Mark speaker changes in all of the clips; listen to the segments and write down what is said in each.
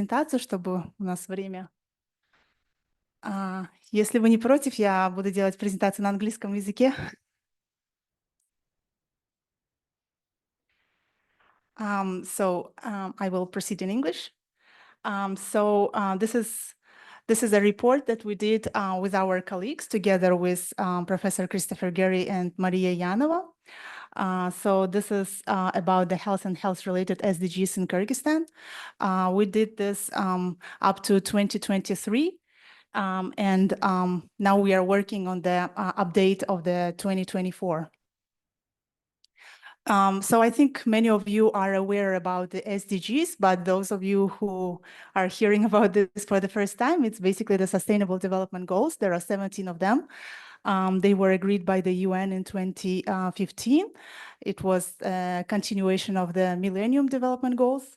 Speaker 1: презентацию, чтобы у нас время. Если вы не против, я буду делать презентацию на английском языке. I will proceed in English. This is a report that we did with our colleagues together with Professor Christopher Gary and Maria Yanova. So this is about the health and health-related SDGs in Kyrgyzstan. We did this up to 2023. Now we are working on the update of the 2024. So I think many of you are aware about the SDGs, but those of you who are hearing about this for the first time, it's basically the Sustainable Development Goals. There are 17 of them. They were agreed by the UN in 2015. It was a continuation of the Millennium Development Goals.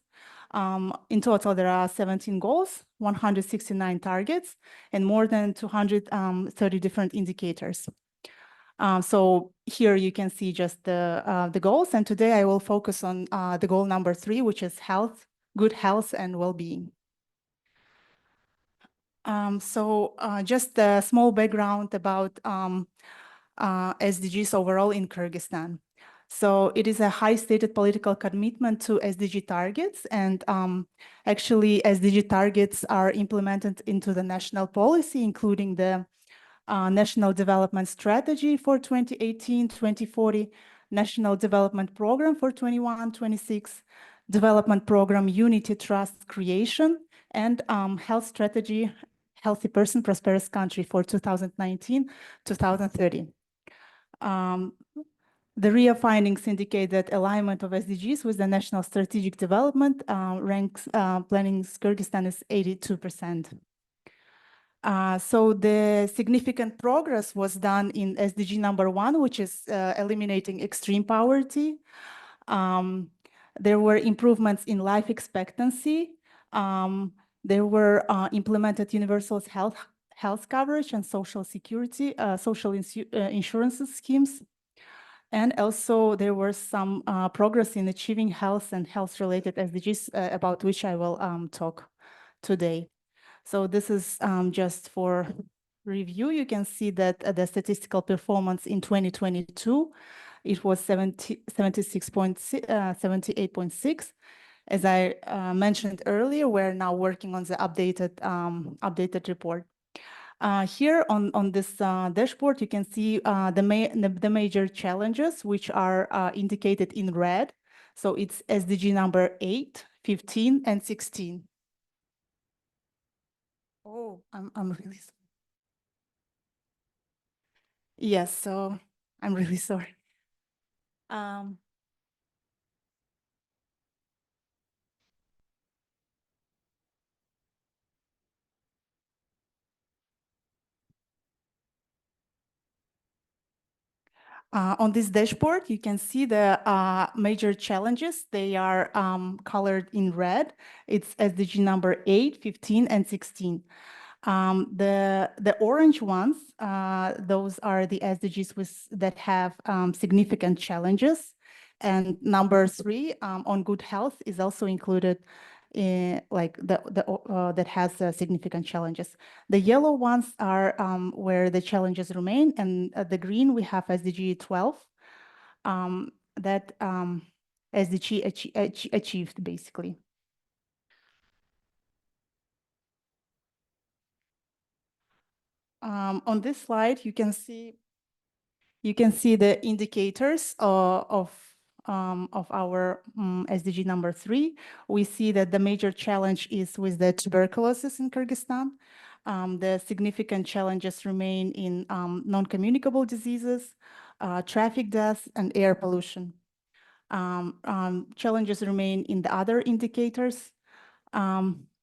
Speaker 1: In total, there are 17 goals, 169 targets, and more than 230 different indicators. So here you can see just the goals, and today I will focus on the goal number 3, which is health, good health and well-being. Just a small background about SDGs overall in Kyrgyzstan. So it is a high stated political commitment to SDG targets, and actually SDG targets are implemented into the national policy, including the National Development Strategy for 2018-2040, National Development Program for 21-26, Development Program Unity Trust Creation, and Health Strategy, Healthy Person, Prosperous Country for 2019-2030. The RIA findings indicate that alignment of SDGs with the National Strategic Development ranks planning Kyrgyzstan is 82%. So the significant progress was done in SDG number 1, which is eliminating extreme poverty. There were improvements in life expectancy. There were implemented universal health coverage and social security, social insurance schemes. And also there was some progress in achieving health and health-related SDGs about which I will talk today. So this is just for review. You can see that the statistical performance in 2022, it was 78.6. As I mentioned earlier, we're now working on the updated report. Here on this dashboard, you can see the major challenges, which are indicated in red. So it's SDG number 8, 15, and 16. Oh, I'm really sorry. Yes, so I'm really sorry. On this dashboard, you can see the major challenges. They are colored in red. It's SDG number 8, 15, and 16. The orange ones, those are the SDGs that have significant challenges. And number 3 on good health is also included like that has significant challenges. The yellow ones are where the challenges remain, and the green we have SDG 12 that SDG achieved basically. On this slide, you can see the indicators of our SDG number 3. We see that the major challenge is with the tuberculosis in Kyrgyzstan. The significant challenges remain in non-communicable diseases, traffic deaths, and air pollution. Challenges remain in the other indicators.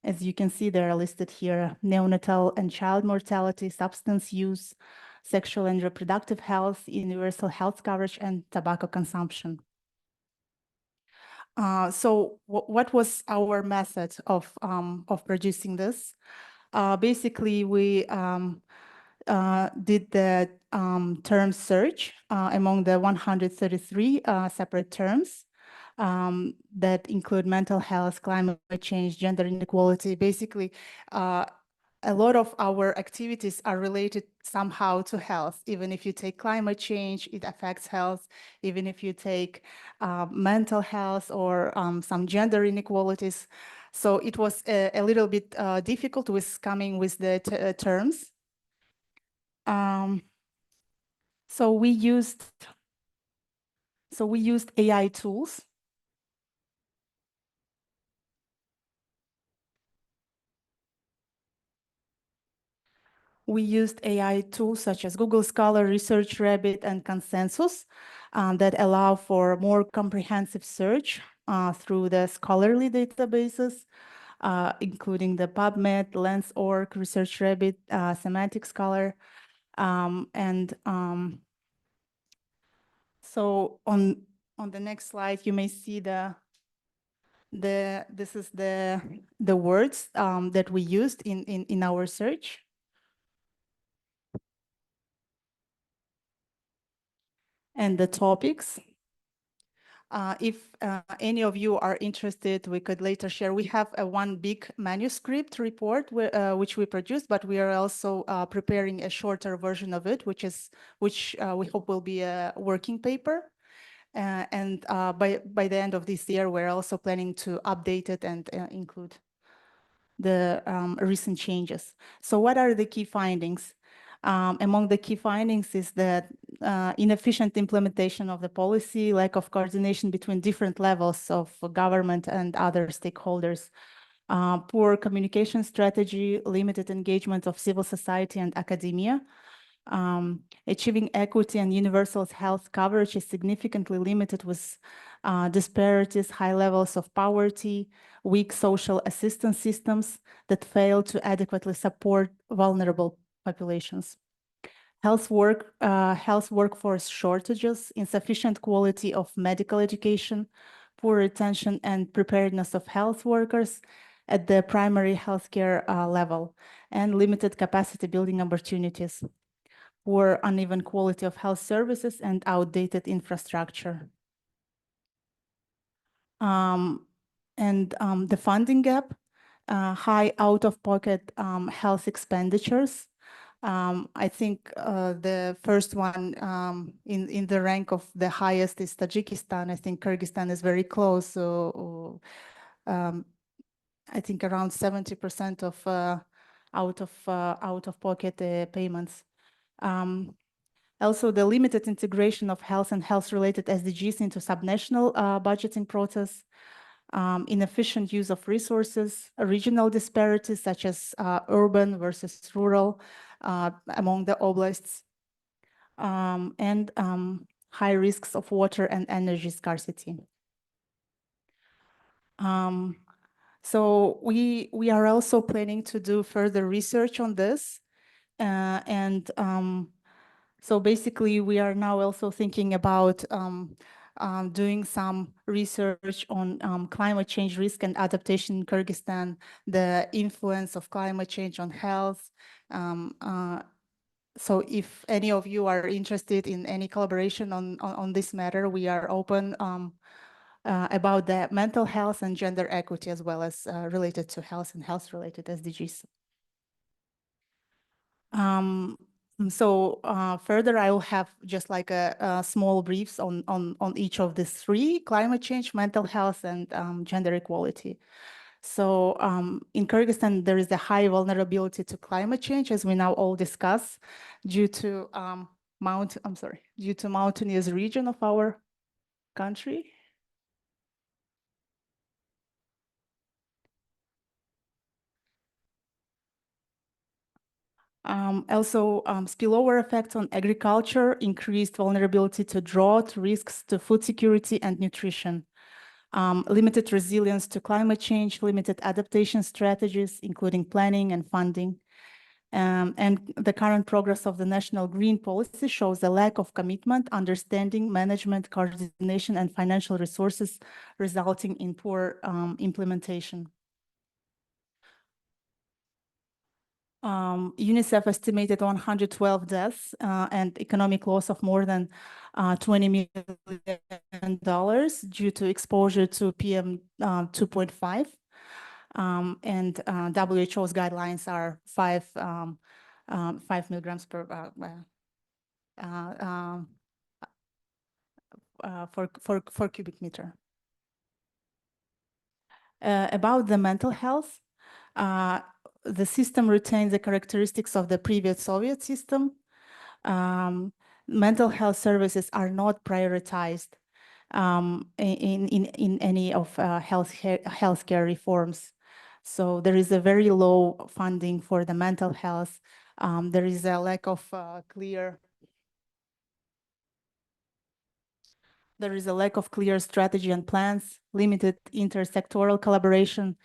Speaker 1: As you can see, they are listed here: neonatal and child mortality, substance use, sexual and reproductive health, universal health coverage, and tobacco consumption. So what was our method of producing this? Basically, we did the term search among the 133 separate terms. that include mental health, climate change, gender inequality. Basically, a lot of our activities are related somehow to health. Even if you take climate change, it affects health. Even if you take mental health or some gender inequalities. So it was a little bit difficult with coming with the terms. So we used AI tools. We used AI tools such as Google Scholar, Research Rabbit, and Consensus that allow for more comprehensive search through the scholarly databases, including the PubMed, Lens.org, Research Rabbit, Semantic Scholar, so on the next slide, you may see this is the words that we used in our search. And the topics. If any of you are interested, we could later share. We have one big manuscript report which we produced, but we are also preparing a shorter version of it, which we hope will be a working paper. And by the end of this year, we're also planning to update it and include the recent changes. So what are the key findings? Among the key findings is that inefficient implementation of the policy, lack of coordination between different levels of government and other stakeholders, poor communication strategy, limited engagement of civil society and academia. Achieving equity and universal health coverage is significantly limited with disparities, high levels of poverty, weak social assistance systems that fail to adequately support vulnerable populations. Health workforce shortages, insufficient quality of medical education, poor retention and preparedness of health workers at the primary healthcare level, and limited capacity building opportunities, poor uneven quality of health services, and outdated infrastructure. The funding gap, high out-of-pocket health expenditures. I think the first one in the rank of the highest is Tajikistan. I think Kyrgyzstan is very close. So I think around 70% of out-of-pocket payments. Also, the limited integration of health and health-related SDGs into subnational budgeting process, inefficient use of resources, regional disparities such as urban versus rural among the oblasts, and high risks of water and energy scarcity. So we are also planning to do further research on this, so basically, we are now also thinking about doing some research on climate change risk and adaptation in Kyrgyzstan, the influence of climate change on health. So if any of you are interested in any collaboration on this matter, we are open about the mental health and gender equity, as well as related to health and health-related SDGs. So further, I will have just like a small briefs on each of the three: climate change, mental health, and gender equality. So in Kyrgyzstan, there is a high vulnerability to climate change, as we now all discuss, due to mountainous region of our country. Also, spillover effects on agriculture, increased vulnerability to drought, risks to food security and nutrition, limited resilience to climate change, limited adaptation strategies, including planning and funding. And the current progress of the national green policy shows a lack of commitment, understanding, management, coordination, and financial resources, resulting in poor implementation. UNICEF estimated 112 deaths and economic loss of more than $20 million due to exposure to PM 2.5. And WHO's guidelines are 5 milligrams per for cubic meter. About the mental health, the system retains the characteristics of the previous Soviet system. Mental health services are not prioritized in any of healthcare reforms. So there is a very low funding for the mental health. There is a lack of clear strategy and plans, limited intersectoral collaboration.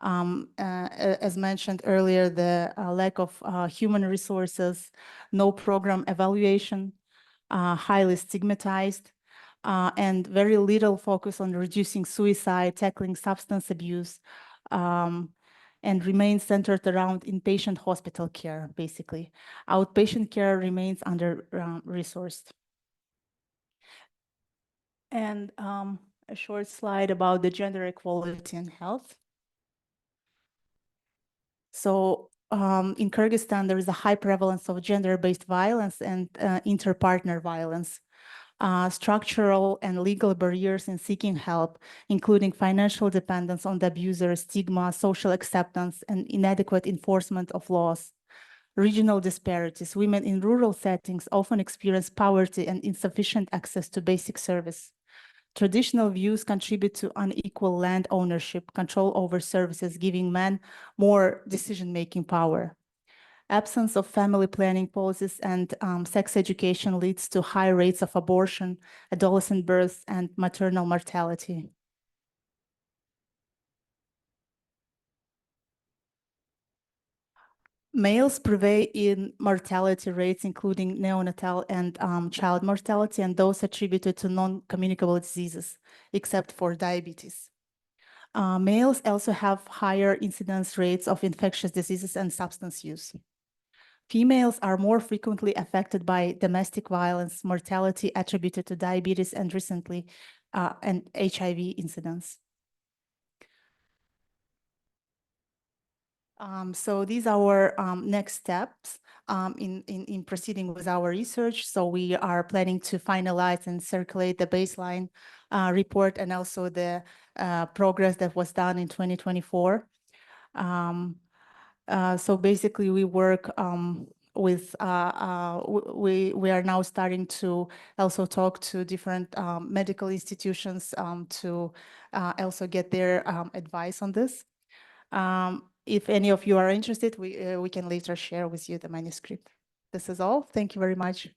Speaker 1: As mentioned earlier, the lack of human resources, no program evaluation, highly stigmatized, and very little focus on reducing suicide, tackling substance abuse, and remains centered around inpatient hospital care, basically. Outpatient care remains under-resourced. And a short slide about the gender equality and health. So in Kyrgyzstan, there is a high prevalence of gender-based violence and inter-partner violence. Structural and legal barriers in seeking help, including financial dependence on the abuser, stigma, social acceptance, and inadequate enforcement of laws. Regional disparities. Women in rural settings often experience poverty and insufficient access to basic service. Traditional views contribute to unequal land ownership, control over services, giving men more decision-making power. Absence of family planning policies and sex education leads to high rates of abortion, adolescent births, and maternal mortality. Males prevail in mortality rates, including neonatal and child mortality, and those attributed to non-communicable diseases, except for diabetes. Males also have higher incidence rates of infectious diseases and substance use. Females are more frequently affected by domestic violence, mortality attributed to diabetes, and recently, and HIV incidence. So these are our next steps in proceeding with our research. So we are planning to finalize and circulate the baseline report and also the progress that was done in 2024. So basically we work with, we are now starting to also talk to different medical institutions to also get their advice on this. If any of you are interested, we can later share with you the manuscript. This is all. Thank you very much.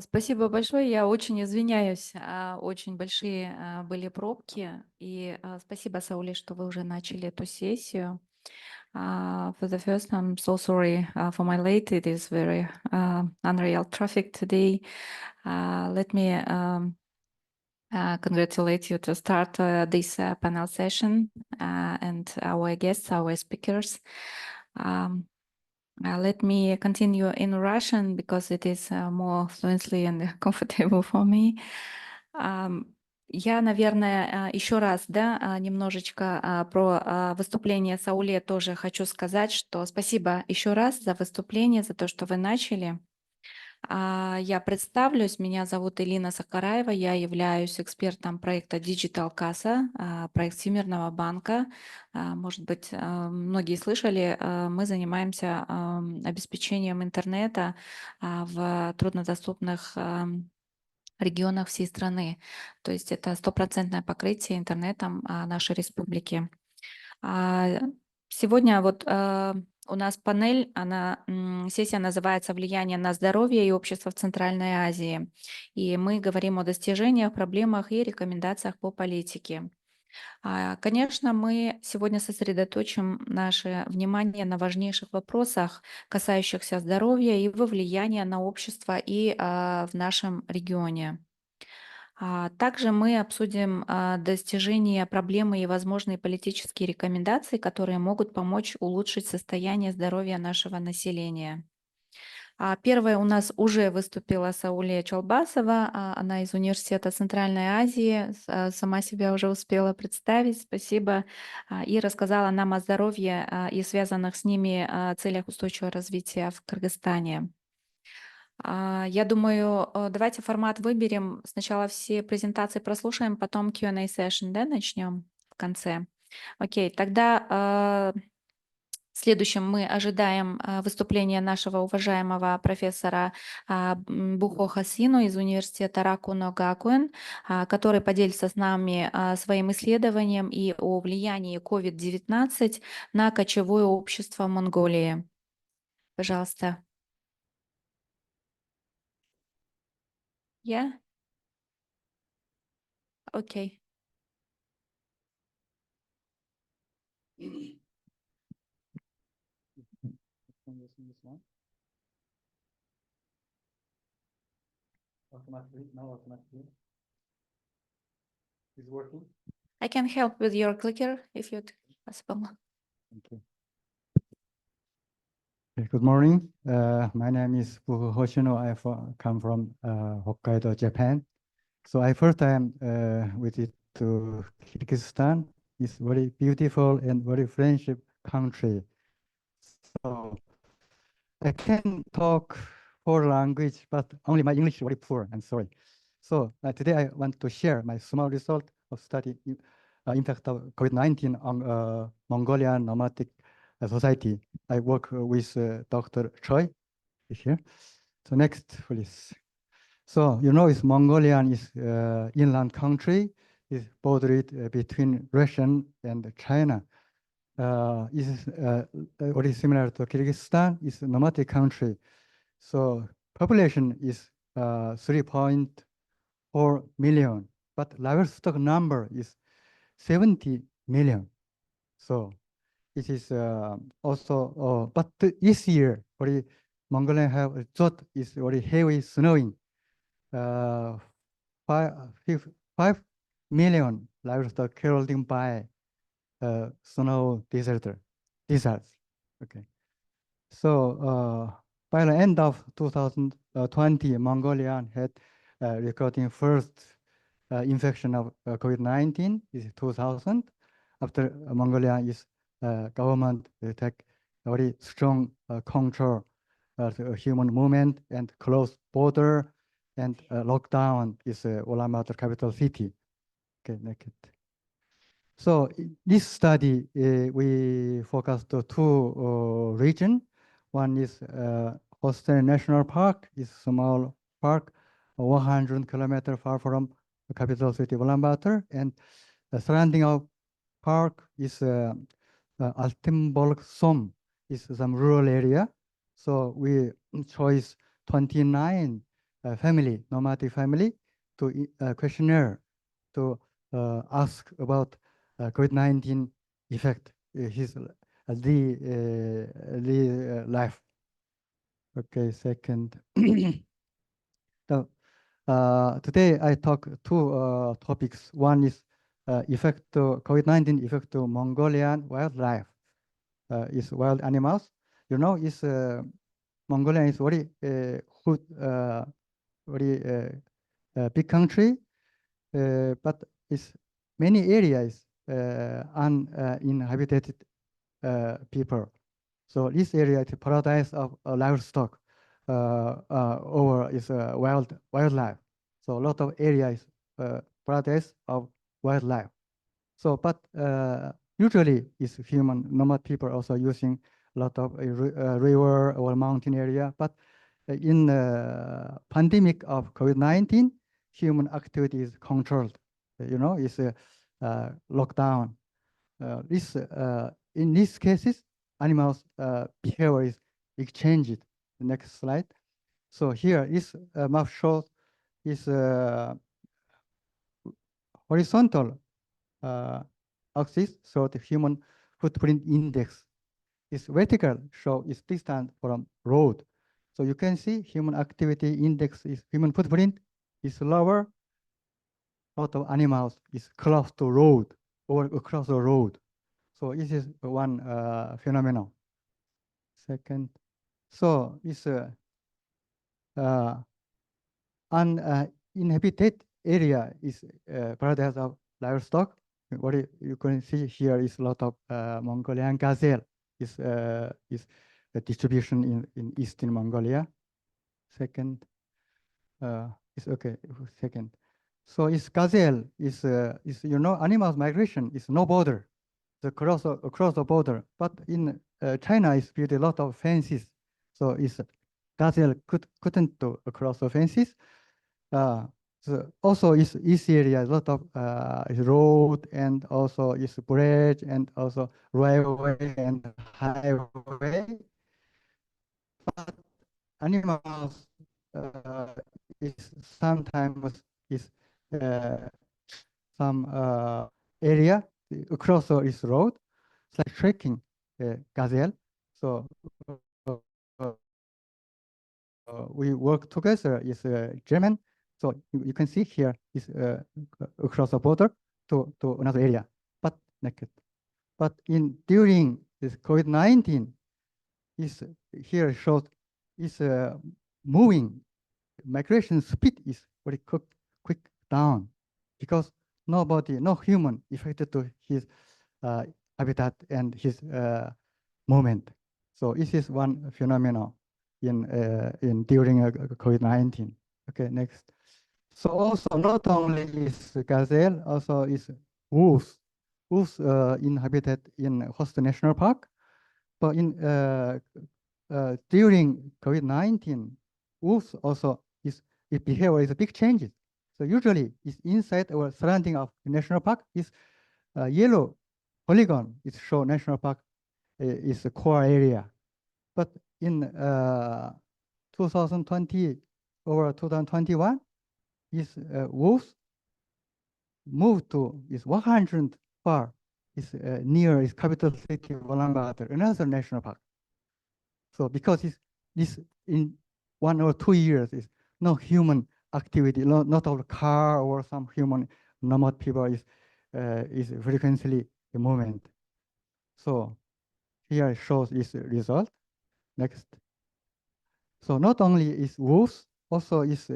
Speaker 2: Спасибо большое. Я очень извиняюсь, очень большие были пробки. И спасибо, Saule, что вы уже начали эту сессию. For the first, I'm so sorry for my late. It is very unreal traffic today. Let me congratulate you to start this panel session and our guests, our speakers. Let me continue in Russian because it is more fluently and comfortable for me. Я, наверное, еще раз, да, немножечко про выступление Saule тоже хочу сказать, что спасибо еще раз за выступление, за то, что вы начали. Я представлюсь, меня зовут Elina Sakkaraeva, я являюсь экспертом проекта Digital CASA, проект Всемирного банка. Может быть, многие слышали, мы занимаемся обеспечением интернета в труднодоступных регионах всей страны. То есть это 100% покрытие интернетом нашей республики. Сегодня вот у нас панель, сессия называется «Влияние на здоровье и общество в Центральной Азии». И мы говорим о достижениях, проблемах и рекомендациях по политике. Конечно, мы сегодня сосредоточим наше внимание на важнейших вопросах, касающихся здоровья и его влияния на общество и в нашем регионе. Также мы обсудим достижения проблемы и возможные политические рекомендации, которые могут помочь улучшить состояние здоровья нашего населения. Первая у нас уже выступила Saule Chalbasova, она из Университета Центральной Азии, сама себя уже успела представить, спасибо, и рассказала нам о здоровье и связанных с ними целях устойчивого развития в Кыргызстане. Я думаю, давайте формат выберем. Сначала все презентации прослушаем, потом Q&A session, да, начнем в конце. Окей, тогда следующим мы ожидаем выступления нашего уважаемого профессора Бухо Хосино из университета Rakuno Gakuen, который поделится с нами своим исследованием и о влиянии COVID-19 на кочевое общество Монголии. Пожалуйста. Я? Окей.
Speaker 3: Is working?
Speaker 2: I can help with your clicker if it's possible.
Speaker 3: Okay. Good morning. My name is Buho Hoshino. I come from Hokkaido, Japan. So I first time visit to Kyrgyzstan. It's very beautiful and very friendship country. So I can talk 4 languages, but only my English is very poor. I'm sorry. So today I want to share my small result of study impact of COVID-19 on Mongolian nomadic society. I work with Dr. Choi here. So next, please. So you know, it's Mongolian is inland country, is bordered between Russia and China. Is very similar to Kyrgyzstan. It's a nomadic country. So population is 3.4 million, but livestock number is 70 million. So it is also, but this year, Mongolian have a drought is very heavy snowing. 5 million livestock killed by snow disaster. Okay. So by the end of 2020, Mongolian had recording first infection of COVID-19 is 2000. After Mongolia is government take very strong control human movement and closed border and lockdown is Ulaanbaatar capital city. Okay, next. So this study we focused on 2 regions. One is Hoshino National Park, is small park, 100 kilometers far from the capital city Ulaanbaatar, and the surrounding of park is Altenburg Som, is some rural area. So we chose 29 family, nomadic family, to questionnaire to ask about COVID-19 effect his life. Okay, second. Today I talk 2 topics. One is effect to COVID-19 effect to Mongolian wildlife. Is wild animals. You know, is Mongolia is very good, very big country, but it's many areas uninhabited people. So this area is paradise of livestock, over is wildlife. So a lot of areas paradise of wildlife. So, but usually is human nomad people also using a lot of river or mountain area. But in pandemic of COVID-19, human activity is controlled. You know, is lockdown. In these cases, animals' behavior is exchanged. The next slide. So here this map shows is horizontal axis, so the human footprint index. Is vertical show is distance from road. So you can see human activity index is human footprint is lower lot of animals is close to road or across the road. So this is one phenomenon. Second, so it's uninhabited area is paradise of livestock. What you can see here is a lot of Mongolian gazelle is a distribution in eastern Mongolia. Second, it's okay. Second, so it's gazelle is animals migration is no border, across the border. But in China, it's built a lot of fences, so it's gazelle couldn't go across the fences. So also is this area a lot of is road and also is bridge and also railway and highway. But animals is sometimes is some area across this road. It's like trekking gazelle. So we work together is German. So you can see here is across the border to another area, but naked. But during this COVID-19, is here shows is moving. Migration speed is very quick down because no human affected to his habitat and his movement. So this is one phenomenon in during COVID-19. Okay, next. So also not only is gazelle, also is wolves. Wolves inhabited in Host National Park, but during COVID-19, wolves also its behavior is a big changes. So usually it's inside our surrounding of the national park is yellow polygon. It show national park is a core area, but in 2020 over 2021, is wolves moved to is 100 far is near its capital city Ulaanbaatar, another national park. So because this in 1 or 2 years is no human activity, not of car or some human nomad people is frequently the movement. So here shows this result. Next. So not only is wolves, also is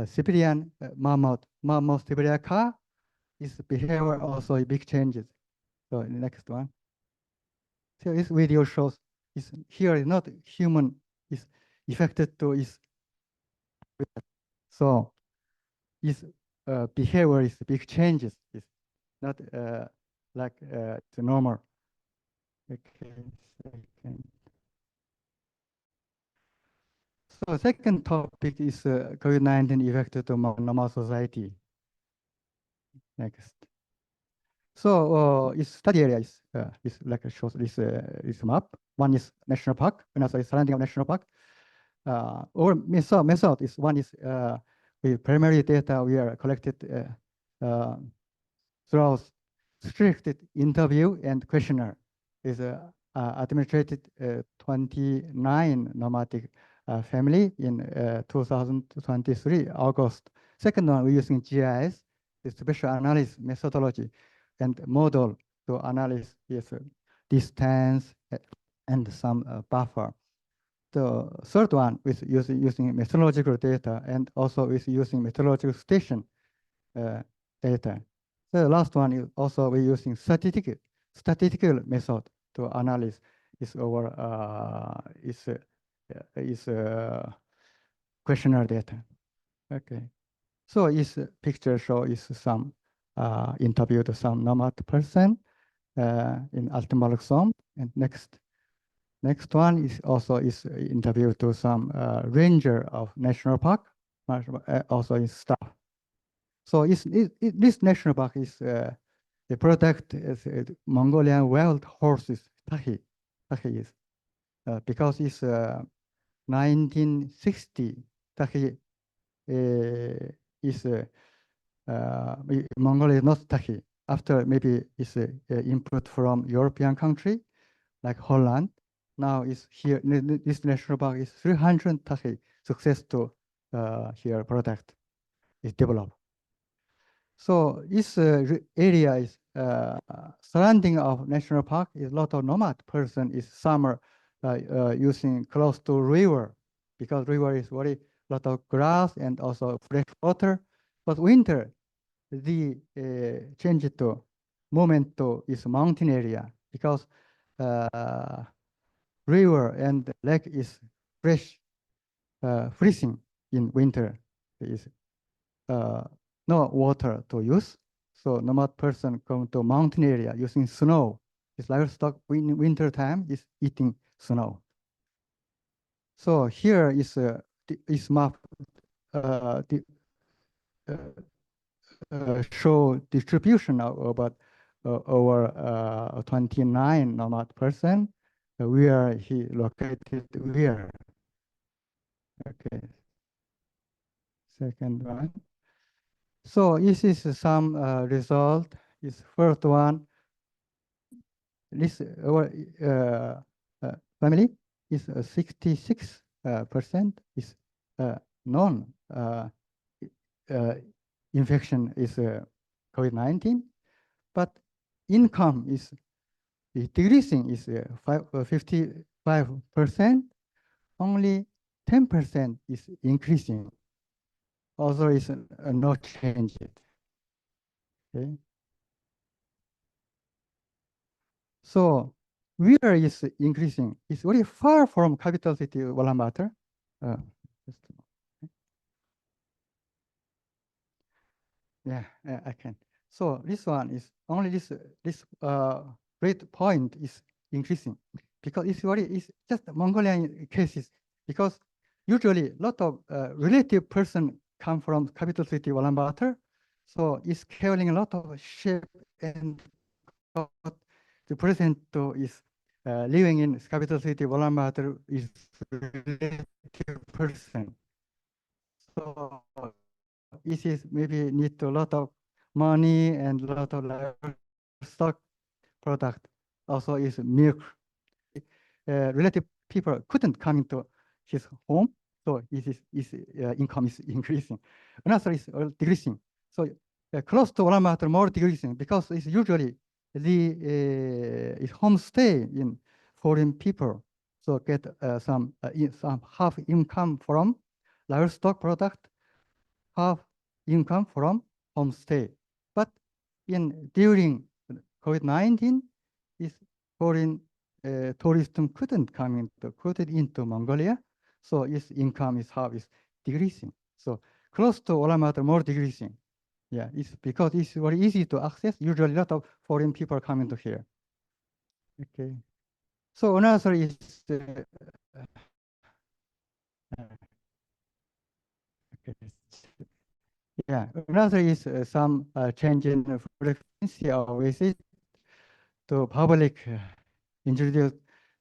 Speaker 3: Siberian mammoth siberiaca is behavior also a big changes. So the next one. So this video shows is here is not human is affected to is so is behavior is big changes. It's not like the normal. Okay, second. So second topic is COVID-19 affected to normal society. Next. So its study area is like shows this map. One is national park, another is surrounding of national park. Or method is one is with primary data we are collected through restricted interview and questionnaire is administrated 29 nomadic family in 2023 August. Second one, we're using GIS, the special analysis methodology and model to analyze this distance and some buffer. The third one is using meteorological data and also is using meteorological station data. The last one is also we're using statistical method to analyze is our questionnaire data. Okay, so this picture show is some interviewed some nomad person in Altmark zone, and next one is also is interviewed to some ranger of national park, also in staff. So this national park is the product is Mongolian wild horses, Tahi is because it's 1960 Tahi is Mongolia is not Tahi. After maybe it's input from European country like Holland. Now is here this national park is 300 Tahi success to here product is developed. So this area is surrounding of national park is a lot of nomad person is summer using close to river because river is very lot of grass and also fresh water. But winter, the change to movement to is mountain area because river and lake is fresh, freezing in winter. There is no water to use. So nomad person come to mountain area using snow. This livestock in winter time is eating snow. So here is map show distribution of about over 29 nomad person where he located where. Okay. Second one. So this is some result. This first one. This our family is 66% is non infection is COVID-19, but income is decreasing is 55%. Only 10% is increasing. Also is no change. Okay. So where is increasing? It's very far from capital city Ulaanbaatar. Yeah, I can. So this one is only this rate point is increasing because it's just Mongolian cases because usually a lot of relative person come from capital city Ulaanbaatar, so it's carrying a lot of shape and the president is living in capital city Ulaanbaatar is relative person. So this is maybe need a lot of money and a lot of livestock product. Also is milk. Relative people couldn't come into his home, so his income is increasing. Another is decreasing. So close to Ulaanbaatar more decreasing because it's usually the homestay in foreign people. So get some half income from livestock product, half income from homestay. But during COVID-19, this foreign tourism couldn't into Mongolia, so its income is half is decreasing. So close to Ulaanbaatar more decreasing. Yeah, it's because it's very easy to access. Usually a lot of foreign people come into here. Okay. So another is okay. Yeah, another is some change in frequency of visit to public introduced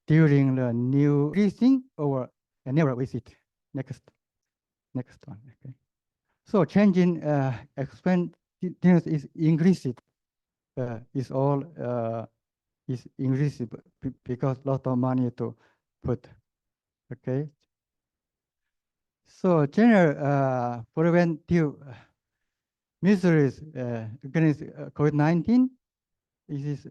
Speaker 3: during the new leasing or never visit. Next one. Okay. So change in expenditure is increased. Is all is increased because lot of money to put. Okay. So general preventive measures against COVID-19 is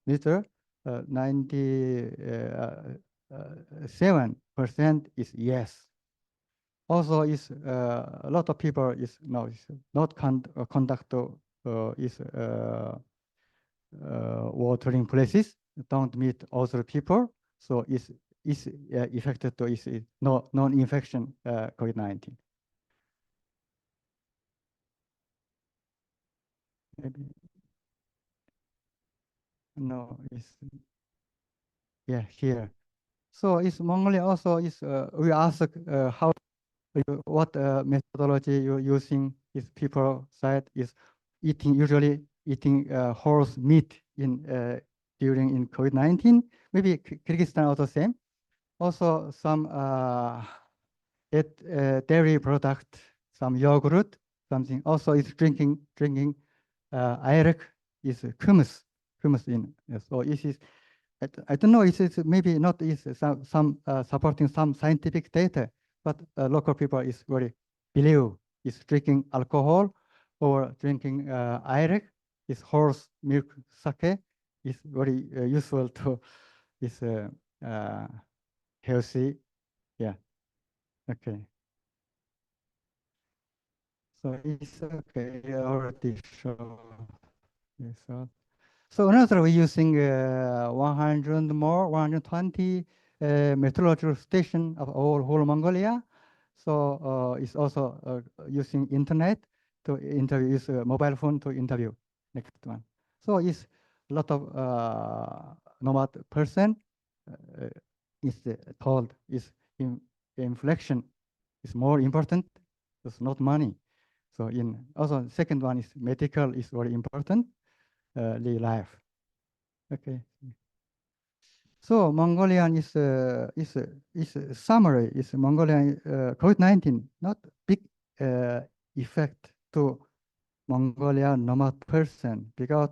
Speaker 3: measure 97% is yes. Also, is a lot of people is not conduct watering places, don't meet other people, so is affected to is no non-infection COVID-19. Maybe no is here. So is Mongolia also is we ask how what methodology you're using is people side is usually eating horse meat in during COVID-19. Maybe Kyrgyzstan also same. Also some dairy product, some yogurt, something. Also is drinking aerek is hummus in. So it is. I don't know. It's maybe not is some supporting some scientific data, but local people is very believe is drinking alcohol or drinking airek, is horse milk sake, is very useful to is healthy. Yeah. Okay. So it's okay. I already show. Yes. So another we're using 120 meteorological station of whole Mongolia. So it's also using internet to interview, use mobile phone to interview. Next one. So it's a lot of nomad person is told is inflection is more important. It's not money. So in also second one is medical is very important. Life. Okay. So Mongolian is summary is Mongolian COVID-19 not big effect to Mongolian nomad person because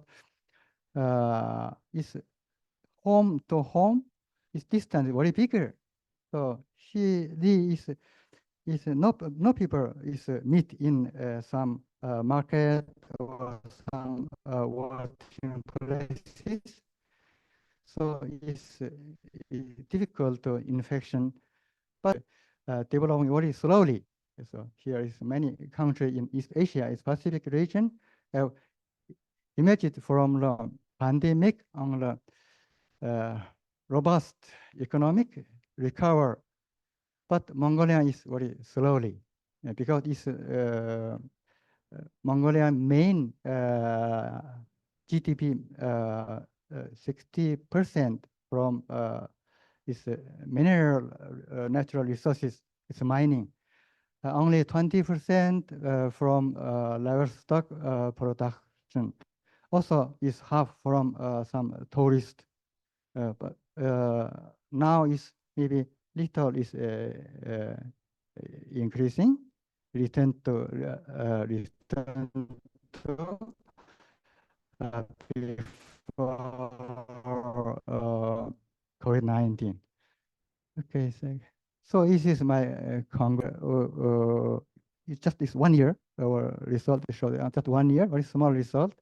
Speaker 3: is home to home is distance very bigger. So is no people is meet in some market or some working places. So it's difficult to infection, but developing very slowly. So here is many countries in East Asia, is Pacific region, have emerged from the pandemic on the robust economic recover. But Mongolia is very slowly because it's Mongolian main GDP 60% from is mineral natural resources. It's mining. Only 20% from livestock production. Also, is half from some tourist. But now is maybe little is increasing. Return to before COVID-19. Okay, so this is my it's just this 1 year. Our result show just 1 year, very small result.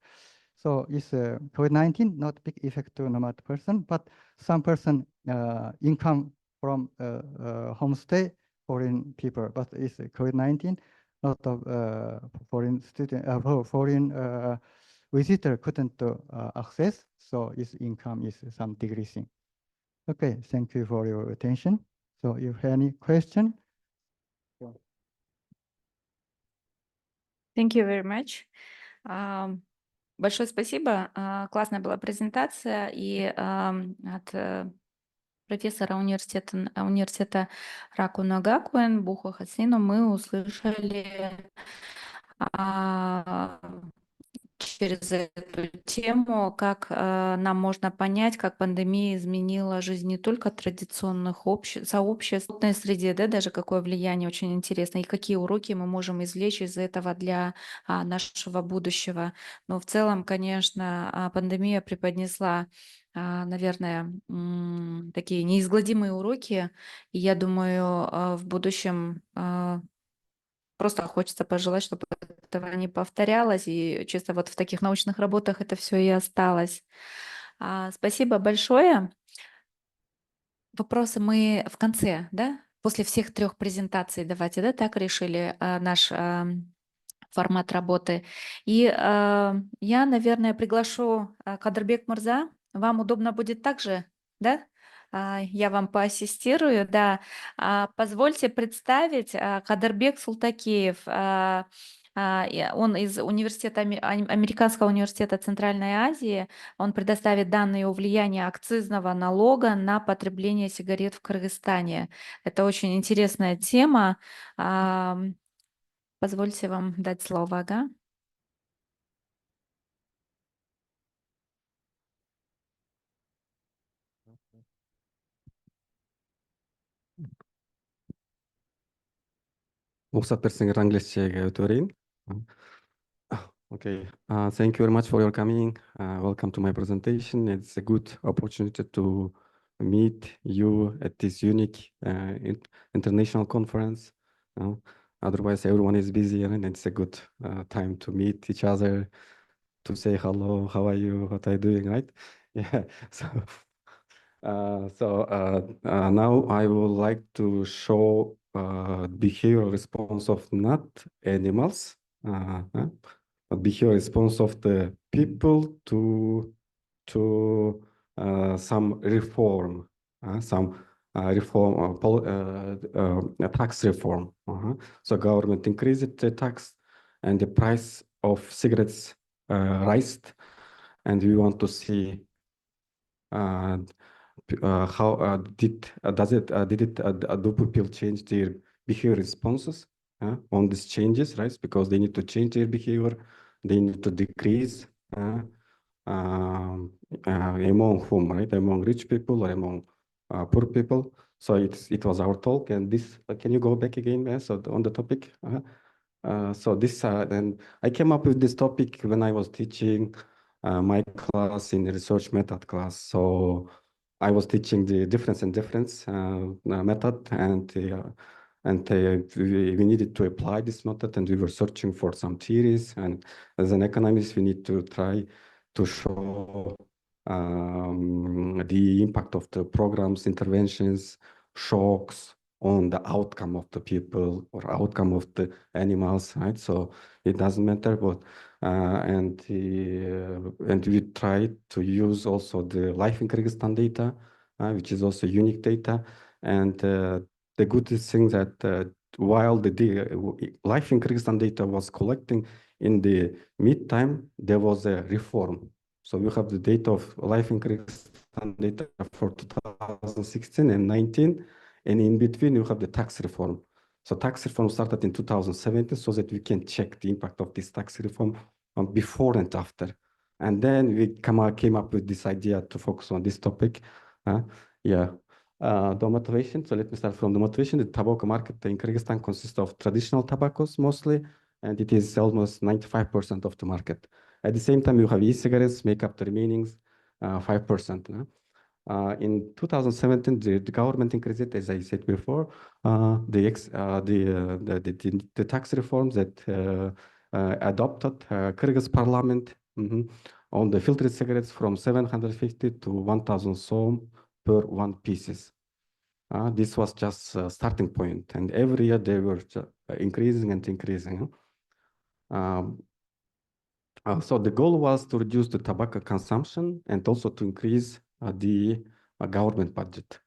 Speaker 3: So it's COVID-19 not big effect to nomad person, but some person income from homestay foreign people, but it's COVID-19. Lot of foreign student, foreign visitor couldn't access, so its income is some decreasing. Okay, thank you for your attention. So if you have any question.
Speaker 2: Thank you very much. Большое спасибо. Классная была презентация. И от профессора университета Rakuno Gakuen, Buho Hoshino мы услышали через эту тему, как нам можно понять, как пандемия изменила жизнь не только традиционных сообществ, в среде, да, даже какое влияние, очень интересно, и какие уроки мы можем извлечь из этого для нашего будущего. Но в целом, конечно, пандемия преподнесла, наверное, такие неизгладимые уроки, и я думаю, в будущем просто хочется пожелать, чтобы этого не повторялось, и чисто вот в таких научных работах это все и осталось. Спасибо большое. Вопросы мы в конце, да? После всех 3 презентаций давайте, да, так решили наш формат работы. И я, наверное, приглашу Кадырбек Мырза. Вам удобно будет также, да? Я вам поассистирую, да. Позвольте представить Кадyrбek Sultakeev. Он из университета, Американского университета Центральной Азии. Он предоставит данные о влиянии акцизного налога на потребление сигарет в Кыргызстане. Это очень интересная тема. Позвольте вам дать слово, ага.
Speaker 4: Рұқсат берсеңіз английскийге өтөберейин. Okay, thank you very much for your coming. Welcome to my presentation. It's a good opportunity to meet you at this unique international conference. Otherwise, everyone is busy, and it's a good time to meet each other, to say hello, how are you, what are you doing, right? Yeah. Now I would like to show behavioral response of not animals, but behavioral response of the people to some reform, tax reform. So government increased the tax, and the price of cigarettes raised, and we want to see how did do people change their behavior responses on these changes, right? Because they need to change their behavior, they need to decrease among whom, right? Among rich people or among poor people. So it was our talk, and this. Can you go back again? So on the topic. So this, and I came up with this topic when I was teaching my class in the research method class. So I was teaching the difference in difference method, and we needed to apply this method, and we were searching for some theories. And as an economist, we need to try to show the impact of the programs, interventions, shocks on the outcome of the people or outcome of the animals, right? So it doesn't matter, but and we try to use also the life in Kyrgyzstan data, which is also unique data. And the good thing that while the life in Kyrgyzstan data was collecting in the mid-time, there was a reform. So we have the data of life in Kyrgyzstan data for 2016 and 19, and in between you have the tax reform. So tax reform started in 2017, so that we can check the impact of this tax reform before and after. And then we came up with this idea to focus on this topic. The motivation, so let me start from the motivation. The tobacco market in Kyrgyzstan consists of traditional tobaccos mostly, and it is almost 95% of the market. At the same time, you have e-cigarettes make up the remaining 5%. In 2017, the government increased it, as I said before, the tax reforms that adopted Kyrgyz parliament on the filtered cigarettes from 750 to 1,000 som per one pieces. This was just a starting point, and every year they were increasing and increasing. So the goal was to reduce the tobacco consumption and also to increase the government budget.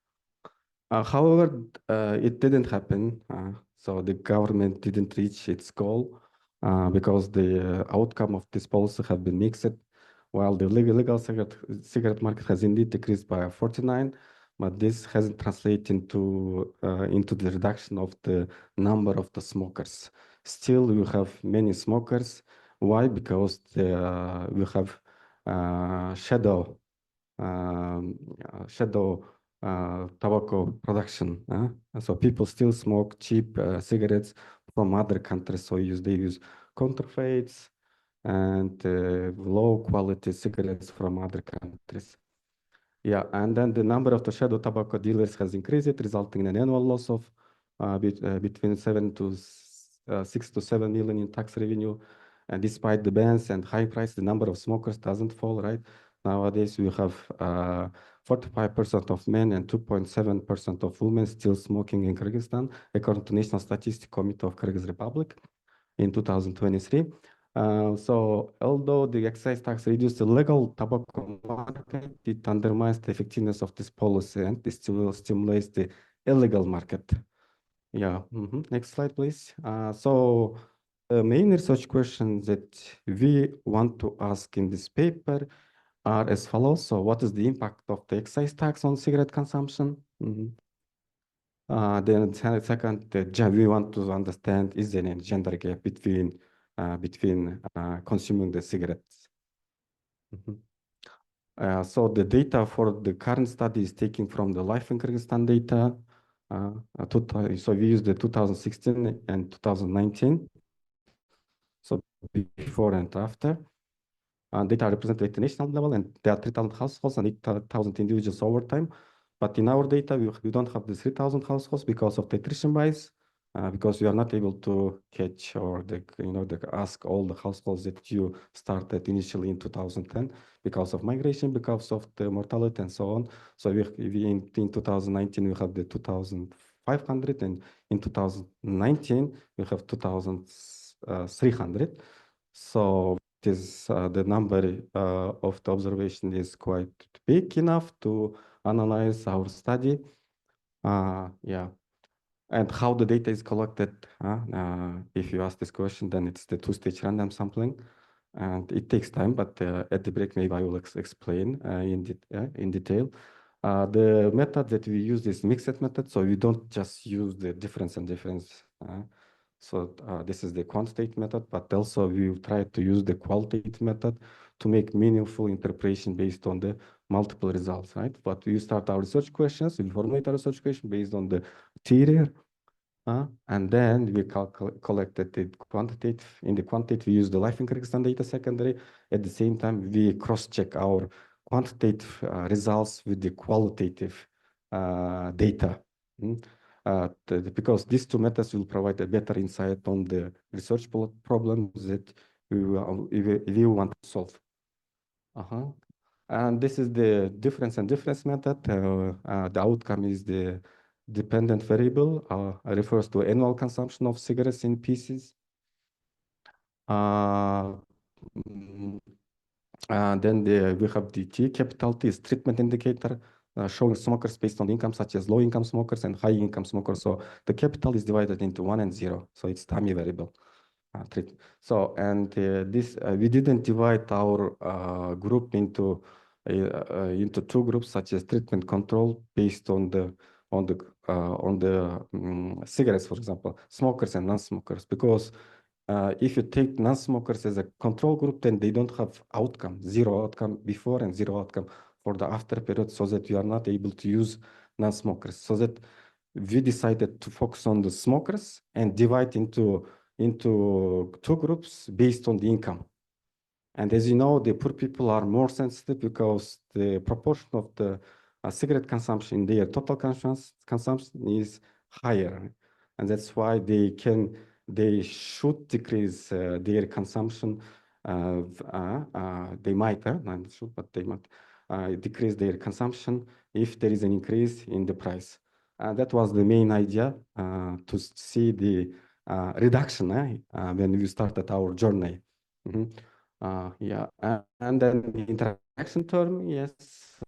Speaker 4: However, it didn't happen. So the government didn't reach its goal because the outcome of this policy have been mixed. While the legal cigarette market has indeed decreased by 49, but this hasn't translated into the reduction of the number of the smokers. Still, you have many smokers. Why? Because we have shadow tobacco production. So people still smoke cheap cigarettes from other countries. So they use counterfeits and low quality cigarettes from other countries. Yeah, and then the number of the shadow tobacco dealers has increased, resulting in an annual loss of between 6 to 7 million in tax revenue. And despite the bans and high price, the number of smokers doesn't fall, right? Nowadays, we have 45% of men and 2.7% of women still smoking in Kyrgyzstan, according to National Statistics Committee of Kyrgyz Republic in 2023. So although the excise tax reduced the legal tobacco market, it undermines the effectiveness of this policy and it still stimulates the illegal market. Yeah, next slide, please. So the main research questions that we want to ask in this paper are as follows. So what is the impact of the excise tax on cigarette consumption? Then second, we want to understand is there any gender gap between consuming the cigarettes. So the data for the current study is taken from the life in Kyrgyzstan data. So we use the 2016 and 2019. So before and after. Data are represented at the national level, and there are 3,000 households and 8,000 individuals over time. But in our data, we don't have the 3,000 households because of the attrition bias. because you are not able to catch or ask all the households that you started initially in 2010 because of migration, because of the mortality and so on. So we in 2019 we have the 2,500, and in 2019 we have 2,300. So it is the number of the observation is quite big enough to analyze our study. Yeah. And how the data is collected, if you ask this question, then it's the two-stage random sampling. And it takes time, but at the break, maybe I will explain in detail. The method that we use is mixed method, so we don't just use the difference and difference. So this is the quantitative method, but also we try to use the qualitative method to make meaningful interpretation based on the multiple results, right? But we start our research questions, we formulate our research question based on the theory, and then we collected the quantitative. In the quantitative, we use the life in Kyrgyzstan data secondary. At the same time, we cross-check our quantitative results with the qualitative data. Because these two methods will provide a better insight on the research problems that we want to solve. And this is the difference and difference method. The outcome is the dependent variable, refers to annual consumption of cigarettes in pieces. Then we have the T capital T is treatment indicator, showing smokers based on income, such as low-income smokers and high-income smokers. So the capital is divided into 1 and 0. So it's time variable. So, and this we didn't divide our group into two groups, such as treatment control based on the cigarettes, for example, smokers and non-smokers, because if you take non-smokers as a control group, then they don't have outcome, 0 outcome before and 0 outcome for the after period, so that you are not able to use non-smokers. So that we decided to focus on the smokers and divide into two groups based on the income. And as you know, the poor people are more sensitive because the proportion of the cigarette consumption in their total consumption is higher. And that's why they should decrease their consumption. They might, not should, but they might decrease their consumption if there is an increase in the price. That was the main idea, to see the reduction when we started our journey. Yeah, and then the interaction term, yes,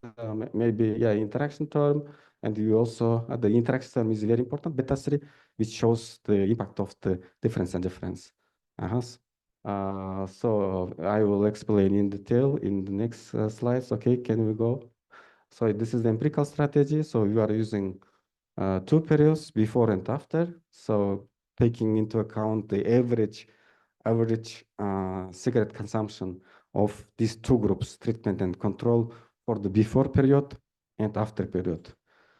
Speaker 4: maybe, yeah, interaction term. And you also, the interaction term is very important, beta 3, which shows the impact of the difference and difference. So I will explain in detail in the next slides. Okay, can we go? So this is the empirical strategy. So we are using 2 periods, before and after. So taking into account the average cigarette consumption of these 2 groups, treatment and control, for the before period and after period.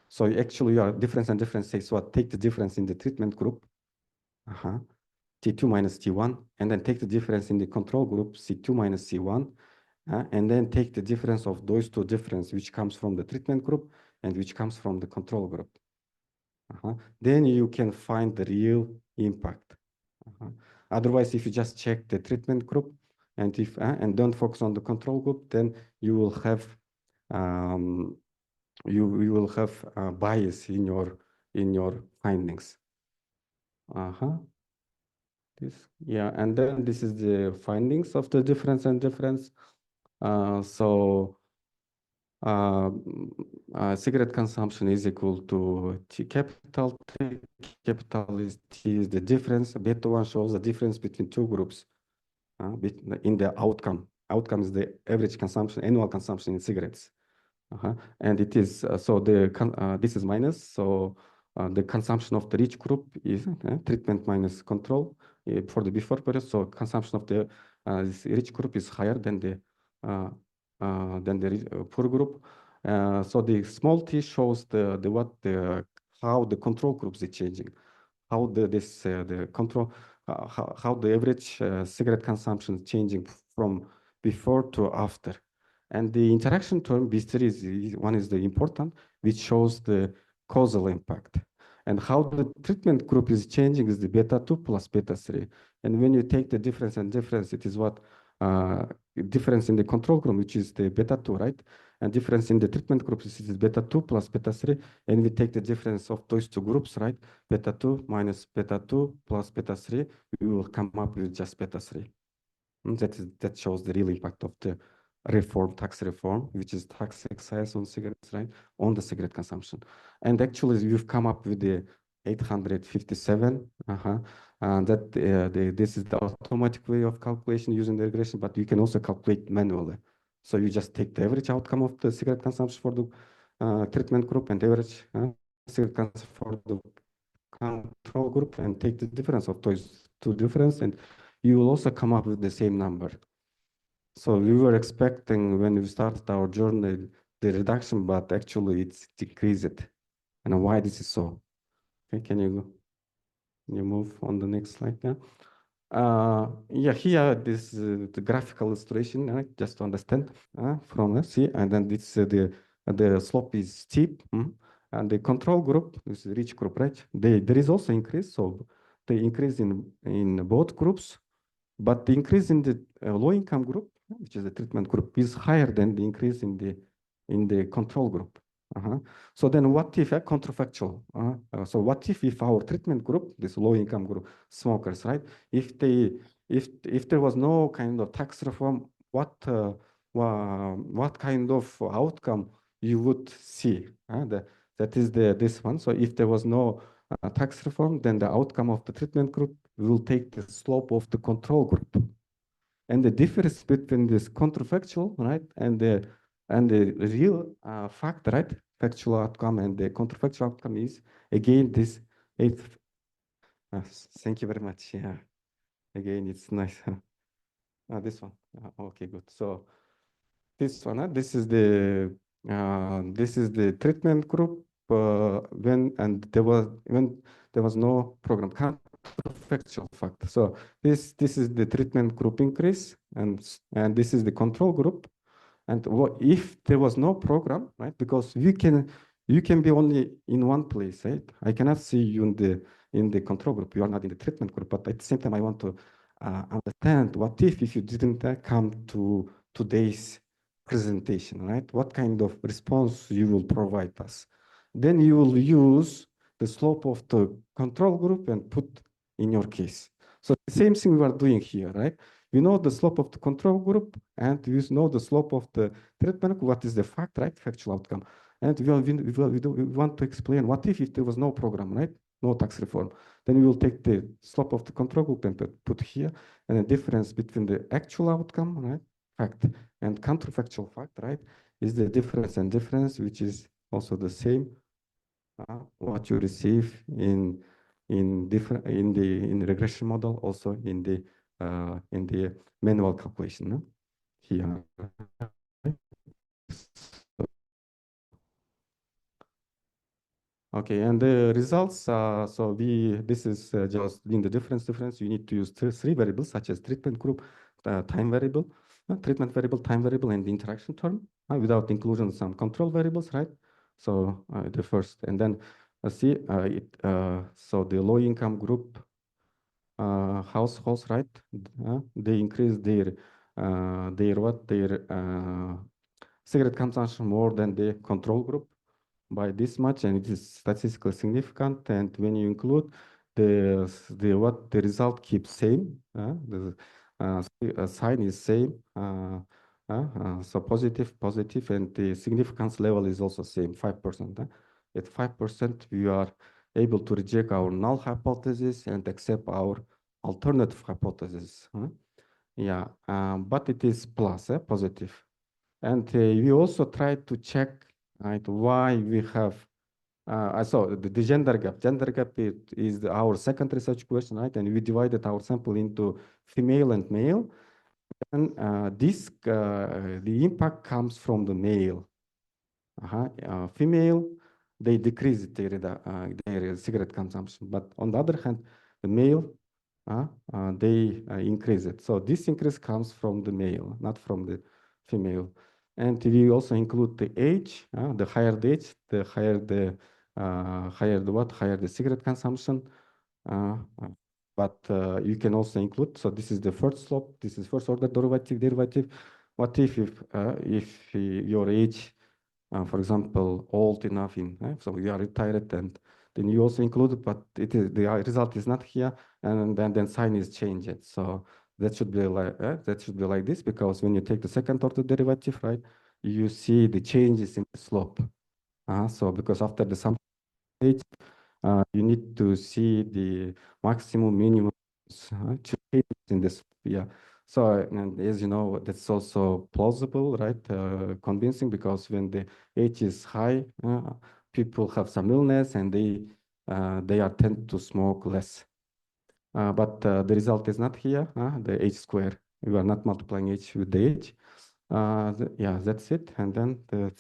Speaker 4: So actually, your difference and difference says what? Take the difference in the treatment group, T2 minus T1, and then take the difference in the control group, C2 minus C1, and then take the difference of those 2 difference, which comes from the treatment group and which comes from the control group. Then you can find the real impact. Otherwise, if you just check the treatment group and if and don't focus on the control group, then you will have bias in your findings. And then this is the findings of the difference and difference. Cigarette consumption is equal to T capital. T capital is T is the difference. Beta 1 shows the difference between 2 groups in the outcome. Outcome is the average consumption, annual consumption in cigarettes. And it is, so this is minus. So the consumption of the rich group is treatment minus control for the before period. So consumption of the this rich group is higher than the poor group. So the small t shows how the control groups are changing, how how the average cigarette consumption is changing from before to after. And the interaction term, B3 is the important, which shows the causal impact. And how the treatment group is changing is the beta 2 plus beta 3. And when you take the difference and difference, it is what difference in the control group, which is the beta 2, right? And difference in the treatment group is beta 2 plus beta 3. And we take the difference of those two groups, right? Beta 2 minus beta 2 plus beta 3, we will come up with just beta 3. And that shows the real impact of the tax reform, which is tax excise on cigarettes, right? On the cigarette consumption. And actually, we've come up with the 857. And that this is the automatic way of calculation using the regression, but you can also calculate manually. So you just take the average outcome of the cigarette consumption for the treatment group and average cigarette consumption for the control group and take the difference of those two difference, and you will also come up with the same number. So we were expecting when we started our journey the reduction, but actually it's decreased. And why this is so? Okay, can you move on the next slide? Yeah, here this the graphical illustration, right? Just to understand from see, and then this the slope is steep, and the control group is the rich group, right? There is also increase, so the increase in both groups, but the increase in the low income group, which is the treatment group, is higher than the increase in the control group. So then what if a counterfactual? So what if our treatment group, this low income group, smokers, right? If there was no kind of tax reform, what kind of outcome you would see? That is this one. So if there was no tax reform, then the outcome of the treatment group will take the slope of the control group. And the difference between this counterfactual, right, and the real fact, right, factual outcome and the counterfactual outcome is again this eighth. Thank you very much. Yeah, again it's nice. This one. Okay, good. So this one, this is the treatment group when there was no program. Counterfactual fact. So this is the treatment group increase, and this is the control group. And what if there was no program, right? Because you can be only in one place, right? I cannot see you in the control group. You are not in the treatment group. But at the same time, I want to understand what if you didn't come to today's presentation, right? What kind of response you will provide us? Then you will use the slope of the control group and put in your case. So the same thing we are doing here, right? We know the slope of the control group, and we know the slope of the treatment. What is the fact, right? Factual outcome. And we want to explain what if there was no program, right? No tax reform. Then we will take the slope of the control group and put here, and the difference between the actual outcome, right? Fact and counterfactual fact, right? Is the difference and difference, which is also the same. What you receive in the regression model, also in the manual calculation here. Okay, and the results. So this is just in the difference. You need to use three variables such as treatment group, time variable, treatment variable, time variable, and the interaction term, without inclusion of some control variables, right? So the first, and then see so the low income group households, right? They increase their cigarette consumption more than the control group by this much, and it is statistically significant. And when you include the result keeps same, the sign is same, so positive, and the significance level is also same, 5%. At 5%, we are able to reject our null hypothesis and accept our alternative hypothesis. Yeah, but it is plus, positive. And we also try to check, right, why we have. So the gender gap. Gender gap is our second research question, right? And we divided our sample into female and male. And the impact comes from the male. Female, they decrease their cigarette consumption, but on the other hand, the male, they increase it. So this increase comes from the male, not from the female. And we also include the age. The higher the age, the higher the higher the what? Higher the cigarette consumption. But you can also include, so this is the first slope, this is first order derivative. What if your age, for example, old enough so you are retired, and then you also include, but the result is not here, and then sign is changed. So that should be like this, because when you take the second order derivative, right, you see the changes in the slope. So because after the sum age, you need to see the maximum, minimum changes in this. Yeah. So, and as you know, that's also plausible, right? Convincing, because when the age is high, people have some illness, and they are tend to smoke less. But the result is not here. The age square. We are not multiplying age with the age. Yeah, that's it. And then the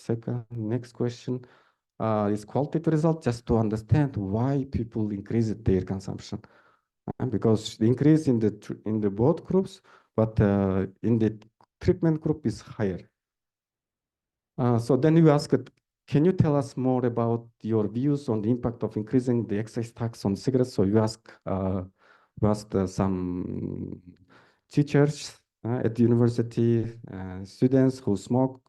Speaker 4: next question is qualitative result, just to understand why people increase their consumption. Because the increase in the both groups, but in the treatment group is higher. So then you ask, can you tell us more about your views on the impact of increasing the excise tax on cigarettes? So you asked some teachers at the university, students who smoke,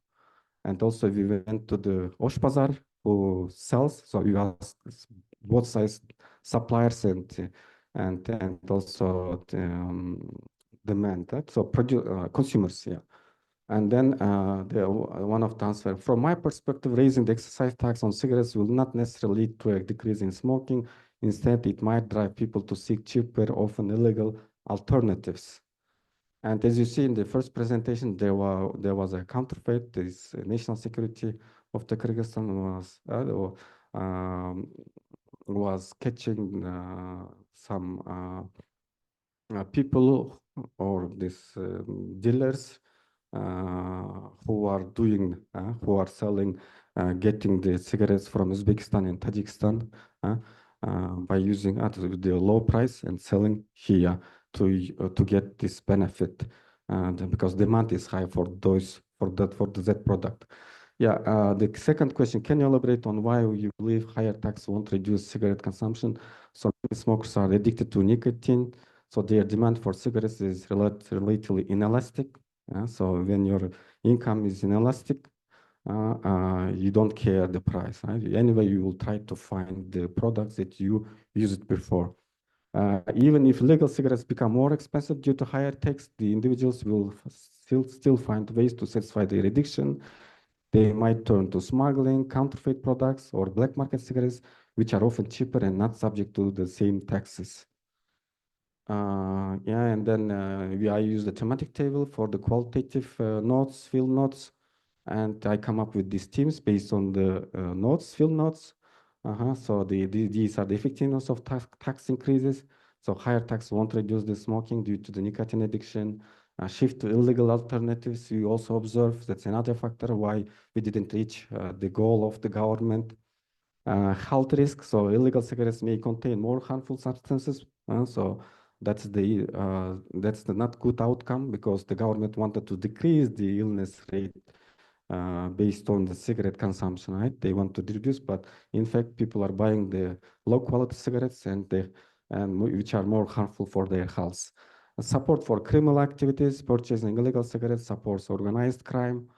Speaker 4: and also we went to the Osh Bazar who sells. So you ask both sides, suppliers and also demand. So consumers, yeah. And then one of the answer, from my perspective, raising the excise tax on cigarettes will not necessarily lead to a decrease in smoking. Instead, it might drive people to seek cheaper, often illegal alternatives. And as you see in the first presentation, there was a counterfeit. This national security of the Kyrgyzstan was catching some people or these dealers who are selling, getting the cigarettes from Uzbekistan and Tajikistan by using the low price and selling here to get this benefit, because demand is high for that product. Yeah. The second question: can you elaborate on why you believe higher tax won't reduce cigarette consumption? So many smokers are addicted to nicotine, so their demand for cigarettes is relatively inelastic. So when your income is inelastic, you don't care the price. Right? Anyway, you will try to find the products that you used before. Even if legal cigarettes become more expensive due to higher tax, the individuals will still find ways to satisfy their addiction. They might turn to smuggling, counterfeit products, or black market cigarettes, which are often cheaper and not subject to the same taxes. Yeah, and then I use the thematic table for the qualitative notes, field notes, and I come up with these themes based on the notes, field notes. So these are the effectiveness of tax increases. So higher tax won't reduce the smoking due to the nicotine addiction. Shift to illegal alternatives, we also observe that's another factor why we didn't reach the goal of the government. Health risks, so illegal cigarettes may contain more harmful substances. So that's the not good outcome, because the government wanted to decrease the illness rate based on the cigarette consumption, right? They want to reduce, but in fact, people are buying the low quality cigarettes and which are more harmful for their health. Support for criminal activities, purchasing illegal cigarettes supports organized crime.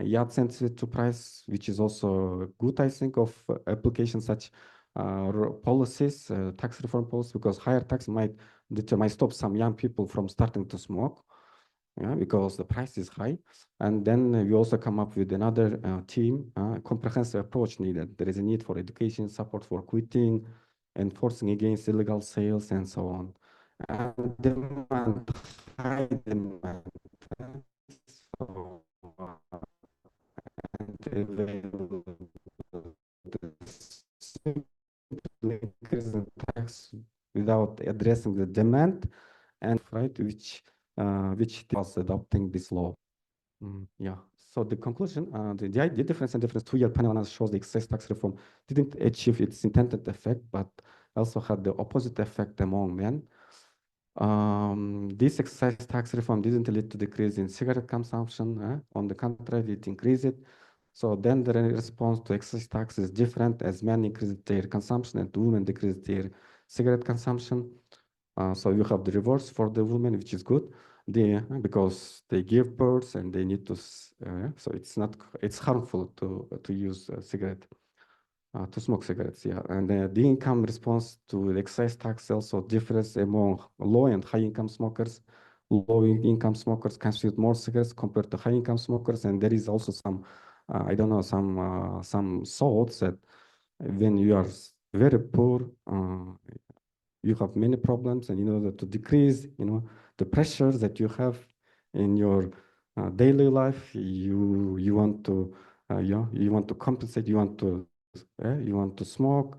Speaker 4: Yet sensitive to price, which is also good, I think, of applications such policies, tax reform policies, because higher tax might stop some young people from starting to smoke, because the price is high. And then we also come up with another team, comprehensive approach needed. There is a need for education, support for quitting, enforcing against illegal sales, and so on. And demand, high demand. So, increasing tax without addressing the demand, and right, which was adopting this law. Yeah. So the conclusion, the difference 2-year panel analysis shows the excise tax reform didn't achieve its intended effect, but also had the opposite effect among men. This excise tax reform didn't lead to decrease in cigarette consumption. On the contrary, it increased it. So then the response to excise tax is different as men increase their consumption and women decrease their cigarette consumption. So you have the reverse for the women, which is good. Because they give birth and they need to, so it's harmful to use cigarette, to smoke cigarettes, yeah. And the income response to the excise tax also differs among low and high income smokers. Low income smokers consume more cigarettes compared to high income smokers, and there is also some, I don't know, some thoughts that when you are very poor, you have many problems, and in order to decrease, the pressures that you have in your daily life, you want to, you want to compensate, you want to smoke,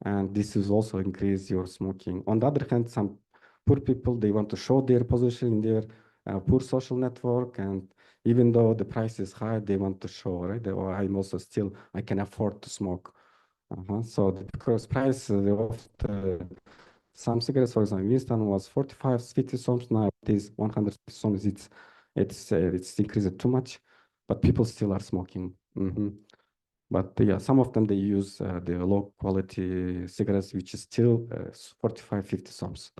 Speaker 4: and this is also increase your smoking. On the other hand, some poor people, they want to show their position in their poor social network, and even though the price is high, they want to show, right? Or I'm also still, I can afford to smoke. So because price of some cigarettes, for example, Winston was 45, 50 soms. Now it is 100 soms. It's increased too much, but people still are smoking. But yeah, some of them, they use the low quality cigarettes, which is still 45, 50 soms.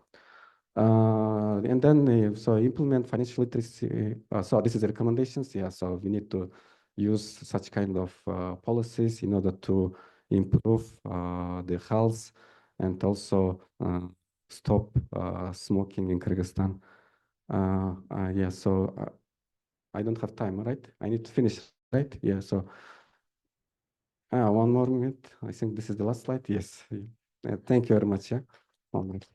Speaker 4: And then, so implement financial literacy. So this is the recommendations. Yeah, so we need to use such kind of policies in order to improve the health and also stop smoking in Kyrgyzstan. Yeah, so I don't have time, right? I need to finish, right? Yeah, so one more minute. I think this is the last slide. Yes. Thank you very much. Yeah. One minute.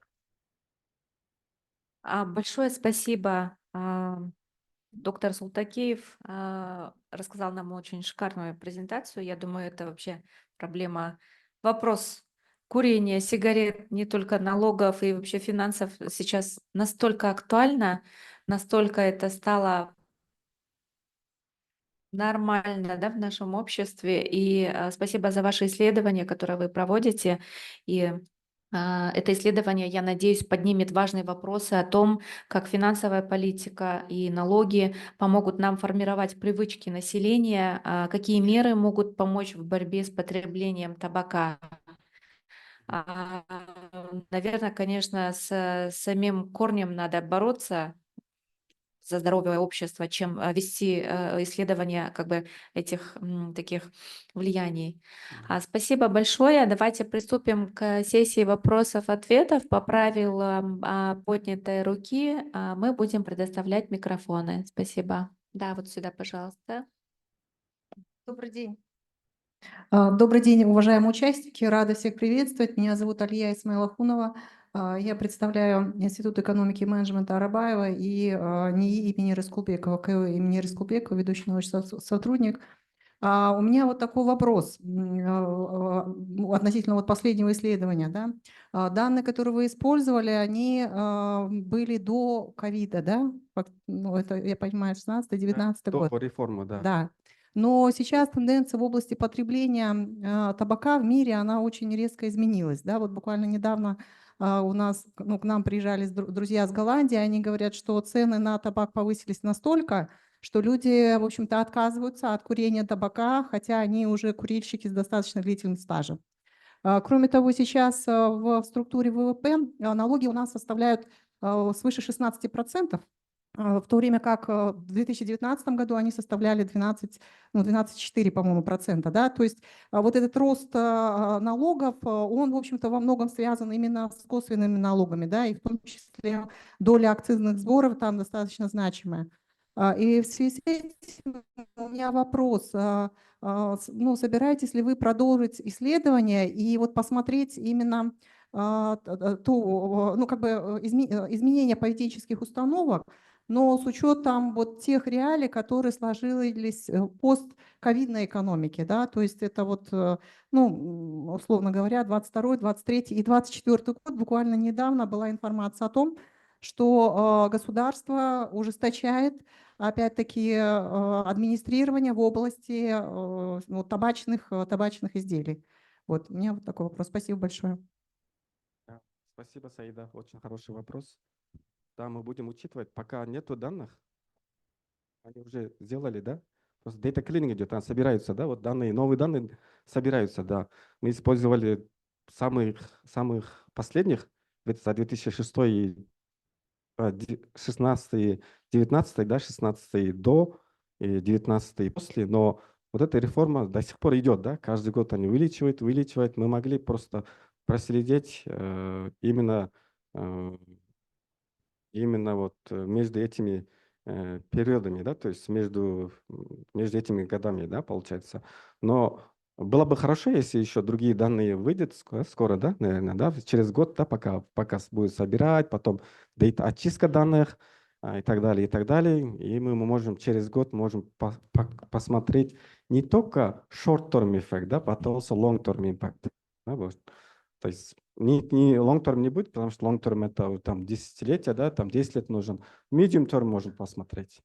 Speaker 2: Большое спасибо. Доктор Sultakeev рассказал нам очень шикарную презентацию. Я думаю, это вообще проблема, вопрос курения сигарет, не только налогов и вообще финансов сейчас настолько актуально, настолько это стало нормально, да, в нашем обществе. И спасибо за ваши исследования, которые вы проводите. И это исследование, я надеюсь, поднимет важные вопросы о том, как финансовая политика и налоги помогут нам формировать привычки населения, какие меры могут помочь в борьбе с потреблением табака. Наверное, конечно, с самим корнем надо бороться за здоровое общество, чем вести исследования как бы этих таких влияний. Спасибо большое. Давайте приступим к сессии вопросов-ответов. По правилам поднятой руки мы будем предоставлять микрофоны. Спасибо. Да, вот сюда, пожалуйста.
Speaker 5: Добрый день. Добрый день, уважаемые участники. Рада всех приветствовать. Меня зовут Алия Исмаилахунова. Я представляю Институт экономики и менеджмента Арабаева и НИИ имени Рыскулбекова, КО имени Рыскулбекова, ведущий научный сотрудник. У меня вот такой вопрос относительно вот последнего исследования. Да? Данные, которые вы использовали, они были до ковида, да? Ну, это, я понимаю, 16-19 год.
Speaker 4: До реформы, да.
Speaker 5: Да. Но сейчас тенденция в области потребления табака в мире, она очень резко изменилась. Да? Вот буквально недавно у нас, к нам приезжали друзья с Голландии, они говорят, что цены на табак повысились настолько, что люди, в общем-то, отказываются от курения табака, хотя они уже курильщики с достаточно длительным стажем. Кроме того, сейчас в структуре ВВП налоги у нас составляют свыше 16%, в то время как в 2019 году они составляли 12,4, по-моему, процента. Да? То есть вот этот рост налогов, он, в общем-то, во многом связан именно с косвенными налогами, да? И в том числе доля акцизных сборов там достаточно значимая. И в связи с этим у меня вопрос. Собираетесь ли вы продолжить исследование и вот посмотреть именно изменения поведенческих установок, но с учетом вот тех реалий, которые сложились в постковидной экономике, да, то есть это вот, условно говоря, 22, 23 и 24 год, буквально недавно была информация о том, что государство ужесточает, опять-таки, администрирование в области табачных изделий. Вот, у меня вот такой вопрос. Спасибо большое.
Speaker 4: Спасибо, Саида. Очень хороший вопрос. Да, мы будем учитывать, пока нету данных. Они уже сделали, да? просто data cleaning идет, там собираются, да, вот данные, новые данные собираются, да. Мы использовали самых последних за 2006 и 16, 19, да, 16 до и 19 после, но вот эта реформа до сих пор идет, да, каждый год они увеличивают. Мы могли просто проследить именно вот между этими периодами, да, то есть между этими годами, да, получается. Но было бы хорошо, если еще другие данные выйдут скоро, да, наверное, да, через год, да, пока будет собирать, потом очистка данных и так далее, и так далее. И мы можем через год посмотреть не только short-term эффект, да, but also long-term impact. Да, вот. То есть не long-term не будет, потому что long-term это там десятилетия, да, там 10 лет нужен. Medium-term можем посмотреть.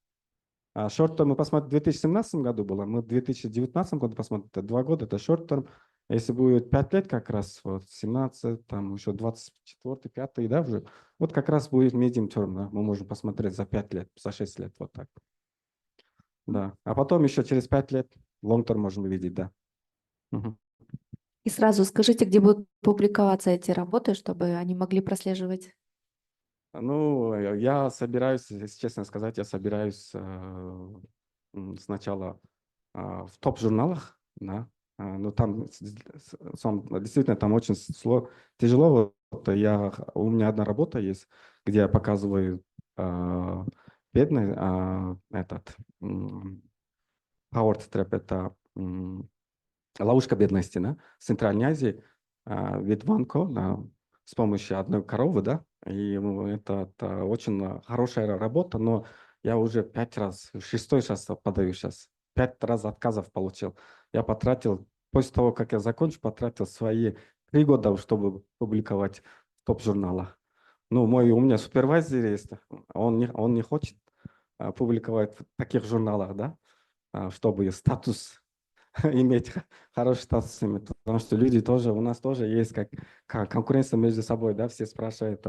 Speaker 4: А short-term мы посмотрим в 2017 году было, мы в 2019 году посмотрим, это 2 года, это short-term. Если будет 5 лет как раз, вот 17, там еще 24, 5, да, уже, вот как раз будет medium-term, да, мы можем посмотреть за 5 лет, за 6 лет, вот так. Да, а потом еще через 5 лет long-term можем увидеть, да. Угу.
Speaker 2: И сразу скажите, где будут публиковаться эти работы, чтобы они могли прослеживать?
Speaker 4: Ну, я собираюсь, если честно сказать, я собираюсь сначала в топ-журналах, да, но там действительно там очень тяжело. Вот у меня одна работа есть, где я показываю бедный этот Power Trap, это ловушка бедности, да, в Центральной Азии, вид Ванко, да, с помощью одной коровы, да, и это очень хорошая работа, но я уже 5 раз, 6-й раз подаю сейчас, 5 раз отказов получил. Я потратил, после того, как я закончу, потратил свои 3 года, чтобы публиковать в топ-журналах. Ну, у меня супервайзер есть, он не хочет публиковать в таких журналах, да, чтобы статус иметь хороший статус, потому что люди тоже, у нас тоже есть как конкуренция между собой, да, все спрашивают,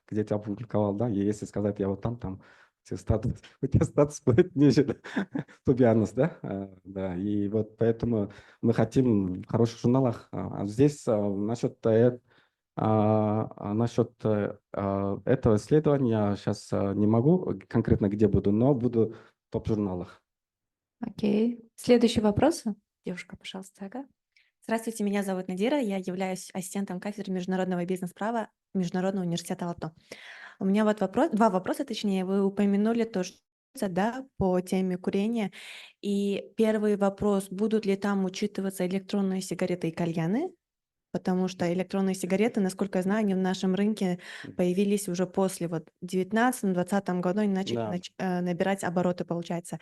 Speaker 4: где ты опубликовал, да, и если сказать, я вот там, у тебя статус будет ниже, to be honest, да, да, и вот поэтому мы хотим в хороших журналах, здесь насчет этого исследования сейчас не могу конкретно где буду, но буду в топ-журналах.
Speaker 2: Окей. Следующий вопрос. Девушка, пожалуйста, ага.
Speaker 6: Здравствуйте, меня зовут Надира, я являюсь ассистентом кафедры международного бизнес-права Международного университета Алтно. У меня вот два вопроса, точнее, вы упомянули тоже, да, по теме курения. И первый вопрос, будут ли там учитываться электронные сигареты и кальяны? Потому что электронные сигареты, насколько я знаю, они в нашем рынке появились уже после, вот в 2019-2020 году они начали набирать обороты, получается.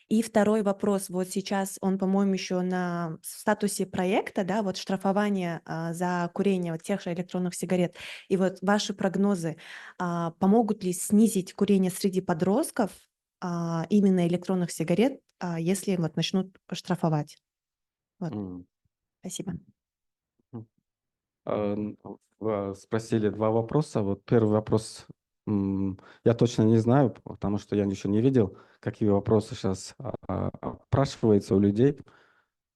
Speaker 6: И второй вопрос, вот сейчас он, по-моему, еще на статусе проекта, да, вот штрафование за курение вот тех же электронных сигарет. И вот ваши прогнозы, помогут ли снизить курение среди подростков именно электронных сигарет, если вот начнут штрафовать? Вот. Спасибо.
Speaker 4: Спросили 2 вопроса. Вот первый вопрос я точно не знаю, потому что я еще не видел, какие вопросы сейчас опрашиваются у людей.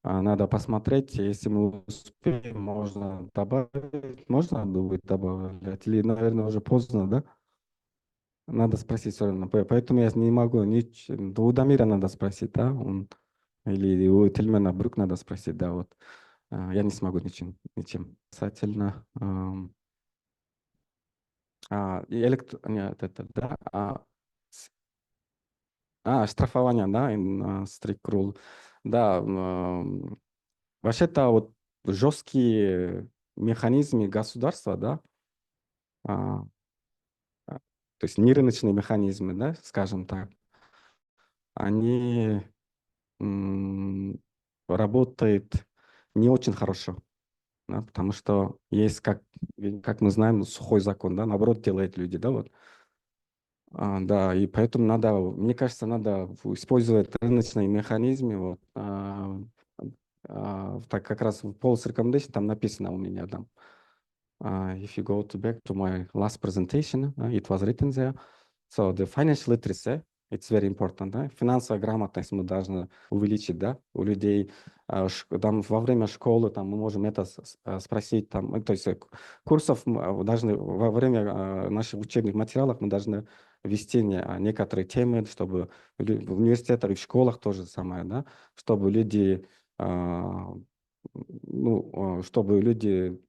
Speaker 4: Надо посмотреть, если мы успеем, можно добавить, можно будет добавлять, или, наверное, уже поздно, да? Надо спросить все равно. Поэтому я не могу, у Дамира надо спросить, да? Или у Тельмена Брук надо спросить, да, вот. Я не смогу ничем. Касательно нет, это, да, штрафование, да, strict rule. Да, вообще-то вот жесткие механизмы государства, да, то есть нерыночные механизмы, да, скажем так, они работают не очень хорошо. Да, потому что есть, как мы знаем, сухой закон, да, наоборот делают люди, да, вот. Да, и поэтому мне кажется, надо использовать рыночные механизмы, вот, так как раз в policy recommendation там написано у меня, там, if you go back to my last presentation, it was written there, so the financial literacy It's very important, да? Финансовая грамотность мы должны увеличить, да, у людей. Там во время школы там мы можем это спросить, там, то есть курсов мы должны во время наших учебных материалов мы должны ввести некоторые темы, чтобы в университетах и в школах тоже самое, да, чтобы люди, чтобы люди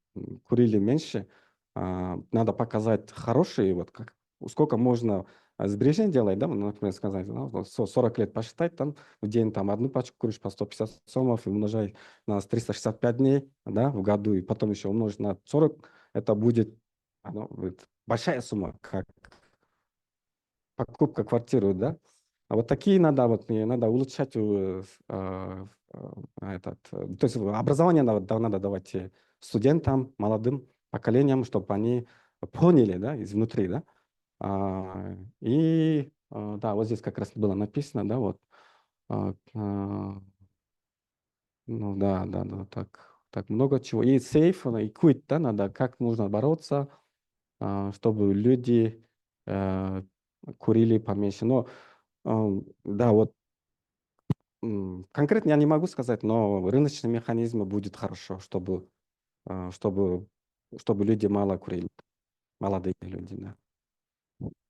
Speaker 4: курили меньше, надо показать хорошие, вот как, сколько можно сбережений делать, да, например, сказать, 40 лет посчитать, там, в день там одну пачку куришь по 150 сомов и умножай на 365 дней, да, в году, и потом еще умножить на 40, это будет большая сумма, как покупка квартиры, да. А вот такие надо улучшать то есть образование надо давать студентам, молодым поколениям, чтобы они поняли, да, изнутри, да. Да, вот здесь как раз было написано, да, вот. Ну да, так много чего. И сейф, и quit, да, надо, как нужно бороться, чтобы люди курили поменьше. Но да, вот конкретно я не могу сказать, но рыночные механизмы будет хорошо, чтобы люди мало курили, молодые люди, да.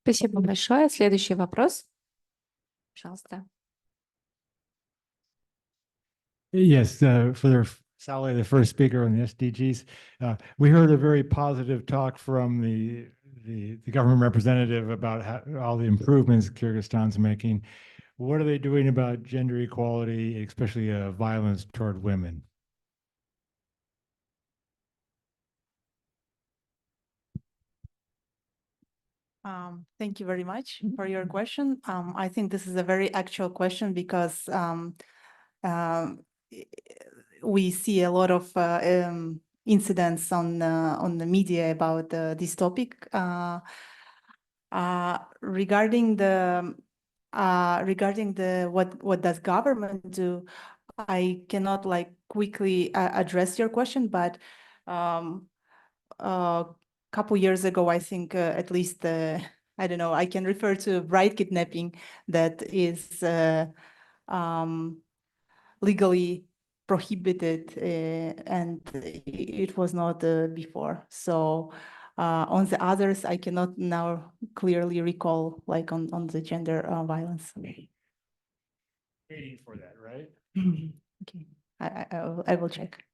Speaker 2: Спасибо большое. Следующий вопрос. Пожалуйста.
Speaker 7: Yes, for Saule, the first speaker on the SDGs, we heard a very positive talk from the government representative about all the improvements Kyrgyzstan's making. What are they doing about gender equality, especially violence toward women?
Speaker 1: Thank you very much for your question. I think this is a very actual question because we see a lot of incidents on the media about this topic. Regarding what does government do, I cannot quickly address your question, but couple years ago, I think at least, I don't know, I can refer to bride kidnapping that is legally prohibited and it was not before. So on the others, I cannot now clearly recall on the gender violence.
Speaker 7: Waiting for that, right?
Speaker 1: Okay, I will check.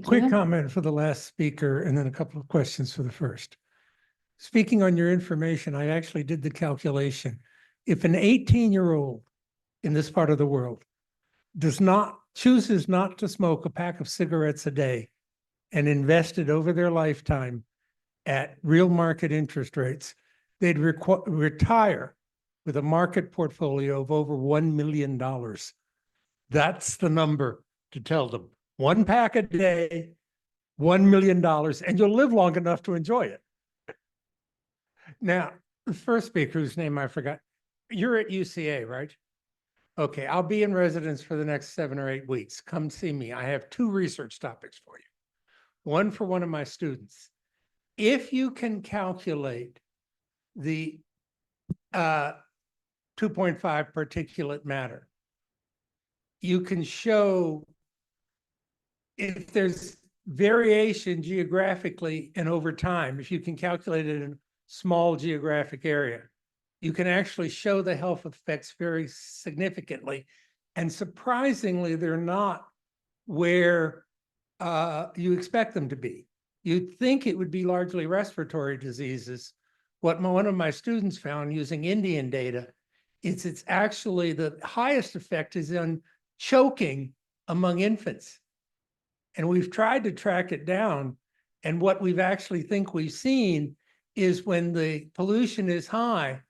Speaker 8: Quick
Speaker 2: you.
Speaker 8: comment for the last speaker and then a couple of questions for the first. Speaking on your information, I actually did the calculation. If an 18-year-old in this part of the world chooses not to smoke a pack of cigarettes a day and invested over their lifetime at real market interest rates, they'd retire with a market portfolio of over $1 million. That's the number to tell them. 1 pack a day, $1 million, and you'll live long enough to enjoy it. Now, the first speaker, whose name I forgot, you're at UCA, right? Okay, I'll be in residence for the next 7 or 8 weeks. Come see me. I have 2 research topics for you. One for one of my students. If you can calculate the 2.5 particulate matter, you can show if there's variation geographically and over time, if you can calculate it in a small geographic area, you can actually show the health effects very significantly. And surprisingly, they're not where you expect them to be. You'd think it would be largely respiratory diseases. What one of my students found using Indian data is it's actually the highest effect is on choking among infants. And we've tried to track it down. And what we've actually think we've seen is when the pollution is high,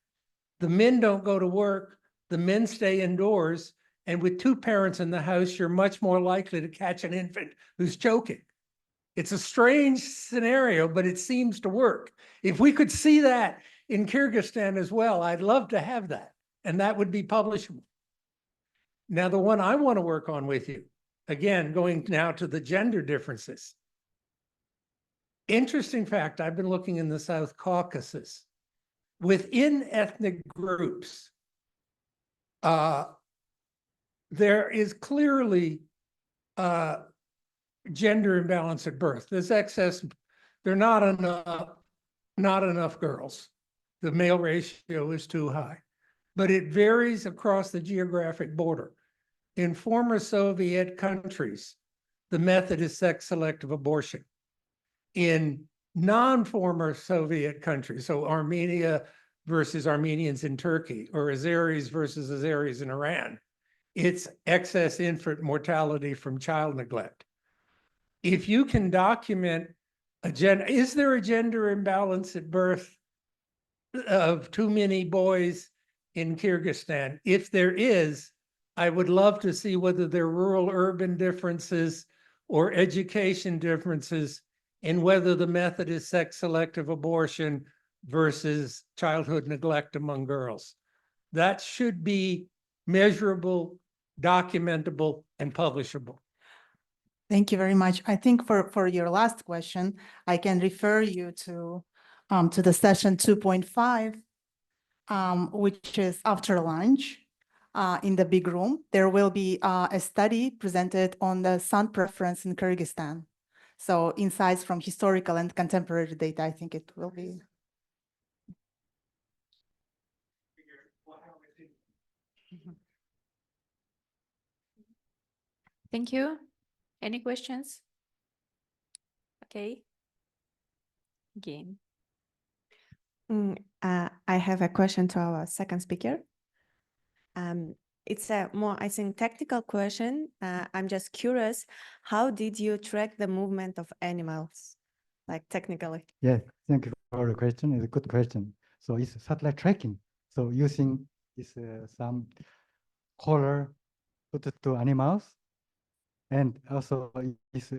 Speaker 8: the men don't go to work, the men stay indoors. And with 2 parents in the house, you're much more likely to catch an infant who's choking. It's a strange scenario, but it seems to work. If we could see that in Kyrgyzstan as well, I'd love to have that. And that would be publishable. Now, the one I want to work on with you, again, going now to the gender differences. Interesting fact, I've been looking in the South Caucasus. within ethnic groups, there is clearly gender imbalance at birth. There's excess, there are not enough girls. The male ratio is too high, but it varies across the geographic border. In former Soviet countries, the method is sex-selective abortion. In non-former Soviet countries, so Armenia versus Armenians in Turkey, or Azeris versus Azeris in Iran, it's excess infant mortality from child neglect. If you can document is there a gender imbalance at birth of too many boys in Kyrgyzstan? If there is, I would love to see whether there are rural-urban differences or education differences, and whether the method is sex-selective abortion versus childhood neglect among girls. That should be measurable, documentable, and publishable.
Speaker 1: Thank you very much. I think for your last question, I can refer you to the session 2.5, which is after lunch in the big room. There will be a study presented on the sun preference in Kyrgyzstan. So insights from historical and contemporary data, I think it will be.
Speaker 2: Thank you. Any questions? Okay. Again.
Speaker 6: I have a question to our second speaker. It's a more, I think, technical question. I'm just curious, how did you track the movement of animals, like technically?
Speaker 3: Yes, thank you for the question. It's a good question. So it's satellite tracking. So using this some color put it to animals, and also is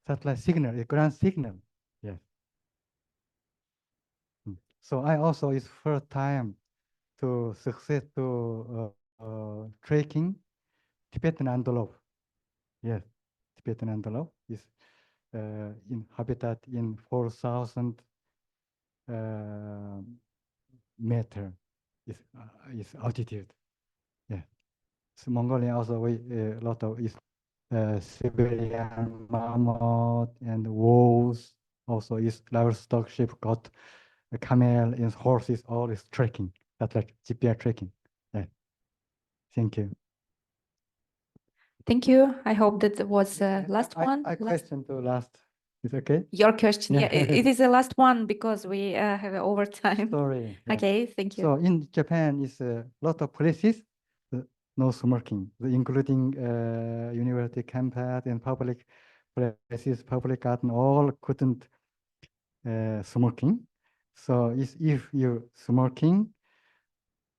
Speaker 3: satellite signal, a ground signal. Yes. So I also is first time to success to tracking Tibetan antelope. Yes, Tibetan antelope is in habitat in 4,000 meter is altitude. Yeah. So Mongolian also we a lot of is Siberian mammoth and wolves. Also is livestock sheep, got a camel and horses. All is tracking. That's like GPS tracking. Yeah. Thank you.
Speaker 2: Thank you. I hope that was the last one.
Speaker 3: I question to last. Is okay?
Speaker 2: Your question.
Speaker 3: Yeah.
Speaker 2: Yeah, it is the last one because we have overtime.
Speaker 3: Sorry. Yeah.
Speaker 2: Okay, thank you.
Speaker 3: So in Japan is a lot of places no smoking, including university campus and public places, public garden, all couldn't smoking. So if you're smoking,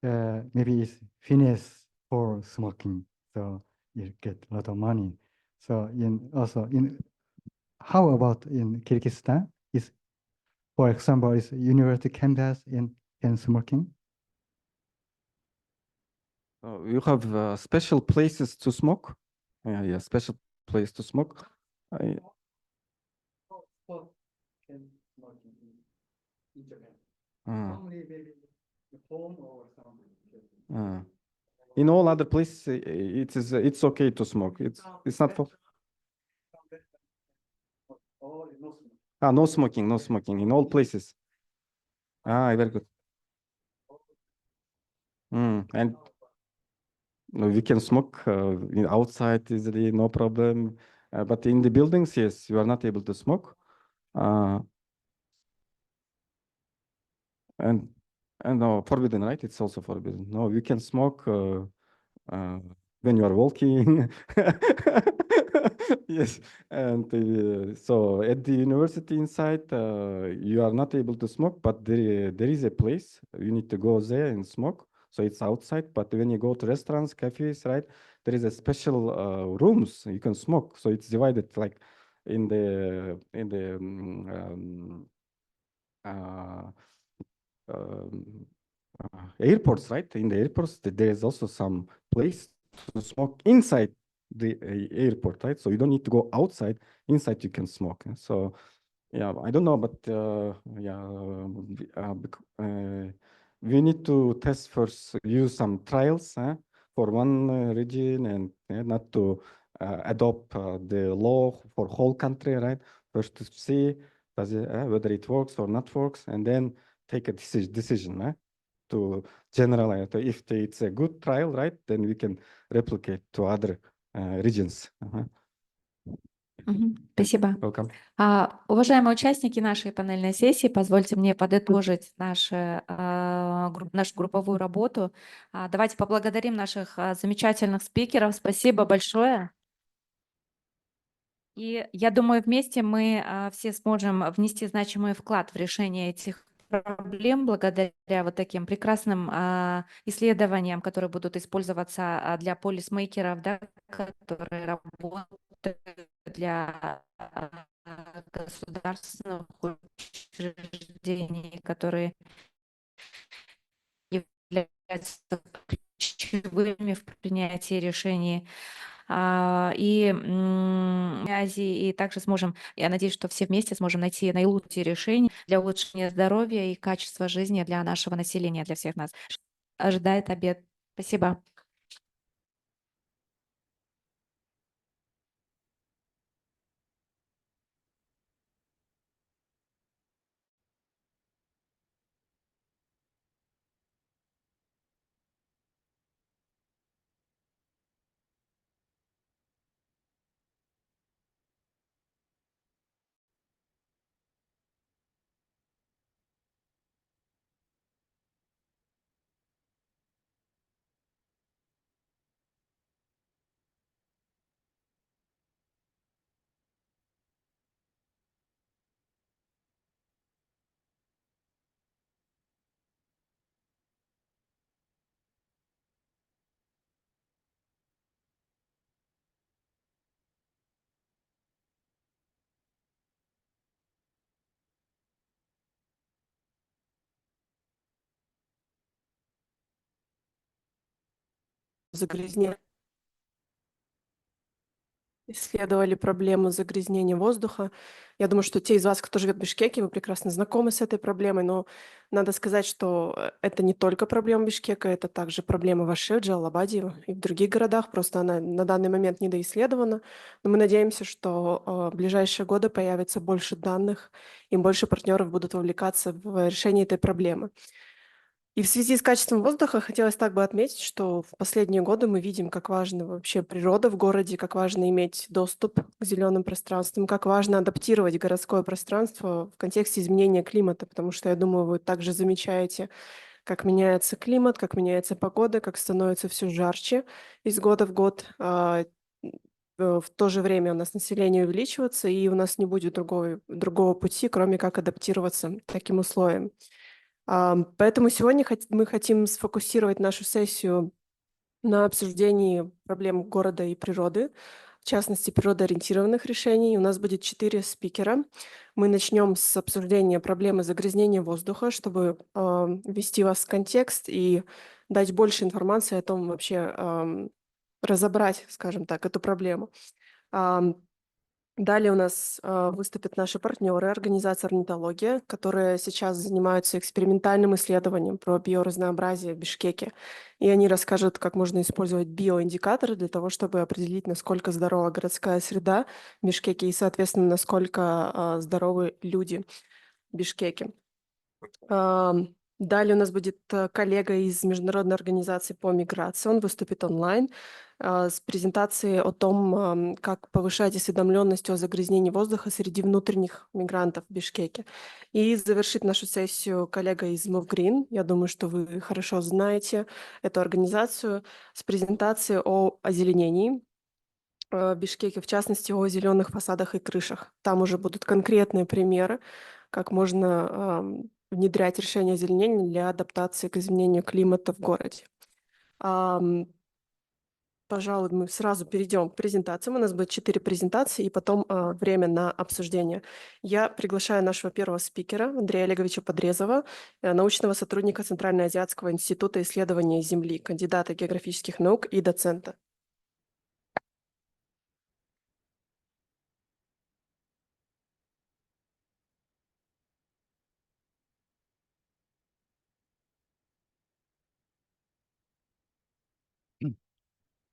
Speaker 3: maybe it's finished for smoking. So you get a lot of money. So how about in Kyrgyzstan? Is, for example, is university campus in smoking?
Speaker 4: You have special places to smoke? Yeah, special place to smoke. In all other places, it's okay to smoke. It's not for. No smoking, no smoking in all places. Very good. And we can smoke outside easily, no problem. But in the buildings, yes, you are not able to smoke. And no, forbidden, right? It's also forbidden. No, you can smoke when you are walking. Yes, and so at the university inside, you are not able to smoke, but there is a place you need to go there and smoke. So it's outside, but when you go to restaurants, cafes, right, there is a special rooms you can smoke. So it's divided like in the airports, right? In the airports, there is also some place to smoke inside the airport, right? So you don't need to go outside. Inside you can smoke. So Yeah, I don't know, but we need to test first, use some trials for one region, and not to adopt the law for whole country, right? First to see whether it works or not works, and then take a decision to generalize. If it's a good trial, right, then we can replicate to other regions.
Speaker 2: Спасибо.
Speaker 4: Welcome.
Speaker 2: Уважаемые участники нашей панельной сессии, позвольте мне подытожить нашу групповую работу. Давайте поблагодарим наших замечательных спикеров. Спасибо большое. И я думаю, вместе мы все сможем внести значимый вклад в решение этих проблем благодаря вот таким прекрасным исследованиям, которые будут использоваться для полисмейкеров, да, которые работают для государственных учреждений, которые являются ключевыми в принятии решений. И также сможем, я надеюсь, что все вместе сможем найти наилучшие решения для улучшения здоровья и качества жизни для нашего населения, для всех нас. Ожидает обед. Спасибо.
Speaker 9: Загрязнения. Исследовали проблему загрязнения воздуха. Я думаю, что те из вас, кто живет в Бишкеке, вы прекрасно знакомы с этой проблемой, но надо сказать, что это не только проблема Бишкека, это также проблема в Аше, Джалалабаде и в других городах, просто она на данный момент недоисследована. Но мы надеемся, что в ближайшие годы появится больше данных, и больше партнеров будут вовлекаться в решение этой проблемы. И в связи с качеством воздуха хотелось так бы отметить, что в последние годы мы видим, как важна вообще природа в городе, как важно иметь доступ к зеленым пространствам, как важно адаптировать городское пространство в контексте изменения климата, потому что, я думаю, вы также замечаете, как меняется климат, как меняется погода, как становится все жарче из года в год. В то же время у нас население увеличивается, и у нас не будет другого пути, кроме как адаптироваться к таким условиям. Поэтому сегодня мы хотим сфокусировать нашу сессию на обсуждении проблем города и природы, в частности, природоориентированных решений. У нас будет 4 спикера. Мы начнем с обсуждения проблемы загрязнения воздуха, чтобы ввести вас в контекст и дать больше информации о том, вообще разобрать, скажем так, эту проблему. Далее у нас выступят наши партнеры, организация «Орнитология», которые сейчас занимаются экспериментальным исследованием про биоразнообразие в Бишкеке. И они расскажут, как можно использовать биоиндикаторы для того, чтобы определить, насколько здорова городская среда в Бишкеке и, соответственно, насколько здоровы люди в Бишкеке. Далее у нас будет коллега из Международной организации по миграции. Он выступит онлайн с презентацией о том, как повышать осведомленность о загрязнении воздуха среди внутренних мигрантов в Бишкеке. И завершит нашу сессию коллега из Move Green. Я думаю, что вы хорошо знаете эту организацию, с презентацией о озеленении в Бишкеке, в частности, о зеленых фасадах и крышах. Там уже будут конкретные примеры, как можно внедрять решения озеленения для адаптации к изменению климата в городе. Пожалуй, мы сразу перейдем к презентациям. У нас будет 4 презентации и потом время на обсуждение. Я приглашаю нашего первого спикера, Андрея Олеговича Подрезова, научного сотрудника Центральноазиатского института исследования Земли, кандидата географических наук и доцента.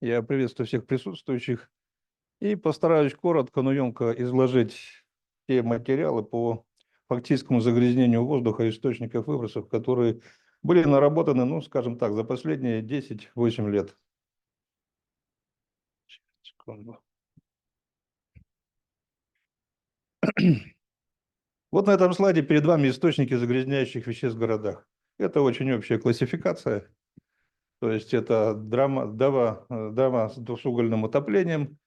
Speaker 10: Я приветствую всех присутствующих и постараюсь коротко, но емко изложить те материалы по фактическому загрязнению воздуха и источников выбросов, которые были наработаны, ну, скажем так, за последние 10-8 лет. Секунду. Вот на этом слайде перед вами источники загрязняющих веществ в городах. Это очень общая классификация. То есть это дома с угольным отоплением,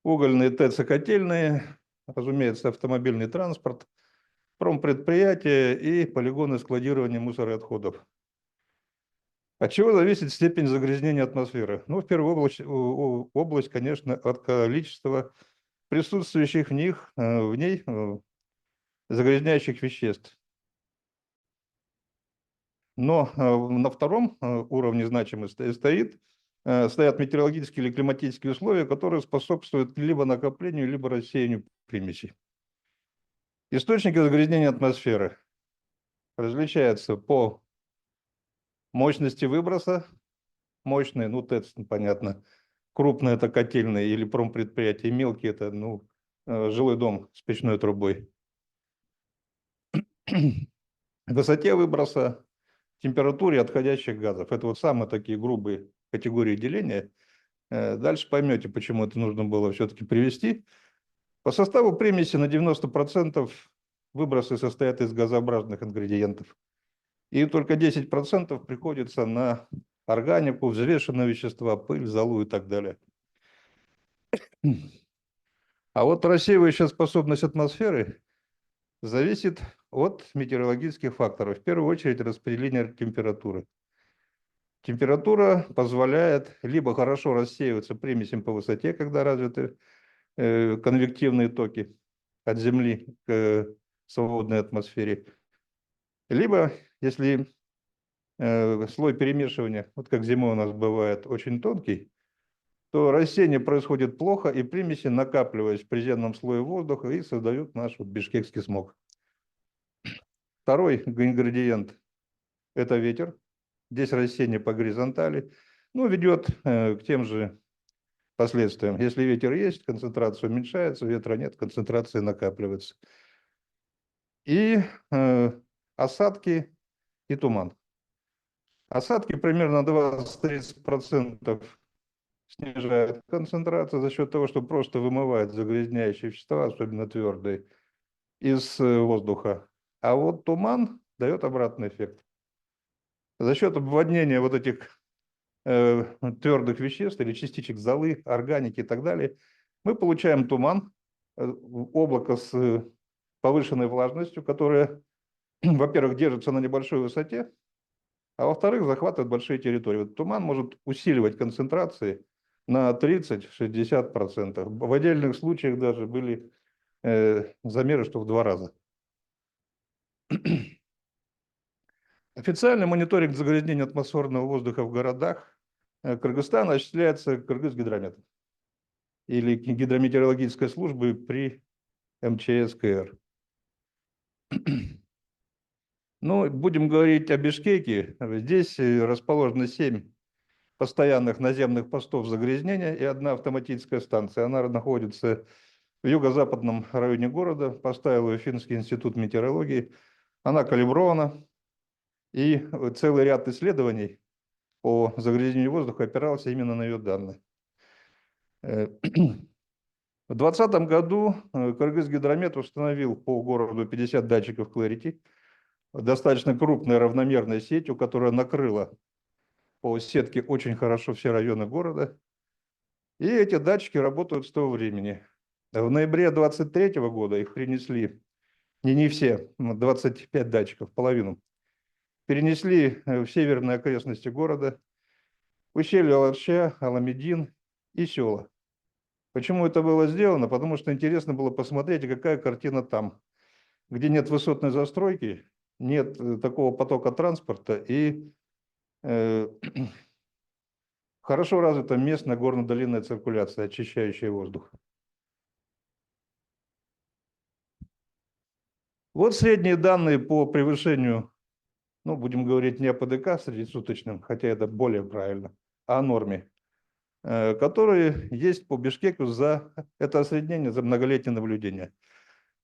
Speaker 10: угольные ТЭЦ-котельные, разумеется, автомобильный транспорт, промпредприятия и полигоны складирования мусора и отходов. От чего зависит степень загрязнения атмосферы? Ну, в первую область, конечно, от количества присутствующих в ней загрязняющих веществ. Но на втором уровне значимости стоят метеорологические или климатические условия, которые способствуют либо накоплению, либо рассеянию примесей. Источники загрязнения атмосферы различаются по мощности выброса. Мощные, ну, ТЭЦ, понятно. Крупные – это котельные или промпредприятия. Мелкие – это, ну, жилой дом с печной трубой. Высоте выброса, температуре отходящих газов. Это вот самые такие грубые категории деления. Дальше поймете, почему это нужно было все-таки привести. По составу примеси на 90% выбросы состоят из газообразных ингредиентов. И только 10% приходится на органику, взвешенные вещества, пыль, золу и так далее. А вот рассеивающая способность атмосферы зависит от метеорологических факторов. В первую очередь распределение температуры. Температура позволяет либо хорошо рассеиваться примесям по высоте, когда развиты конвективные токи от Земли к свободной атмосфере, либо, если слой перемешивания, вот как зимой у нас бывает, очень тонкий, то рассеяние происходит плохо, и примеси, накапливаясь в приземном слое воздуха, и создают наш вот бишкекский смог. Второй ингредиент – это ветер. Здесь рассеяние по горизонтали, ну, ведет к тем же последствиям. Если ветер есть, концентрация уменьшается, ветра нет, концентрация накапливается. И осадки и туман. Осадки примерно 20-30% снижают концентрацию за счет того, что просто вымывает загрязняющие вещества, особенно твердые, из воздуха. А вот туман дает обратный эффект. За счет обводнения вот этих твердых веществ или частичек золы, органики и так далее, мы получаем туман, облако с повышенной влажностью, которое, во-первых, держится на небольшой высоте, а во-вторых, захватывает большие территории. Вот туман может усиливать концентрации на 30-60%. В отдельных случаях даже были замеры, что в 2 раза. Официальный мониторинг загрязнения атмосферного воздуха в городах Кыргызстана осуществляется Кыргызгидрометом или гидрометеорологической службой при МЧС КР. Ну, будем говорить о Бишкеке. Здесь расположено 7 постоянных наземных постов загрязнения и 1 автоматическая станция. Она находится в юго-западном районе города. Поставил ее Финский институт метеорологии. Она калибрована. И целый ряд исследований по загрязнению воздуха опирался именно на ее данные. В 2020 году Кыргызгидромет установил по городу 50 датчиков Clarity, достаточно крупная равномерная сеть, которая накрыла по сетке очень хорошо все районы города. И эти датчики работают с того времени. В ноябре 2023 года их принесли, не все, 25 датчиков, половину, перенесли в северные окрестности города, ущелье Аларча, Аламедин и села. Почему это было сделано? Потому что интересно было посмотреть, какая картина там, где нет высотной застройки, нет такого потока транспорта и хорошо развита местная горно-долинная циркуляция, очищающая воздух. Вот средние данные по превышению, ну, будем говорить не о ПДК среднесуточном, хотя это более правильно, а о норме. которые есть по Бишкеку это осреднение за многолетнее наблюдение.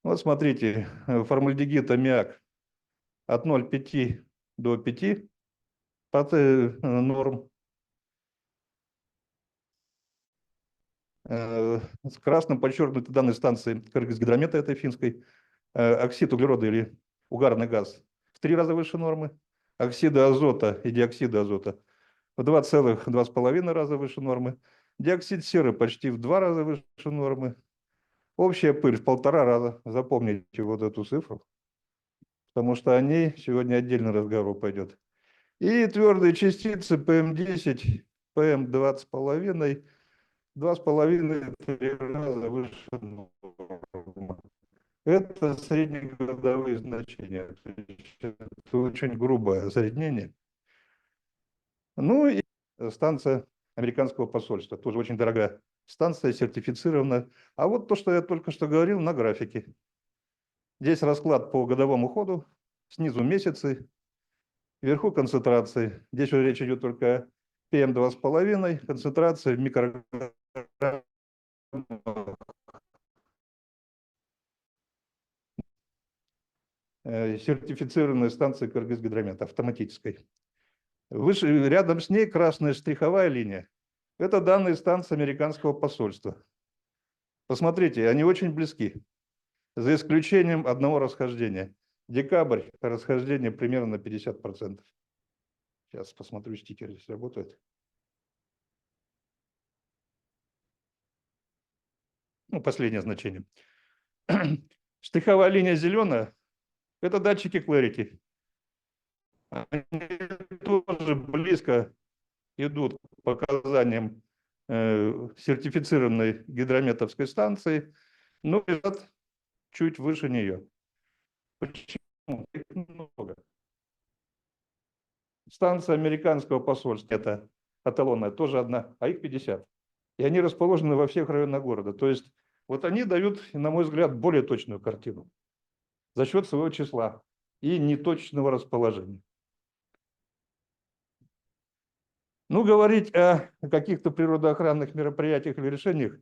Speaker 10: Вот смотрите, формальдегид, аммиак от 0,5 до 5 норм. С красным подчеркнуты данные станции Кыргызгидромета этой финской. Оксид углерода или угарный газ в 3 раза выше нормы. Оксиды азота и диоксиды азота в 2,5 раза выше нормы. Диоксид серы почти в 2 раза выше нормы. Общая пыль в 1,5 раза. Запомните вот эту цифру, потому что о ней сегодня отдельный разговор пойдет. И твердые частицы ПМ10, ПМ20,5, 2,5-3 раза выше нормы. Это среднегодовые значения. Это очень грубое осреднение. Ну и станция американского посольства. Тоже очень дорогая станция, сертифицирована. А вот то, что я только что говорил на графике. Здесь расклад по годовому ходу. Снизу месяцы, вверху концентрации. Здесь уже речь идет только о ПМ2,5, концентрация в микрограммах. Сертифицированная станция Кыргызгидромета, автоматической. Выше, рядом с ней красная штриховая линия. Это данные станции американского посольства. Посмотрите, они очень близки, за исключением одного расхождения. Декабрь, расхождение примерно на 50%. Сейчас посмотрю, стикер здесь работает. Ну, последнее значение. Штриховая линия зеленая – это датчики Clarity. Они тоже близко идут к показаниям сертифицированной гидрометовской станции, но лежат чуть выше нее. Почему? Их много. Станция американского посольства, это эталонная, тоже одна, а их 50. И они расположены во всех районах города. То есть вот они дают, на мой взгляд, более точную картину за счет своего числа и неточного расположения. Ну, говорить о каких-то природоохранных мероприятиях или решениях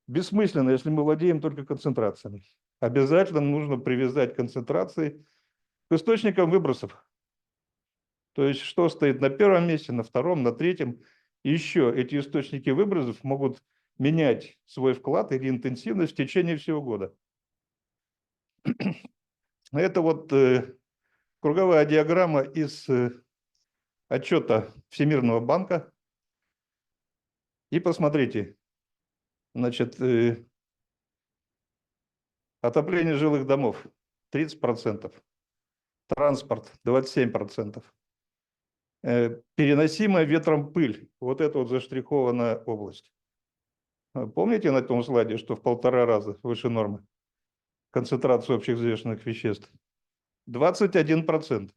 Speaker 10: бессмысленно, если мы владеем только концентрациями. Обязательно нужно привязать концентрации к источникам выбросов. То есть что стоит на первом месте, на втором, на третьем. И еще эти источники выбросов могут менять свой вклад или интенсивность в течение всего года. Это вот круговая диаграмма из отчета Всемирного банка. И посмотрите, значит, отопление жилых домов 30%, транспорт 27%, переносимая ветром пыль, вот это вот заштрихованная область. Помните на том слайде, что в 1,5 раза выше нормы концентрация общих взвешенных веществ? 21%.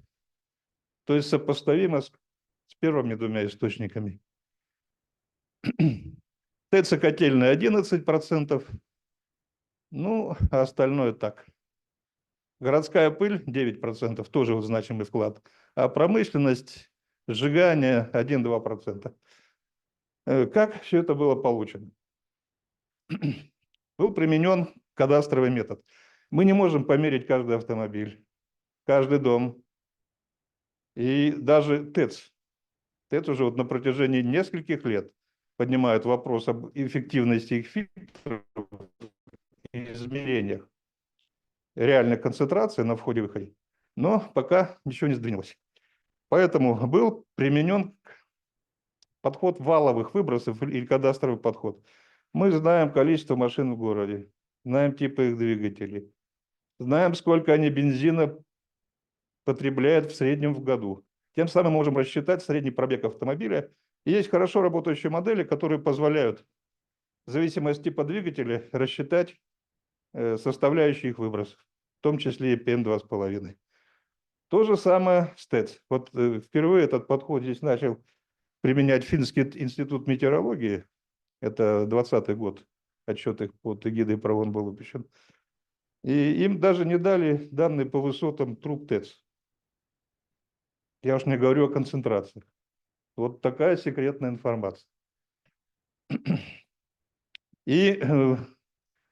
Speaker 10: То есть сопоставимо с первыми двумя источниками. ТЭЦ-котельная 11%. Ну, а остальное так. Городская пыль 9%, тоже вот значимый вклад. А промышленность, сжигание 1-2%. Как все это было получено? Был применен кадастровый метод. Мы не можем померить каждый автомобиль, каждый дом. И даже ТЭЦ. ТЭЦ уже вот на протяжении нескольких лет поднимают вопрос об эффективности их фильтров и измерениях реальной концентрации на входе-выходе. Но пока ничего не сдвинулось. Поэтому был применен подход валовых выбросов или кадастровый подход. Мы знаем количество машин в городе, знаем типы их двигателей, знаем, сколько они бензина потребляют в среднем в году. Тем самым можем рассчитать средний пробег автомобиля. И есть хорошо работающие модели, которые позволяют в зависимости от типа двигателя рассчитать составляющие их выбросов, в том числе и PM2,5. То же самое с ТЭЦ. Вот впервые этот подход здесь начал применять Финский институт метеорологии. Это 2020 год. Отчет их под эгидой ПРООН был выпущен. И им даже не дали данные по высотам труб ТЭЦ. Я уж не говорю о концентрациях. Вот такая секретная информация. И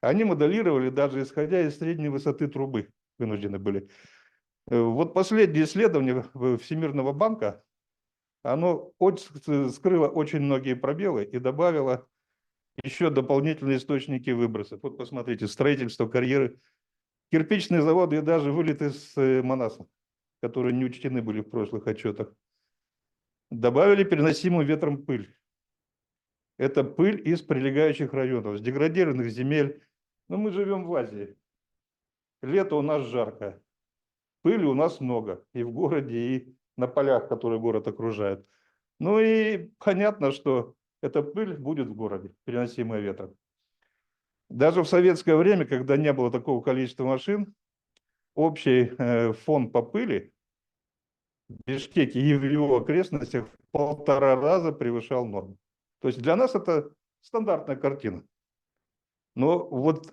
Speaker 10: они моделировали, даже исходя из средней высоты трубы, вынуждены были. Вот последнее исследование Всемирного банка, оно скрыло очень многие пробелы и добавило еще дополнительные источники выбросов. Вот посмотрите, строительство, карьеры, кирпичные заводы и даже вылеты с Манаса, которые не учтены были в прошлых отчетах. Добавили переносимую ветром пыль. Это пыль из прилегающих районов, с деградированных земель. Но мы живем в Азии. Лето у нас жарко. Пыли у нас много. И в городе, и на полях, которые город окружает. Ну и понятно, что эта пыль будет в городе, переносимая ветром. Даже в советское время, когда не было такого количества машин, общий фон по пыли в Бишкеке и в его окрестностях в 1,5 раза превышал норму. То есть для нас это стандартная картина. Но вот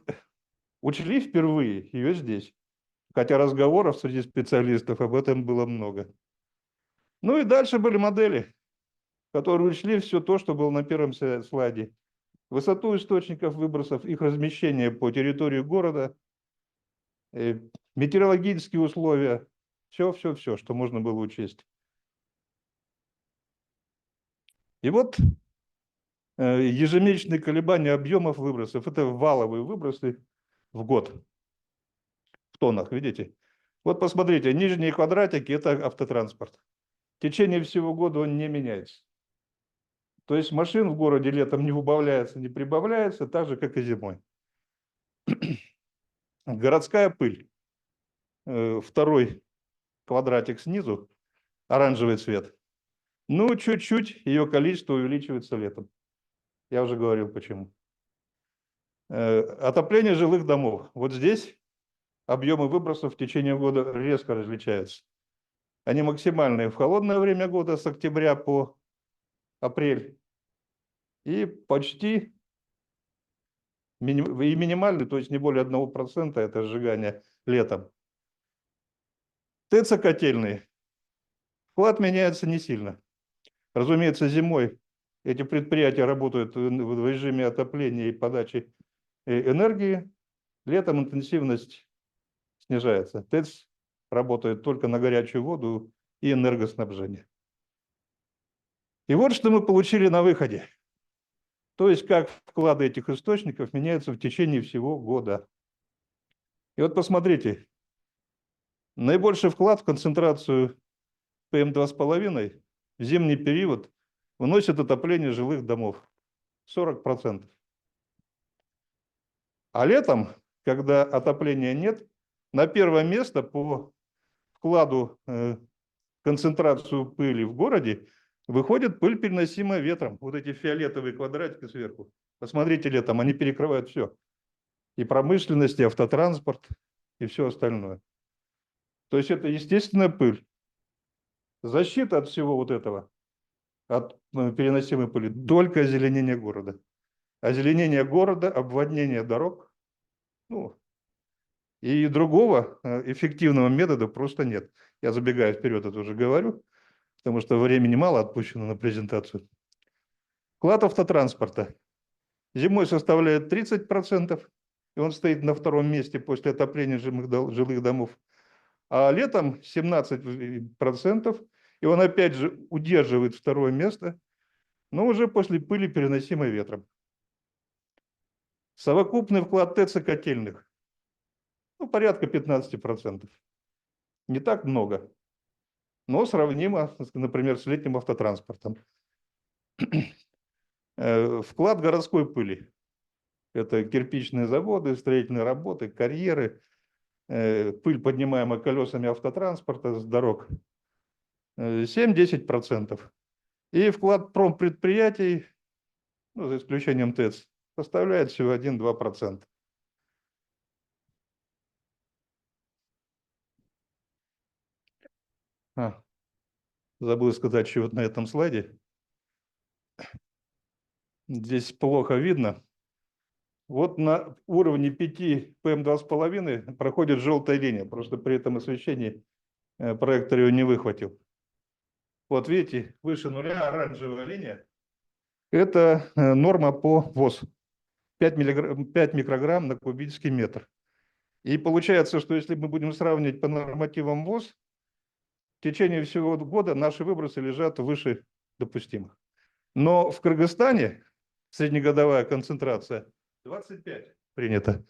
Speaker 10: учли впервые ее здесь. Хотя разговоров среди специалистов об этом было много. Ну и дальше были модели, которые учли все то, что было на первом слайде. Высоту источников выбросов, их размещение по территории города, метеорологические условия, все, что можно было учесть. И вот ежемесячные колебания объемов выбросов, это валовые выбросы в год в тоннах, видите? Вот посмотрите, нижние квадратики – это автотранспорт. В течение всего года он не меняется. То есть машин в городе летом не убавляется, не прибавляется, так же, как и зимой. Городская пыль. Второй квадратик снизу, оранжевый цвет. Ну, чуть-чуть ее количество увеличивается летом. Я уже говорил, почему. Отопление жилых домов. Вот здесь объемы выбросов в течение года резко различаются. Они максимальные в холодное время года с октября по апрель и почти минимальный, то есть не более 1% это сжигание летом. ТЭЦ-котельные. Вклад меняется не сильно. Разумеется, зимой эти предприятия работают в режиме отопления и подачи энергии. Летом интенсивность снижается. ТЭЦ работает только на горячую воду и энергоснабжение. И вот что мы получили на выходе. То есть как вклады этих источников меняются в течение всего года. И вот посмотрите, наибольший вклад в концентрацию ПМ2,5 в зимний период вносит отопление жилых домов. 40%. А летом, когда отопления нет, на первое место по вкладу в концентрацию пыли в городе выходит пыль, переносимая ветром. Вот эти фиолетовые квадратики сверху. Посмотрите летом, они перекрывают все. И промышленность, и автотранспорт, и все остальное. То есть это естественная пыль. Защита от всего вот этого, от переносимой пыли, только озеленение города. Озеленение города, обводнение дорог, ну, и другого эффективного метода просто нет. Я забегаю вперед, это уже говорю, потому что времени мало отпущено на презентацию. Вклад автотранспорта зимой составляет 30%, и он стоит на втором месте после отопления жилых домов. А летом 17%, и он опять же удерживает второе место, но уже после пыли, переносимой ветром. Совокупный вклад ТЭЦ-котельных, ну, порядка 15%. Не так много, но сравнимо, например, с летним автотранспортом. Вклад городской пыли. Это кирпичные заводы, строительные работы, карьеры, пыль, поднимаемая колесами автотранспорта с дорог. 7-10%. И вклад промпредприятий, ну, за исключением ТЭЦ, составляет всего 1-2%. Забыл сказать, что вот на этом слайде. Здесь плохо видно. Вот на уровне 5 ПМ2,5 проходит желтая линия, просто при этом освещении проектор ее не выхватил. Вот видите, выше нуля оранжевая линия. Это норма по ВОЗ. 5 микрограмм на кубический метр. И получается, что если мы будем сравнивать по нормативам ВОЗ, в течение всего года наши выбросы лежат выше допустимых. Но в Кыргызстане среднегодовая концентрация 25 принята.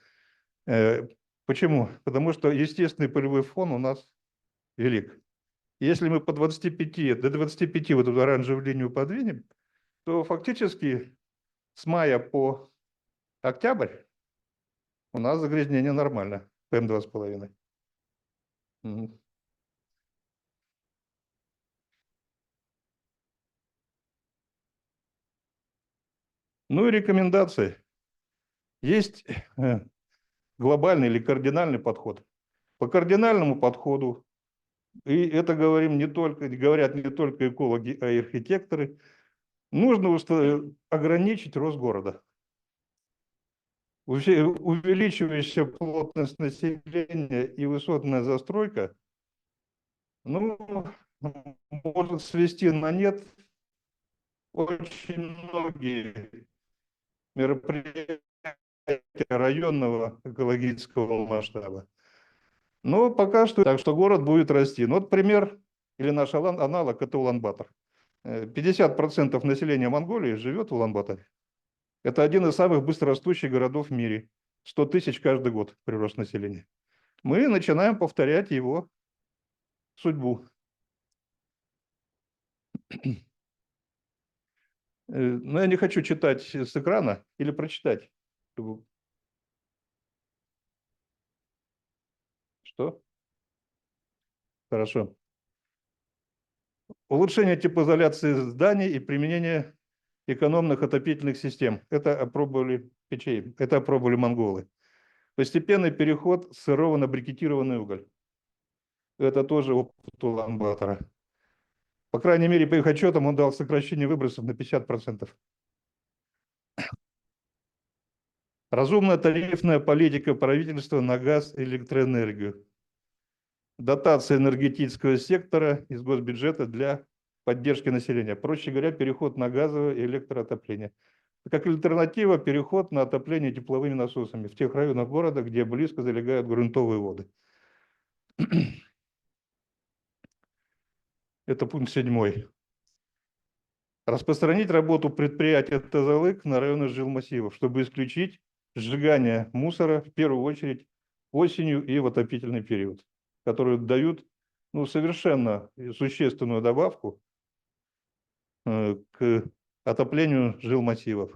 Speaker 10: Почему? Потому что естественный полевой фон у нас велик. Если мы по 25, до 25 вот эту оранжевую линию подвинем, то фактически с мая по октябрь у нас загрязнение нормально, ПМ2,5. Ну и рекомендации. Есть глобальный или кардинальный подход. По кардинальному подходу, и это говорят не только экологи, а и архитекторы, нужно ограничить рост города. Увеличивающая плотность населения и высотная застройка, ну, может свести на нет очень многие мероприятия районного экологического масштаба. Но пока что так, что город будет расти. Ну, вот пример, или наш аналог, это Улан-Батор. 50% населения Монголии живет в Улан-Баторе. Это один из самых быстрорастущих городов в мире. 100 тысяч каждый год прирост населения. Мы начинаем повторять его судьбу. Но я не хочу читать с экрана или прочитать. Что? Хорошо. Улучшение теплоизоляции зданий и применение экономных отопительных систем. Это опробовали печей, это опробовали монголы. Постепенный переход с сырого на брикетированный уголь. Это тоже опыт Улан-Батора. По крайней мере, по их отчетам он дал сокращение выбросов на 50%. Разумная тарифная политика правительства на газ и электроэнергию. Дотация энергетического сектора из госбюджета для поддержки населения. Проще говоря, переход на газовое и электроотопление. Как альтернатива, переход на отопление тепловыми насосами в тех районах города, где близко залегают грунтовые воды. Это пункт 7. Распространить работу предприятия ТЗЛИК на районы жилмассивов, чтобы исключить сжигание мусора, в первую очередь, осенью и в отопительный период, которые дают совершенно существенную добавку к отоплению жилмассивов.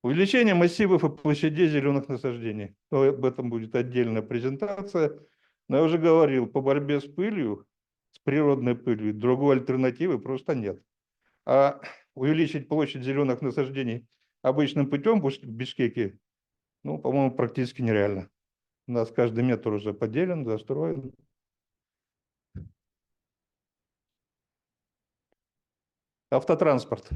Speaker 10: Увеличение массивов и площадей зеленых насаждений. Об этом будет отдельная презентация. Но я уже говорил, по борьбе с пылью, с природной пылью, другой альтернативы просто нет. А увеличить площадь зеленых насаждений обычным путем в Бишкеке, по-моему, практически нереально. У нас каждый метр уже поделен, застроен. Автотранспорт.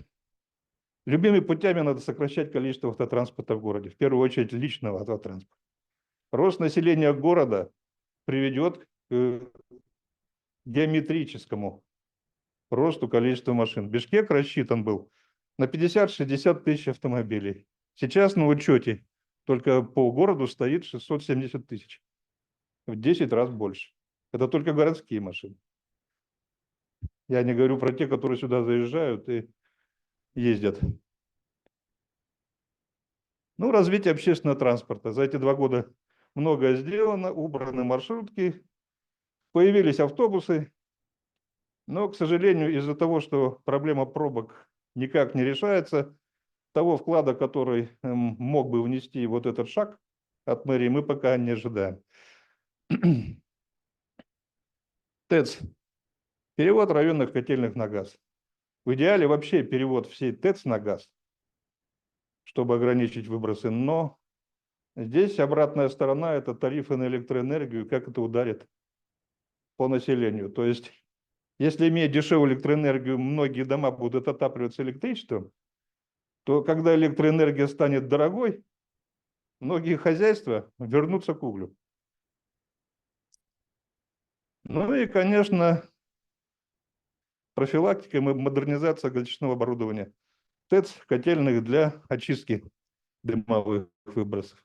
Speaker 10: Любыми путями надо сокращать количество автотранспорта в городе, в первую очередь личного автотранспорта. Рост населения города приведет к геометрическому росту количества машин. Бишкек рассчитан был на 50-60 тысяч автомобилей. Сейчас на учете только по городу стоит 670 тысяч. В 10 раз больше. Это только городские машины. Я не говорю про те, которые сюда заезжают и ездят. Развитие общественного транспорта. За эти 2 года многое сделано, убраны маршрутки, появились автобусы. Но, к сожалению, из-за того, что проблема пробок никак не решается, того вклада, который мог бы внести вот этот шаг от мэрии, мы пока не ожидаем. ТЭЦ. Перевод районных котельных на газ. В идеале вообще перевод всей ТЭЦ на газ, чтобы ограничить выбросы. Но здесь обратная сторона – это тарифы на электроэнергию, как это ударит по населению. То есть, если имея дешевую электроэнергию, многие дома будут отапливаться электричеством, то когда электроэнергия станет дорогой, многие хозяйства вернутся к углю. И, конечно, профилактика и модернизация галечного оборудования. ТЭЦ, котельных для очистки дымовых выбросов.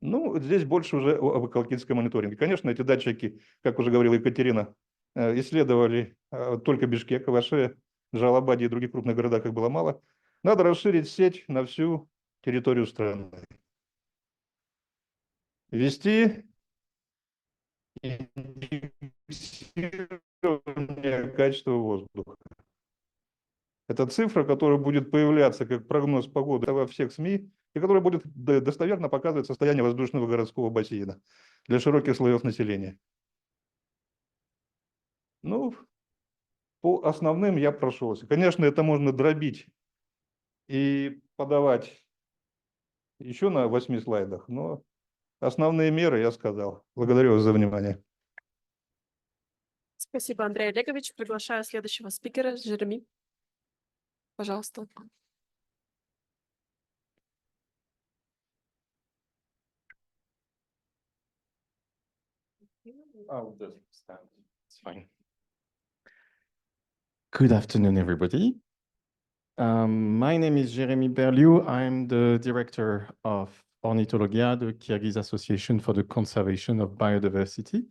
Speaker 10: Ну, здесь больше уже об экологическом мониторинге. Конечно, эти датчики, как уже говорила Екатерина, исследовали только Бишкек, в Аше, Жалабаде и других крупных городах их было мало. Надо расширить сеть на всю территорию страны. Ввести индексирование качества воздуха. Это цифра, которая будет появляться как прогноз погоды во всех СМИ и которая будет достоверно показывать состояние воздушного городского бассейна для широких слоев населения. Ну, по основным я прошелся. Конечно, это можно дробить и подавать еще на 8 слайдах, но основные меры я сказал. Благодарю вас за внимание.
Speaker 9: Спасибо, Андрей Олегович. Приглашаю следующего спикера, Жереми. Пожалуйста.
Speaker 11: It's fine. Good afternoon, everybody. My name is Jérémy Berliou. I'm the director of Ornithologia, the Kyrgyz Association for the Conservation of Biodiversity.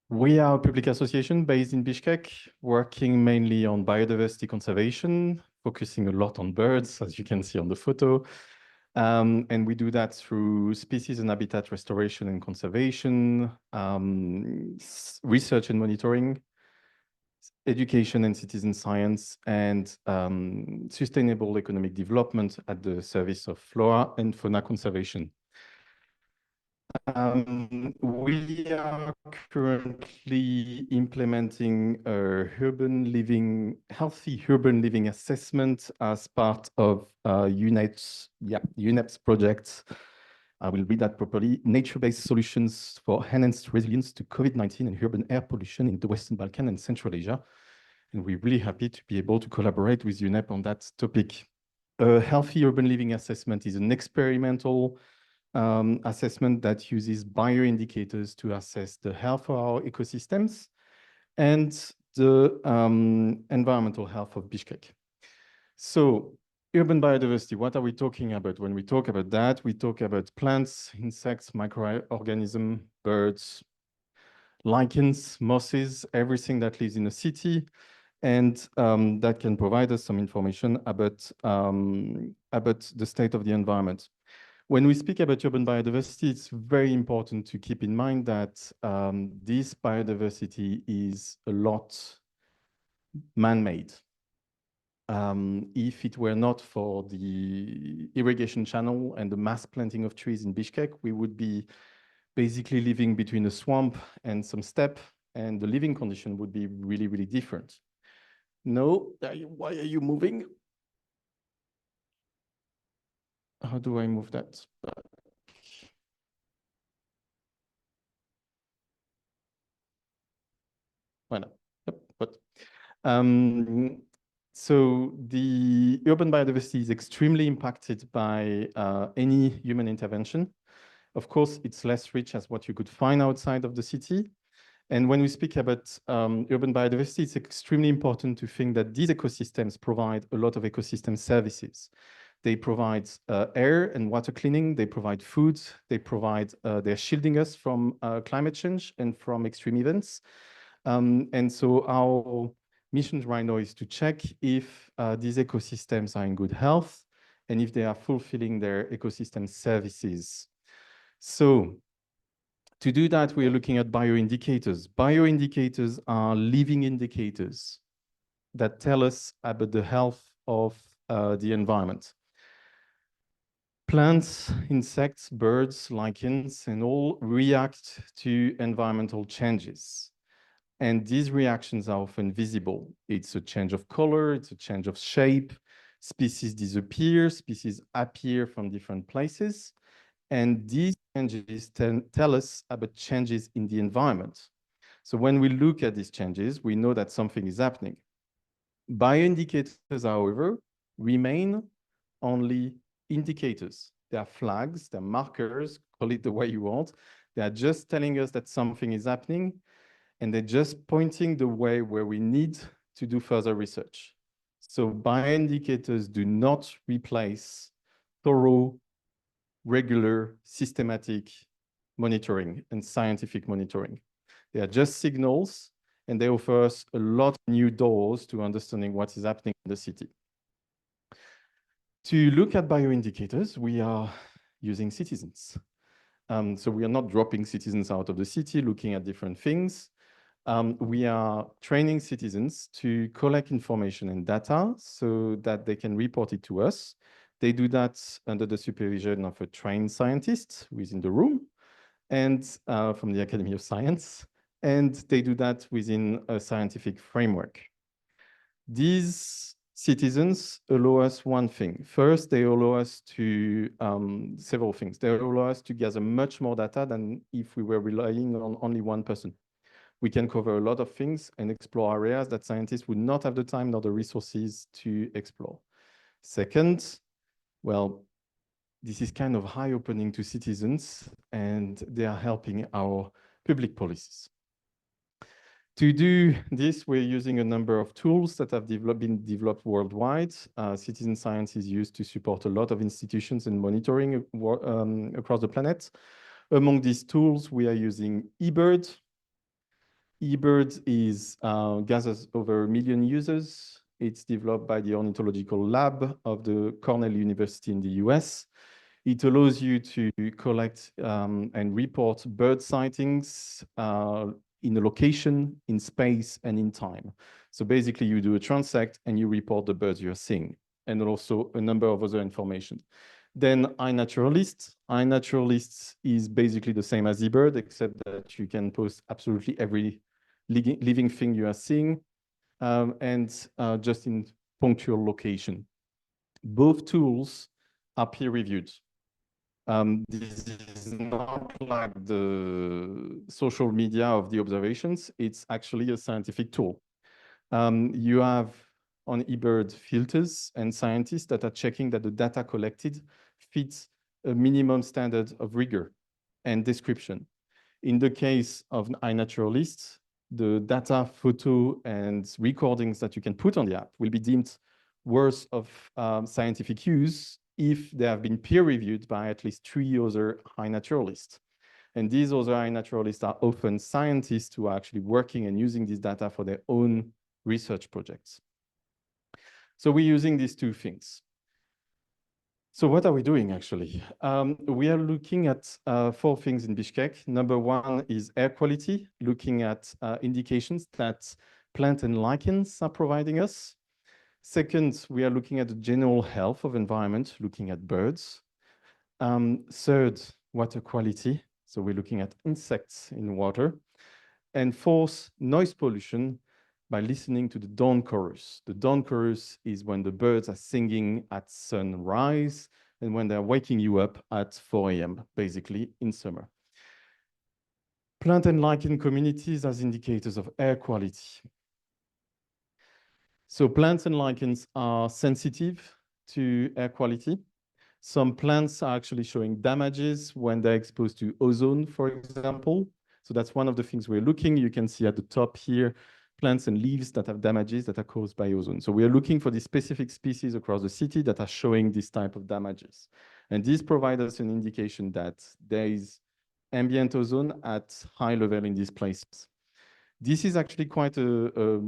Speaker 11: We are a public association based in Bishkek, working mainly on biodiversity conservation, focusing a lot on birds, as you can see on the photo. And we do that through species and habitat restoration and conservation, research and monitoring, education and citizen science, and sustainable economic development at the service of flora and fauna conservation. We are currently implementing a healthy urban living assessment as part of UNEP's project. I will read that properly. Nature-based solutions for enhanced resilience to COVID-19 and urban air pollution in the Western Balkans and Central Asia. And we're really happy to be able to collaborate with UNEP on that topic. A healthy urban living assessment is an experimental assessment that uses bioindicators to assess the health of our ecosystems and the environmental health of Bishkek. So, urban biodiversity, what are we talking about? When we talk about that, we talk about plants, insects, microorganisms, birds, lichens, mosses, everything that lives in a city, and that can provide us some information about the state of the environment. When we speak about urban biodiversity, it's very important to keep in mind that this biodiversity is a lot man-made. If it were not for the irrigation channel and the mass planting of trees in Bishkek, we would be basically living between a swamp and some steppe, and the living condition would be really, really different. No, why are you moving? How do I move that back? Voilà. Yep, but so the urban biodiversity is extremely impacted by any human intervention. Of course, it's less rich as what you could find outside of the city. And when we speak about urban biodiversity, it's extremely important to think that these ecosystems provide a lot of ecosystem services. They provide air and water cleaning, they provide food, they're shielding us from climate change and from extreme events. And so our mission right now is to check if these ecosystems are in good health and if they are fulfilling their ecosystem services. So to do that, we are looking at bioindicators. Bioindicators are living indicators that tell us about the health of the environment. Plants, insects, birds, lichens, and all react to environmental changes. And these reactions are often visible. It's a change of color, it's a change of shape, species disappear, species appear from different places. And these changes tell us about changes in the environment. So when we look at these changes, we know that something is happening. Bioindicators, however, remain only indicators. They are flags, they're markers, call it the way you want. They are just telling us that something is happening, and they're just pointing the way where we need to do further research. So bioindicators do not replace thorough, regular, systematic monitoring and scientific monitoring. They are just signals, and they offer us a lot of new doors to understanding what is happening in the city. To look at bioindicators, we are using citizens. So we are not dropping citizens out of the city, looking at different things. We are training citizens to collect information and data so that they can report it to us. They do that under the supervision of a trained scientist who is in the room and from the Academy of Science. And they do that within a scientific framework. These citizens allow us one thing. First, they allow us to several things. They allow us to gather much more data than if we were relying on only one person. We can cover a lot of things and explore areas that scientists would not have the time nor the resources to explore. Second, well, this is kind of eye-opening to citizens, and they are helping our public policies. To do this, we're using a number of tools that have been developed worldwide. Citizen science is used to support a lot of institutions and monitoring across the planet. Among these tools, we are using eBird. eBird gathers over 1 million users. It's developed by the Ornithological Lab of the Cornell University in the US. It allows you to collect and report bird sightings in a location, in space, and in time. So basically, you do a transect and you report the birds you're seeing, and also a number of other information. Then iNaturalist. iNaturalist is basically the same as eBird, except that you can post absolutely every living thing you are seeing, and just in punctual location. Both tools are peer-reviewed. This is not like the social media of the observations. It's actually a scientific tool. You have on eBird filters and scientists that are checking that the data collected fits a minimum standard of rigor and description. In the case of iNaturalist, the data, photo, and recordings that you can put on the app will be deemed worth of scientific use if they have been peer-reviewed by at least 3 other iNaturalists. And these other iNaturalists are often scientists who are actually working and using this data for their own research projects. So we're using these two things. So what are we doing, actually? We are looking at 4 things in Bishkek. Number 1 is air quality, looking at indications that plant and lichens are providing us. Second, we are looking at the general health of environment, looking at birds. Third, water quality. So we're looking at insects in water. And fourth, noise pollution by listening to the dawn chorus. The dawn chorus is when the birds are singing at sunrise and when they're waking you up at 4 a.m., basically in summer. Plant and lichen communities as indicators of air quality. So plants and lichens are sensitive to air quality. Some plants are actually showing damages when they're exposed to ozone, for example. So that's one of the things we're looking. You can see at the top here, plants and leaves that have damages that are caused by ozone. So we are looking for these specific species across the city that are showing this type of damages. And these provide us an indication that there is ambient ozone at high level in these places. This is actually quite a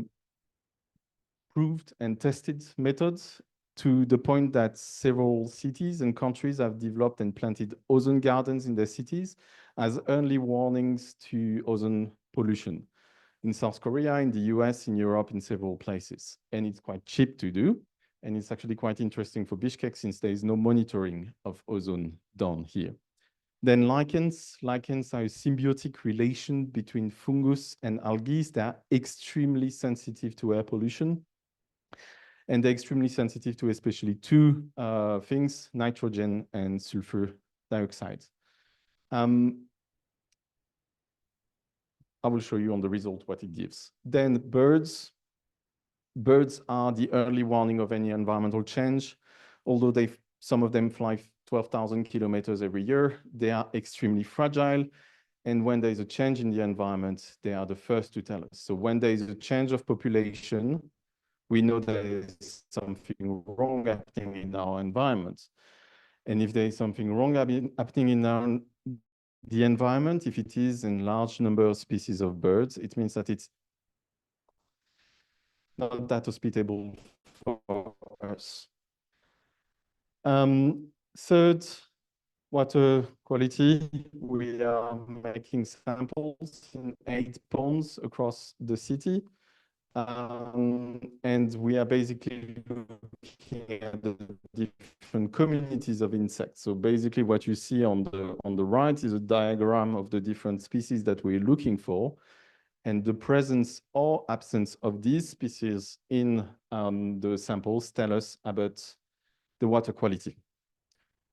Speaker 11: proved and tested methods to the point that several cities and countries have developed and planted ozone gardens in their cities as early warnings to ozone pollution. In South Korea, in the US, in Europe, in several places. And it's quite cheap to do. And it's actually quite interesting for Bishkek since there is no monitoring of ozone done here. Then lichens. Lichens are a symbiotic relation between fungus and algae. They are extremely sensitive to air pollution. And they're extremely sensitive to especially 2 things, nitrogen and sulfur dioxide. I will show you on the result what it gives. Then birds. Birds are the early warning of any environmental change, although some of them fly 12,000 kilometers every year. They are extremely fragile. And when there is a change in the environment, they are the first to tell us. So when there is a change of population, we know there is something wrong happening in our environment. And if there is something wrong happening in the environment, if it is in large number of species of birds, it means that it's not that hospitable for us. Third, water quality. We are making samples in 8 ponds across the city. And we are basically looking at the different communities of insects. So basically what you see on the right is a diagram of the different species that we're looking for. And the presence or absence of these species in the samples tell us about the water quality.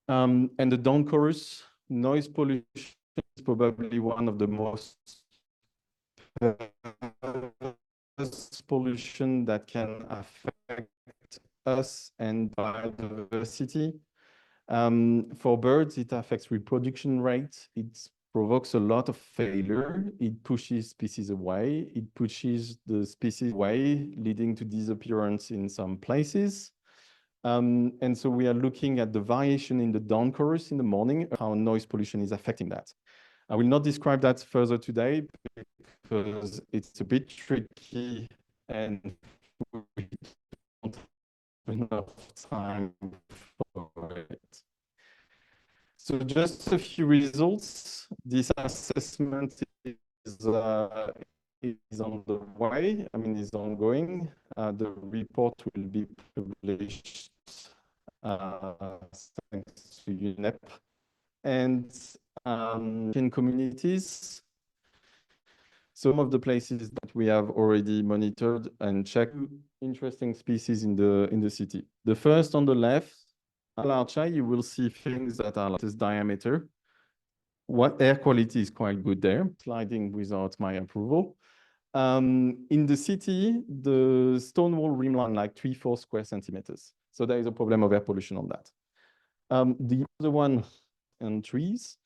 Speaker 11: And the down chorus, noise pollution is probably one of the most pollution that can affect us and biodiversity. For birds, it affects reproduction rate. It provokes a lot of failure. It pushes species away. It pushes the species away, leading to disappearance in some places. And so we are looking at the variation in the dawn chorus in the morning, how noise pollution is affecting that. I will not describe that further today because it's a bit tricky and we don't have enough time for it. So just a few results. This assessment is on the way, is ongoing. The report will be published thanks to UNEP. And in communities, some of the places that we have already monitored and checked interesting species in the city. The first on the left, Alarcha, you will see things that are like this diameter. What air quality is quite good there, sliding without my approval. In the city, the stone wall rimline like 3-4 square centimeters. So there is a problem of air pollution on that. The other one on trees.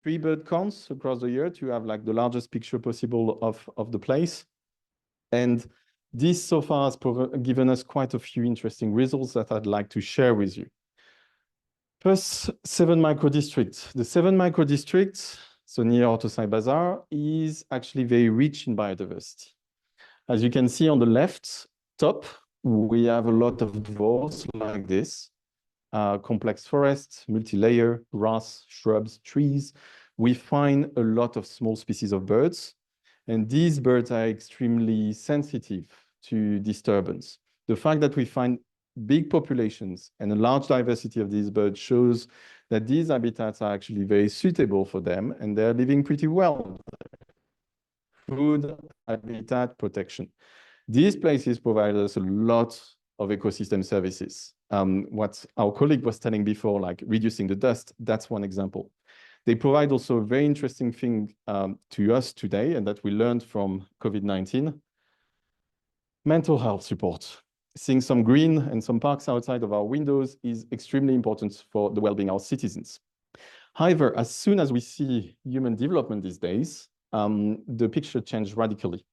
Speaker 11: Tree bird counts across the year to have like the largest picture possible of the place. And this so far has given us quite a few interesting results that I'd like to share with you. First, 7 microdistricts. The 7 microdistricts, so near Ortosai Bazar, is actually very rich in biodiversity. As you can see on the left top, we have a lot of dwarfs like this. Complex forests, multi-layer, grass, shrubs, trees. We find a lot of small species of birds, and these birds are extremely sensitive to disturbance. The fact that we find big populations and a large diversity of these birds shows that these habitats are actually very suitable for them, and they're living pretty well. Food, habitat, protection. These places provide us a lot of ecosystem services. What our colleague was telling before, like reducing the dust, that's one example. They provide also a very interesting thing to us today, and that we learned from COVID-19, mental health support. Seeing some green and some parks outside of our windows is extremely important for the well-being of our citizens. However, as soon as we see human development these days, the picture changed radically.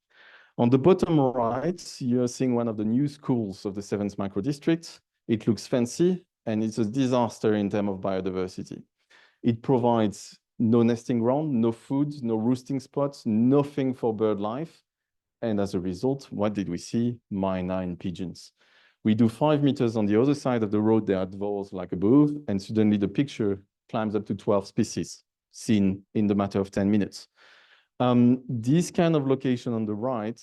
Speaker 11: On the bottom right, you're seeing one of the new schools of the 7th microdistrict. It looks fancy, and it's a disaster in terms of biodiversity. It provides no nesting ground, no food, no roosting spots, nothing for bird life. And as a result, what did we see? -9 pigeons. We do 5 meters on the other side of the road, there are dvors like above, and suddenly the picture climbs up to 12 species seen in the matter of 10 minutes. This kind of location on the right,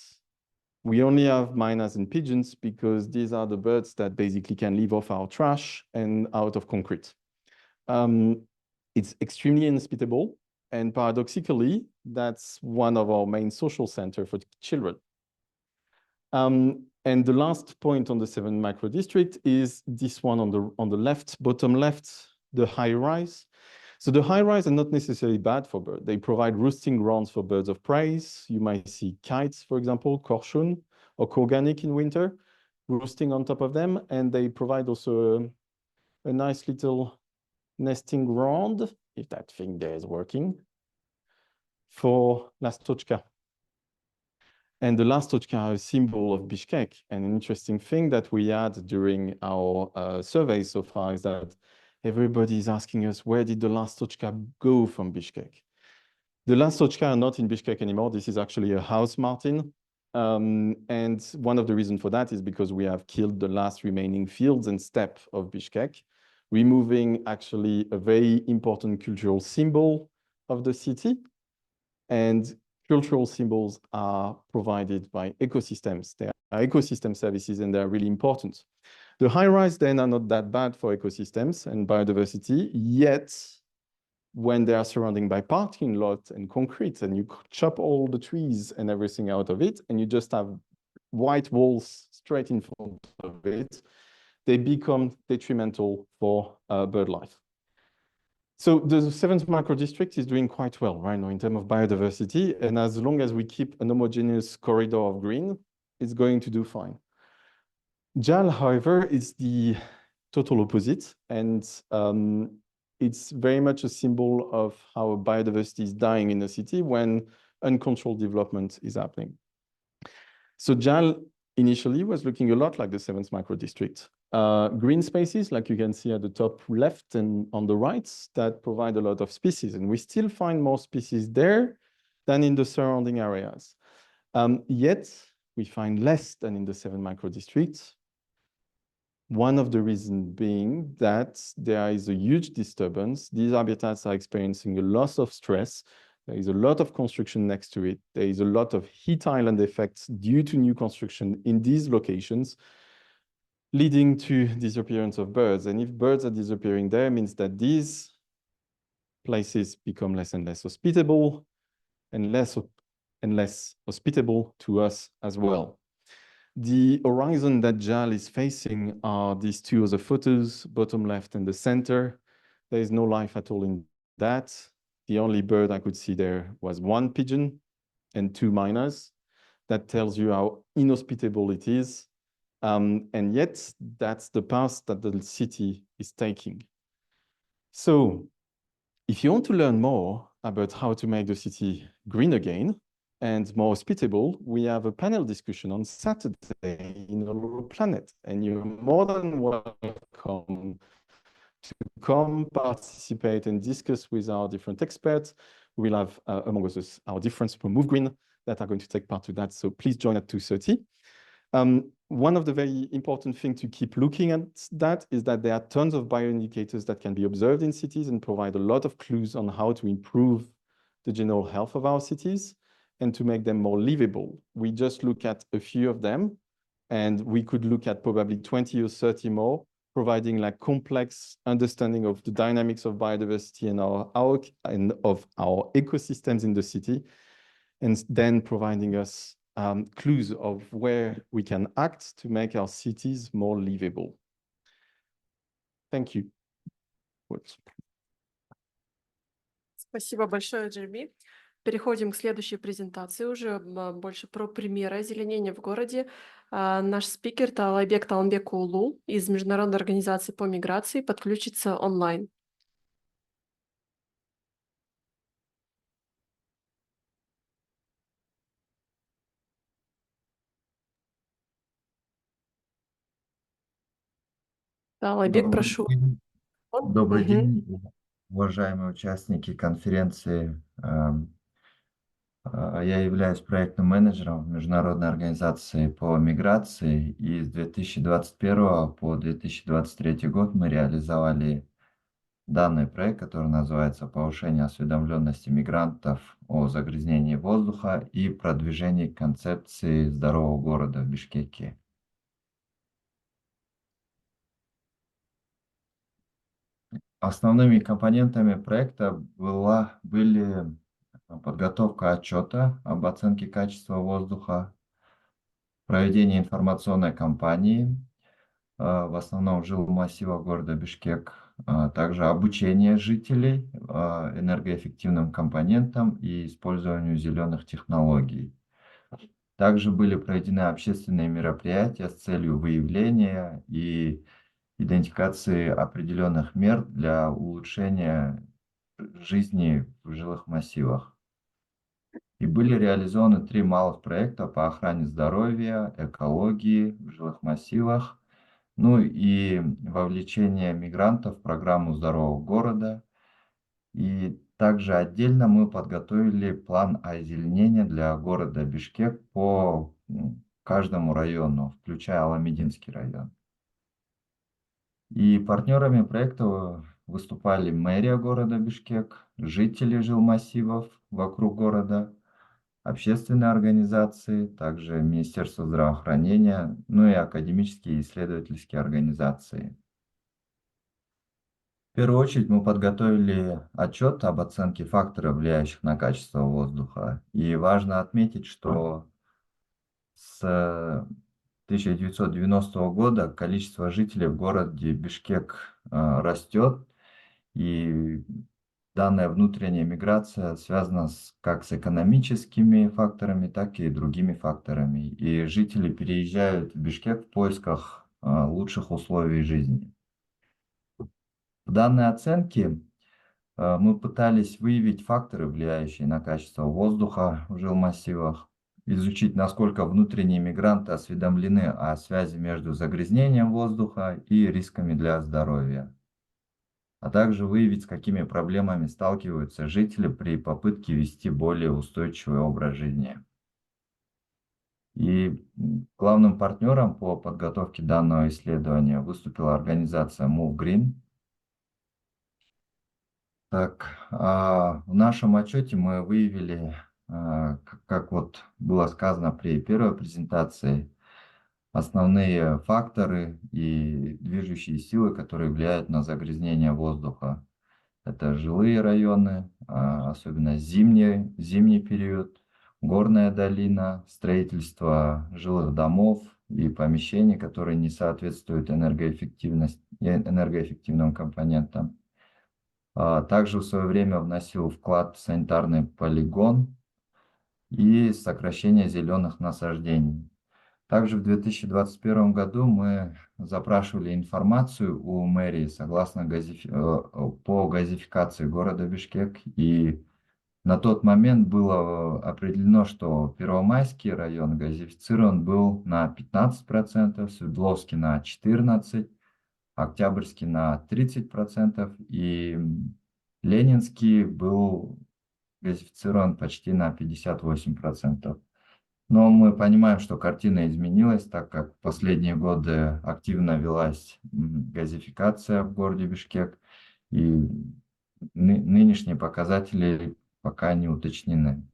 Speaker 11: we only have miners and pigeons because these are the birds that basically can live off our trash and out of concrete. It's extremely inhospitable, and paradoxically, that's one of our main social centers for children. And the last point on the 7 micro district is this one on the left, bottom left, the high rise. So the high rise are not necessarily bad for birds. They provide roosting grounds for birds of prey. You might see kites, for example, korshun or kurganik in winter, roosting on top of them. And they provide also a nice little nesting ground, if that thing there is working, for lastochka. And the lastochka are a symbol of Bishkek. And an interesting thing that we had during our survey so far is that everybody is asking us, where did the lastochka go from Bishkek? The lastochka are not in Bishkek anymore. This is actually a house martin. And one of the reasons for that is because we have killed the last remaining fields and steppe of Bishkek, removing actually a very important cultural symbol of the city. And cultural symbols are provided by ecosystems. They are ecosystem services and they're really important. The high-rise then are not that bad for ecosystems and biodiversity, yet when they are surrounded by parking lots and concrete and you chop all the trees and everything out of it and you just have white walls straight in front of it, they become detrimental for bird life. So the 7th micro district is doing quite well right now in terms of biodiversity. And as long as we keep an homogeneous corridor of green, it's going to do fine. JAL, however, is the total opposite. And it's very much a symbol of how biodiversity is dying in the city when uncontrolled development is happening. So JAL initially was looking a lot like the 7th micro district. Green spaces, like you can see at the top left and on the right, that provide a lot of species. And we still find more species there than in the surrounding areas. Yet, we find less than in the 7 micro districts. One of the reasons being that there is a huge disturbance. These habitats are experiencing a loss of stress. There is a lot of construction next to it. There is a lot of heat island effects due to new construction in these locations, leading to disappearance of birds. And if birds are disappearing there, means that these places become less and less hospitable and less hospitable to us as well. The horizon that JAL is facing are these two other photos, bottom left and the center. There is no life at all in that. The only bird I could see there was 1 pigeon and 2 miners. That tells you how inhospitable it is. And yet, that's the path that the city is taking. So, if you want to learn more about how to make the city green again and more hospitable, we have a panel discussion on Saturday in Our Planet. And you're more than welcome to come participate and discuss with our different experts. We'll have among us our different from Move Green that are going to take part to that. So please join at 2:30. One of the very important things to keep looking at that is that there are tons of bioindicators that can be observed in cities and provide a lot of clues on how to improve the general health of our cities and to make them more livable. We just look at a few of them, and we could look at probably 20 or 30 more, providing like complex understanding of the dynamics of biodiversity and of our ecosystems in the city, and then providing us clues of where we can act to make our cities more livable. Thank you.
Speaker 9: Спасибо большое, Джерби. Переходим к следующей презентации, уже больше про примеры озеленения в городе. Наш спикер Таалайбек Таалымбек-уулу из Международной организации по миграции подключится онлайн. Таалайбек, прошу.
Speaker 12: Добрый день. уважаемые участники конференции. Я являюсь проектным менеджером Международной организации по миграции, и с 2021 по 2023 год мы реализовали данный проект, который называется «Повышение осведомленности мигрантов о загрязнении воздуха и продвижении концепции здорового города в Бишкеке». Основными компонентами проекта были подготовка отчета об оценке качества воздуха, проведение информационной кампании, в основном в жилмассивах города Бишкек, также обучение жителей энергоэффективным компонентам и использованию зеленых технологий. Также были проведены общественные мероприятия с целью выявления и идентификации определенных мер для улучшения жизни в жилых массивах. И были реализованы 3 малых проекта по охране здоровья, экологии в жилых массивах, ну и вовлечение мигрантов в программу здорового города. И также отдельно мы подготовили план озеленения для города Бишкек по каждому району, включая Аламединский район. И партнерами проекта выступали мэрия города Бишкек, жители жилмассивов вокруг города, общественные организации, также Министерство здравоохранения, ну и академические и исследовательские организации. В первую очередь мы подготовили отчет об оценке факторов, влияющих на качество воздуха. И важно отметить, что с 1990 года количество жителей в городе Бишкек растет, и данная внутренняя миграция связана как с экономическими факторами, так и другими факторами. И жители переезжают в Бишкек в поисках лучших условий жизни. В данной оценке мы пытались выявить факторы, влияющие на качество воздуха в жилмассивах, изучить, насколько внутренние мигранты осведомлены о связи между загрязнением воздуха и рисками для здоровья, а также выявить, с какими проблемами сталкиваются жители при попытке вести более устойчивый образ жизни. И главным партнером по подготовке данного исследования выступила организация Move Green. Так, в нашем отчете мы выявили, как вот было сказано при первой презентации, основные факторы и движущие силы, которые влияют на загрязнение воздуха. Это жилые районы, особенно зимний период, горная долина, строительство жилых домов и помещений, которые не соответствуют энергоэффективным компонентам. Также в свое время вносил вклад в санитарный полигон и сокращение зеленых насаждений. Также в 2021 году мы запрашивали информацию у мэрии согласно по газификации города Бишкек. И на тот момент было определено, что Первомайский район газифицирован был на 15%, Свердловский на 14%, Октябрьский на 30%, и Ленинский был газифицирован почти на 58%. Но мы понимаем, что картина изменилась, так как в последние годы активно велась газификация в городе Бишкек, и нынешние показатели пока не уточнены.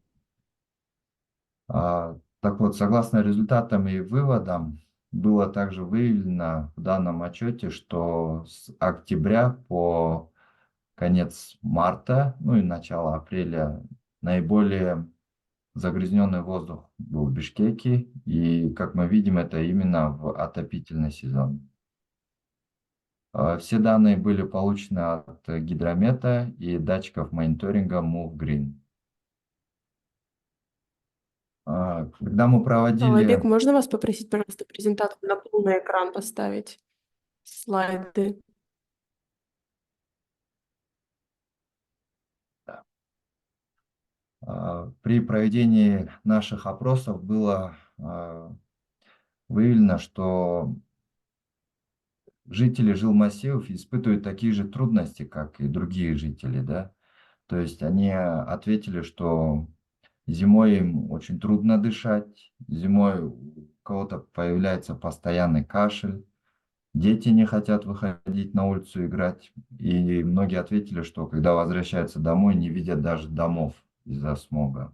Speaker 12: Так вот, согласно результатам и выводам, было также выявлено в данном отчете, что с октября по конец марта, ну и начало апреля, наиболее загрязненный воздух был в Бишкеке, и, как мы видим, это именно в отопительный сезон. Все данные были получены от гидромета и датчиков мониторинга Move Green. Когда мы проводили...
Speaker 9: Олег, можно вас попросить, пожалуйста, презентацию на полный экран поставить? Слайды.
Speaker 12: При проведении наших опросов было выявлено, что жители жилмассивов испытывают такие же трудности, как и другие жители, да. То есть они ответили, что зимой им очень трудно дышать, зимой у кого-то появляется постоянный кашель, дети не хотят выходить на улицу играть. И многие ответили, что когда возвращаются домой, не видят даже домов из-за смога.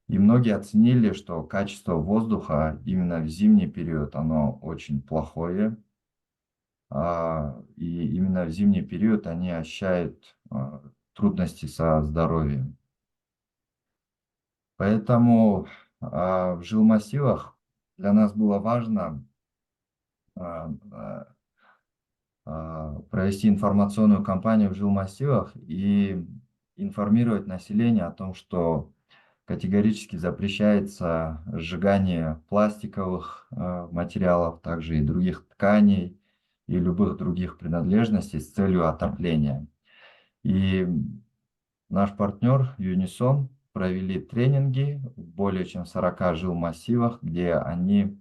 Speaker 12: И многие оценили, что качество воздуха именно в зимний период, оно очень плохое. И именно в зимний период они ощущают трудности со здоровьем. Поэтому в жилмассивах для нас было важно провести информационную кампанию в жилмассивах и информировать население о том, что категорически запрещается сжигание пластиковых материалов, также и других тканей и любых других принадлежностей с целью отопления. И наш партнер Юнисон провели тренинги в более чем 40 жилмассивах, где они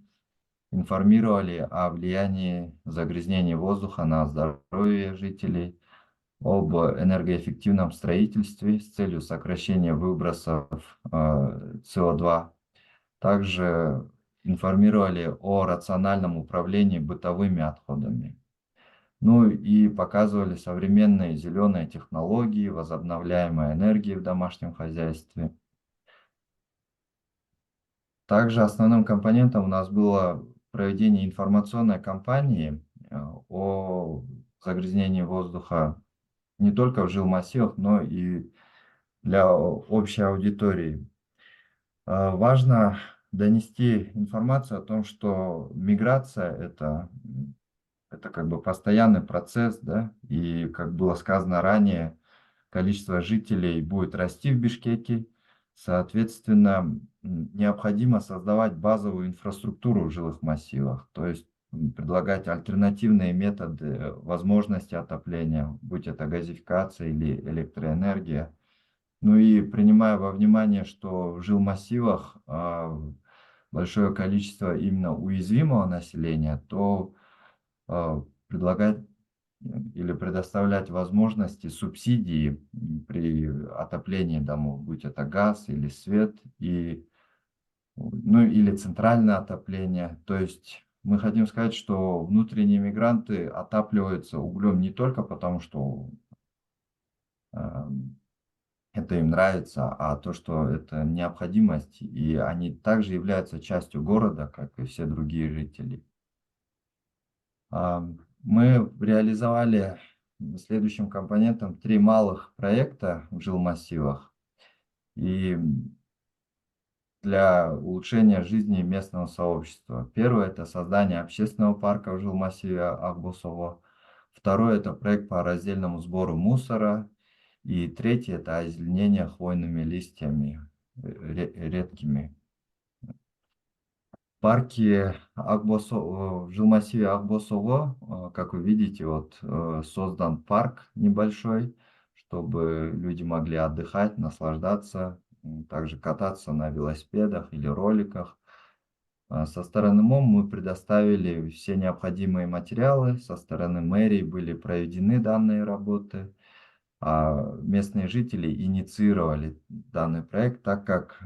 Speaker 12: информировали о влиянии загрязнения воздуха на здоровье жителей, об энергоэффективном строительстве с целью сокращения выбросов СО2. Также информировали о рациональном управлении бытовыми отходами. Ну и показывали современные зеленые технологии, возобновляемой энергии в домашнем хозяйстве. Также основным компонентом у нас было проведение информационной кампании о загрязнении воздуха не только в жилмассивах, но и для общей аудитории. Важно донести информацию о том, что миграция это как бы постоянный процесс, да, и, как было сказано ранее, количество жителей будет расти в Бишкеке, соответственно, необходимо создавать базовую инфраструктуру в жилых массивах, то есть предлагать альтернативные методы возможности отопления, будь это газификация или электроэнергия. Ну и принимая во внимание, что в жилмассивах большое количество именно уязвимого населения, то предлагать или предоставлять возможности субсидии при отоплении домов, будь это газ или свет, ну или центральное отопление. То есть мы хотим сказать, что внутренние мигранты отапливаются углем не только потому, что это им нравится, а то, что это необходимость, и они также являются частью города, как и все другие жители. Мы реализовали следующим компонентом 3 малых проекта в жилмассивах и для улучшения жизни местного сообщества. Первое – это создание общественного парка в жилмассиве Акбосово. Второе – это проект по раздельному сбору мусора. И третье – это озеленение хвойными листьями редкими. В парке в жилмассиве Акбосово, как вы видите, вот создан парк небольшой, чтобы люди могли отдыхать, наслаждаться, также кататься на велосипедах или роликах. Со стороны МОМ мы предоставили все необходимые материалы, со стороны мэрии были проведены данные работы. Местные жители инициировали данный проект, так как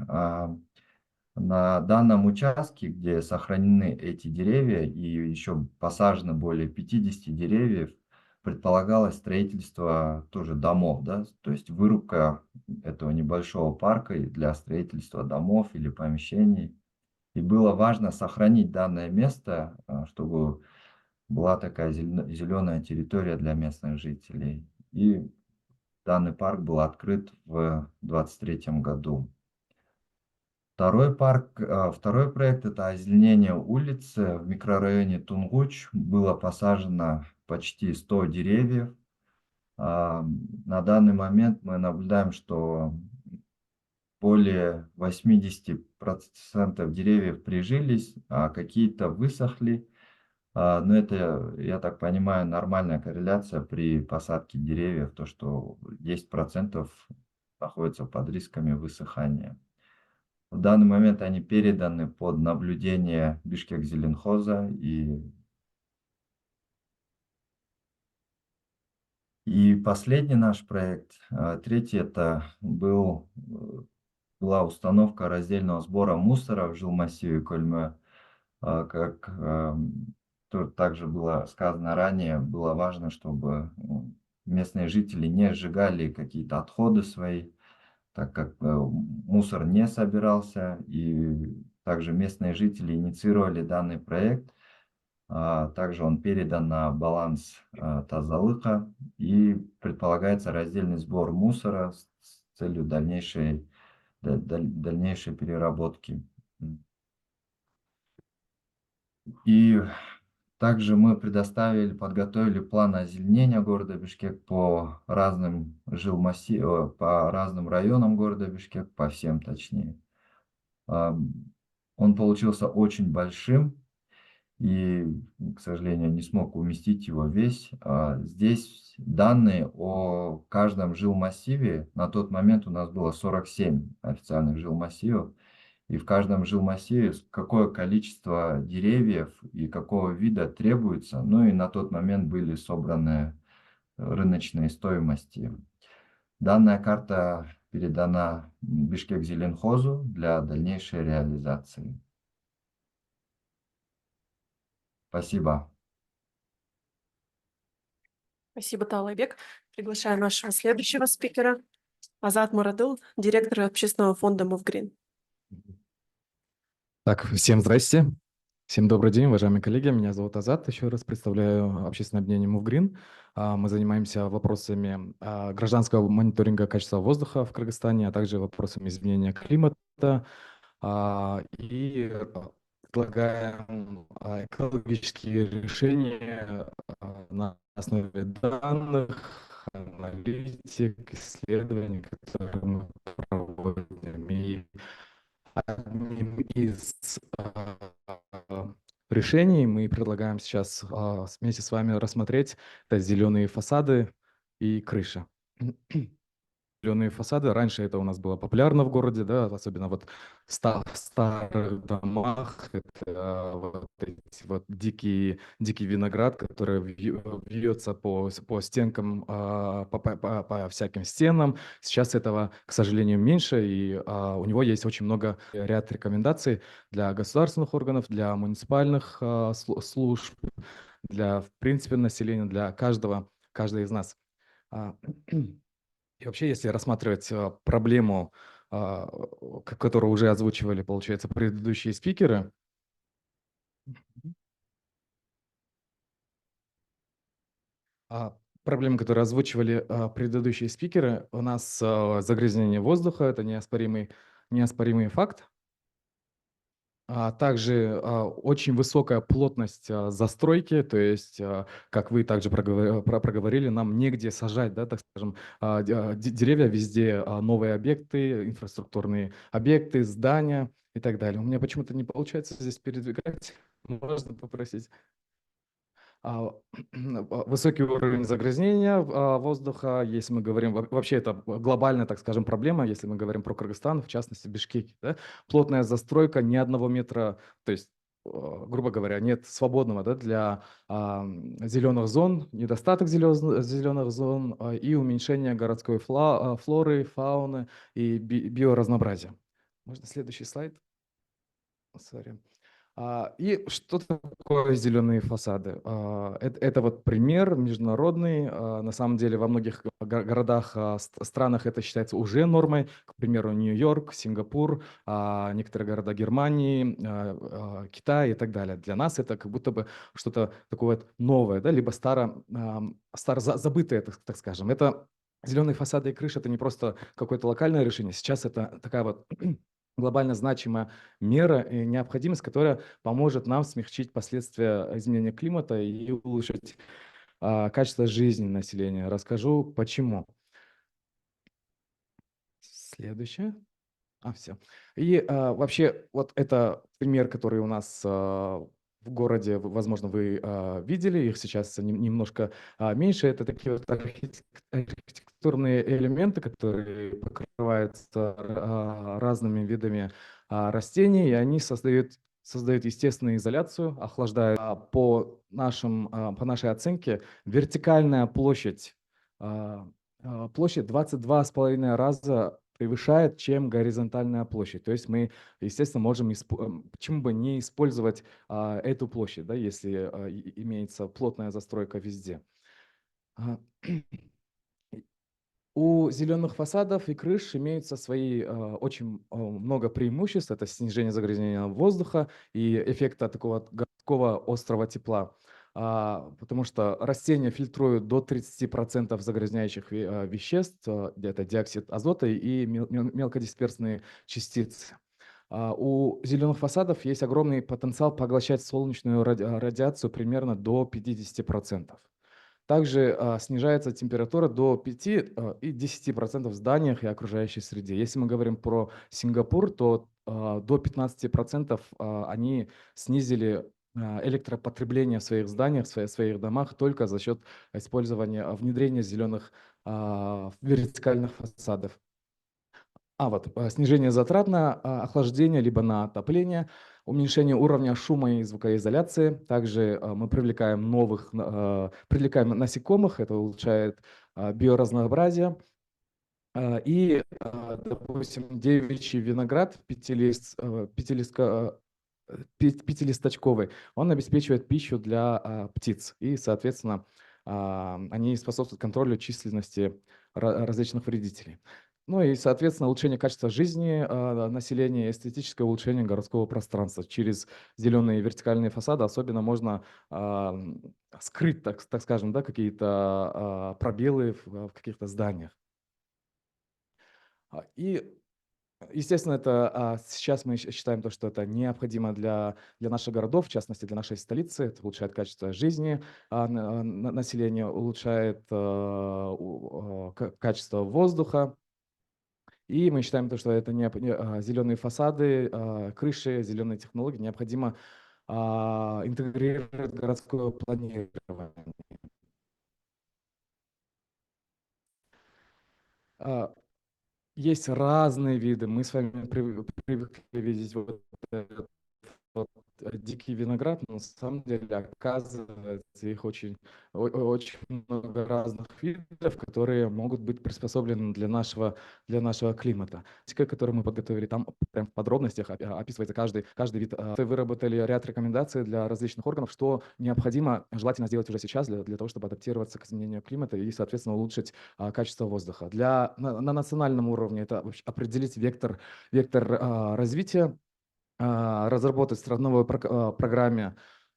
Speaker 12: на данном участке, где сохранены эти деревья и еще посажено более 50 деревьев, предполагалось строительство тоже домов, да? То есть вырубка этого небольшого парка для строительства домов или помещений. И было важно сохранить данное место, чтобы была такая зеленая территория для местных жителей. И данный парк был открыт в 2023 году. Второй проект – это озеленение улицы в микрорайоне Тунгуч. Было посажено почти 100 деревьев. На данный момент мы наблюдаем, что более 80% деревьев прижились, а какие-то высохли. Но это, я так понимаю, нормальная корреляция при посадке деревьев, то, что 10% находятся под рисками высыхания. В данный момент они переданы под наблюдение Бишкек-Зеленхоза, и И последний наш проект, третий, это была установка раздельного сбора мусора в жилмассиве Кольмё. Как также было сказано ранее, было важно, чтобы местные жители не сжигали какие-то отходы свои, так как мусор не собирался, и также местные жители инициировали данный проект. Также он передан на баланс Тазалыка, и предполагается раздельный сбор мусора с целью дальнейшей переработки. И также мы подготовили план озеленения города Бишкек по разным по разным районам города Бишкек, по всем точнее. Он получился очень большим, и, к сожалению, не смог уместить его весь. Здесь данные о каждом жилмассиве, на тот момент у нас было 47 официальных жилмассивов, и в каждом жилмассиве какое количество деревьев и какого вида требуется, ну и на тот момент были собраны рыночные стоимости. Данная карта передана Бишкек-Зеленхозу для дальнейшей реализации. Спасибо.
Speaker 9: Спасибо, Таалайбек. Приглашаю нашего следующего спикера, Азат Мурадыл, директор общественного фонда MoveGreen.
Speaker 13: Так, всем здрасте. Всем добрый день, уважаемые коллеги. Меня зовут Азат. Еще раз представляю общественное объединение MoveGreen. Мы занимаемся вопросами гражданского мониторинга качества воздуха в Кыргызстане, а также вопросами изменения климата. И предлагаем экологические решения на основе данных, аналитик, исследований, которые мы проводим. И одним из решений мы предлагаем сейчас вместе с вами рассмотреть это зеленые фасады и крыша. Зеленые фасады. Раньше это у нас было популярно в городе, да, особенно вот в старых домах. Это вот эти вот дикий виноград, который вьется по стенкам, по всяким стенам. Сейчас этого, к сожалению, меньше, и у него есть очень много ряд рекомендаций для государственных органов, для муниципальных служб, для, в принципе, населения, для каждой из нас. И вообще, если рассматривать проблему, которую уже озвучивали, получается, предыдущие спикеры, проблемы, которые озвучивали предыдущие спикеры, у нас загрязнение воздуха – это неоспоримый факт. Также очень высокая плотность застройки, то есть, как вы также проговорили, нам негде сажать, да, так скажем, деревья везде, новые объекты, инфраструктурные объекты, здания и так далее. У меня почему-то не получается здесь передвигать, можно попросить. Высокий уровень загрязнения воздуха, если мы говорим, вообще это глобальная, так скажем, проблема, если мы говорим про Кыргызстан, в частности, Бишкеке. Да? Плотная застройка, ни 1 метра, то есть, грубо говоря, нет свободного, да, для зеленых зон, недостаток зеленых зон и уменьшение городской флоры, фауны и биоразнообразия. Можно следующий слайд? Sorry. И что такое зеленые фасады? Это вот пример международный. На самом деле во многих городах, странах это считается уже нормой. К примеру, Нью-Йорк, Сингапур, некоторые города Германии, Китай и так далее. Для нас это как будто бы что-то такое вот новое, да, либо забытое, так скажем. Это зеленые фасады и крыши – это не просто какое-то локальное решение. Сейчас это такая вот глобально значимая мера и необходимость, которая поможет нам смягчить последствия изменения климата и улучшить качество жизни населения. Расскажу, почему. Следующее. Все. И вообще, вот это пример, который у нас в городе, возможно, вы видели, их сейчас немножко меньше. Это такие вот архитектурные элементы, которые покрываются разными видами растений, и они создают естественную изоляцию, охлаждают. По нашей оценке, вертикальная площадь площадь 22,5 раза превышает, чем горизонтальная площадь. То есть мы, естественно, можем, почему бы не использовать эту площадь, да, если имеется плотная застройка везде. У зеленых фасадов и крыш имеются свои очень много преимуществ. Это снижение загрязнения воздуха и эффекта такого городского острого тепла. Потому что растения фильтруют до 30% загрязняющих веществ, это диоксид азота и мелкодисперсные частицы. У зеленых фасадов есть огромный потенциал поглощать солнечную радиацию примерно до 50%. Также снижается температура до 5 и 10% в зданиях и окружающей среде. Если мы говорим про Сингапур, то до 15% они снизили электропотребление в своих зданиях, в своих домах только за счет использования, внедрения зеленых вертикальных фасадов. Снижение затрат на охлаждение либо на отопление, уменьшение уровня шума и звукоизоляции. Также мы привлекаем насекомых, это улучшает биоразнообразие. И, допустим, девичий виноград пятилисточковый, он обеспечивает пищу для птиц. И, соответственно, они способствуют контролю численности различных вредителей. Ну и, соответственно, улучшение качества жизни населения, эстетическое улучшение городского пространства. Через зеленые вертикальные фасады особенно можно скрыть, так скажем, да, какие-то пробелы в каких-то зданиях. И, естественно, это сейчас мы считаем, что это необходимо для наших городов, в частности, для нашей столицы. Это улучшает качество жизни населения, улучшает качество воздуха. И мы считаем, что это зеленые фасады, крыши, зеленые технологии необходимо интегрировать в городское планирование. Есть разные виды. Мы с вами привыкли видеть дикий виноград, но на самом деле, оказывается, их очень много разных видов, которые могут быть приспособлены для нашего климата. Который мы подготовили, там прям в подробностях описывается каждый вид. Мы выработали ряд рекомендаций для различных органов, что необходимо, желательно сделать уже сейчас для того, чтобы адаптироваться к изменению климата и, соответственно, улучшить качество воздуха. На национальном уровне это определить вектор развития, разработать в страновой программе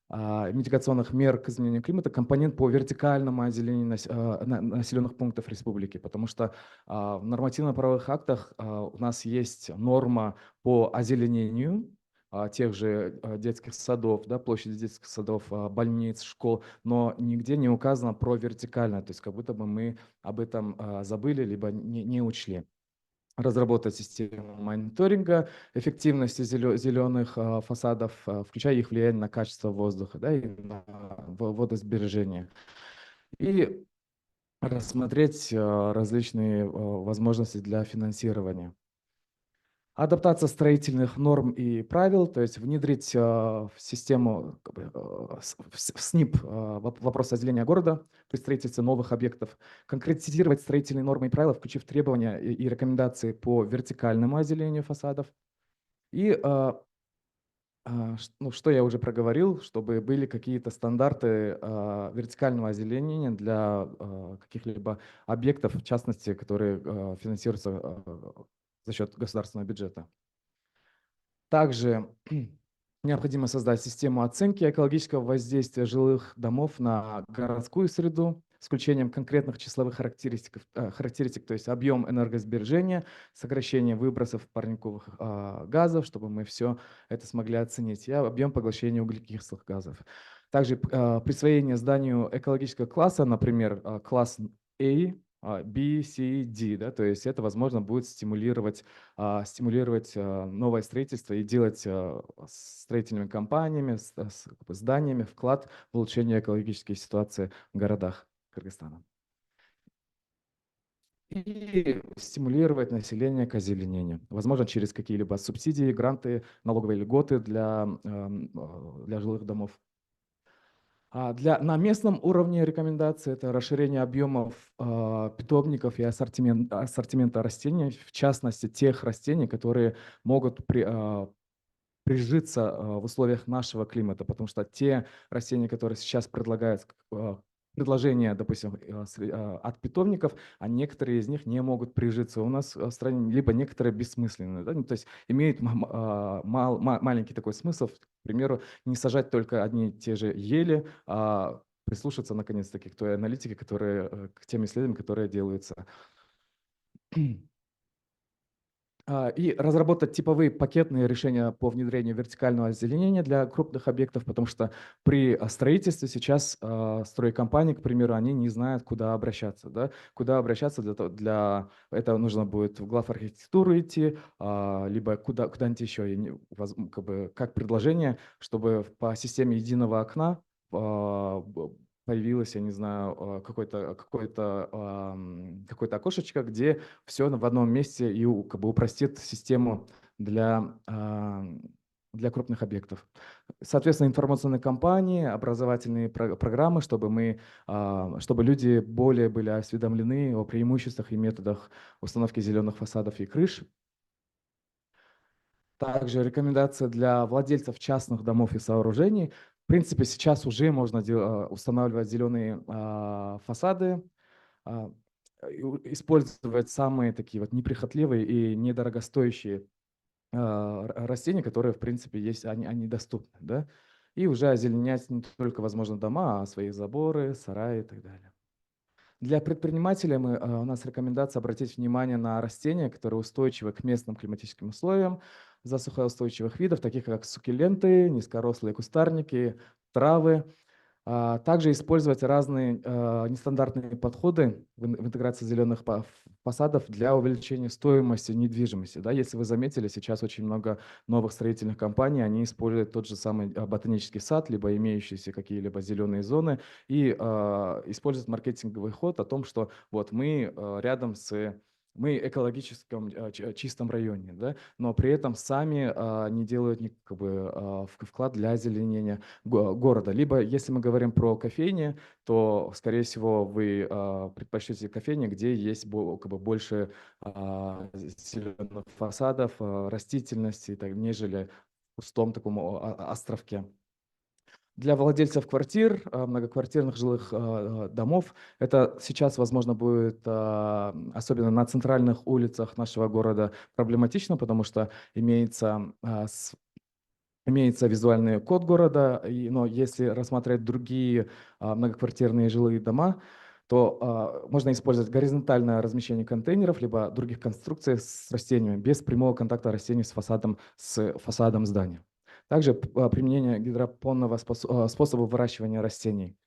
Speaker 13: митигационных мер к изменению климата компонент по вертикальному озеленению населенных пунктов республики, потому что в нормативно-правовых актах у нас есть норма по озеленению тех же детских садов, да, площади детских садов, больниц, школ, но нигде не указано про вертикальное, то есть как будто бы мы об этом забыли, либо не учли. Разработать систему мониторинга эффективности зеленых фасадов, включая их влияние на качество воздуха, да, и на водосбережение. И рассмотреть различные возможности для финансирования. Адаптация строительных норм и правил, то есть внедрить в систему, в СНИП вопрос озеленения города при строительстве новых объектов, конкретизировать строительные нормы и правила, включив требования и рекомендации по вертикальному озеленению фасадов. И, что я уже проговорил, чтобы были какие-то стандарты вертикального озеленения для каких-либо объектов, в частности, которые финансируются за счет государственного бюджета. Также необходимо создать систему оценки экологического воздействия жилых домов на городскую среду с включением конкретных числовых характеристик, то есть объем энергосбережения, сокращение выбросов парниковых газов, чтобы мы все это смогли оценить, и объем поглощения углекислых газов. Также присвоение зданию экологического класса, например, класс A, B, C, D, да, то есть это, возможно, будет стимулировать новое строительство и делать строительными компаниями, зданиями вклад в улучшение экологической ситуации в городах Кыргызстана. И стимулировать население к озеленению, возможно, через какие-либо субсидии, гранты, налоговые льготы для жилых домов. На местном уровне рекомендации это расширение объемов питомников и ассортимента растений, в частности тех растений, которые могут прижиться в условиях нашего климата, потому что те растения, которые сейчас предлагают предложения, допустим, от питомников, а некоторые из них не могут прижиться у нас в стране, либо некоторые бессмысленные. Да? То есть имеют маленький такой смысл, к примеру, не сажать только одни и те же ели, а прислушаться наконец-таки к той аналитике, к тем исследованиям, которые делаются. И разработать типовые пакетные решения по внедрению вертикального озеленения для крупных объектов, потому что при строительстве сейчас стройкомпании, к примеру, они не знают, куда обращаться. Да? Куда обращаться для этого нужно будет в глав архитектуры идти, либо куда-нибудь еще, как предложение, чтобы по системе единого окна появилось, я не знаю, какое-то окошечко, где все в одном месте и упростит систему для крупных объектов. Соответственно, информационные кампании, образовательные программы, чтобы люди более были осведомлены о преимуществах и методах установки зеленых фасадов и крыш. Также рекомендация для владельцев частных домов и сооружений. В принципе, сейчас уже можно устанавливать зеленые фасады, использовать самые такие вот неприхотливые и недорогостоящие растения, которые, в принципе, есть, они доступны. Да? И уже озеленять не только, возможно, дома, а свои заборы, сараи и так далее. Для предпринимателей у нас рекомендация обратить внимание на растения, которые устойчивы к местным климатическим условиям, засухоустойчивых видов, таких как суккуленты, низкорослые кустарники, травы. Также использовать разные нестандартные подходы в интеграции зеленых фасадов для увеличения стоимости недвижимости. Да, если вы заметили, сейчас очень много новых строительных компаний, они используют тот же самый ботанический сад, либо имеющиеся какие-либо зеленые зоны, и используют маркетинговый ход о том, что вот мы рядом мы экологическом чистом районе, да, но при этом сами не делают вклад для озеленения города. Либо, если мы говорим про кофейни, то, скорее всего, вы предпочтете кофейни, где есть больше зеленых фасадов, растительности, нежели в пустом таком островке. Для владельцев квартир, многоквартирных жилых домов, это сейчас, возможно, будет, особенно на центральных улицах нашего города, проблематично, потому что имеется визуальный код города, но если рассмотреть другие многоквартирные жилые дома, то можно использовать горизонтальное размещение контейнеров либо других конструкций с растениями без прямого контакта растений с фасадом здания. Также применение гидропонного способа выращивания растений.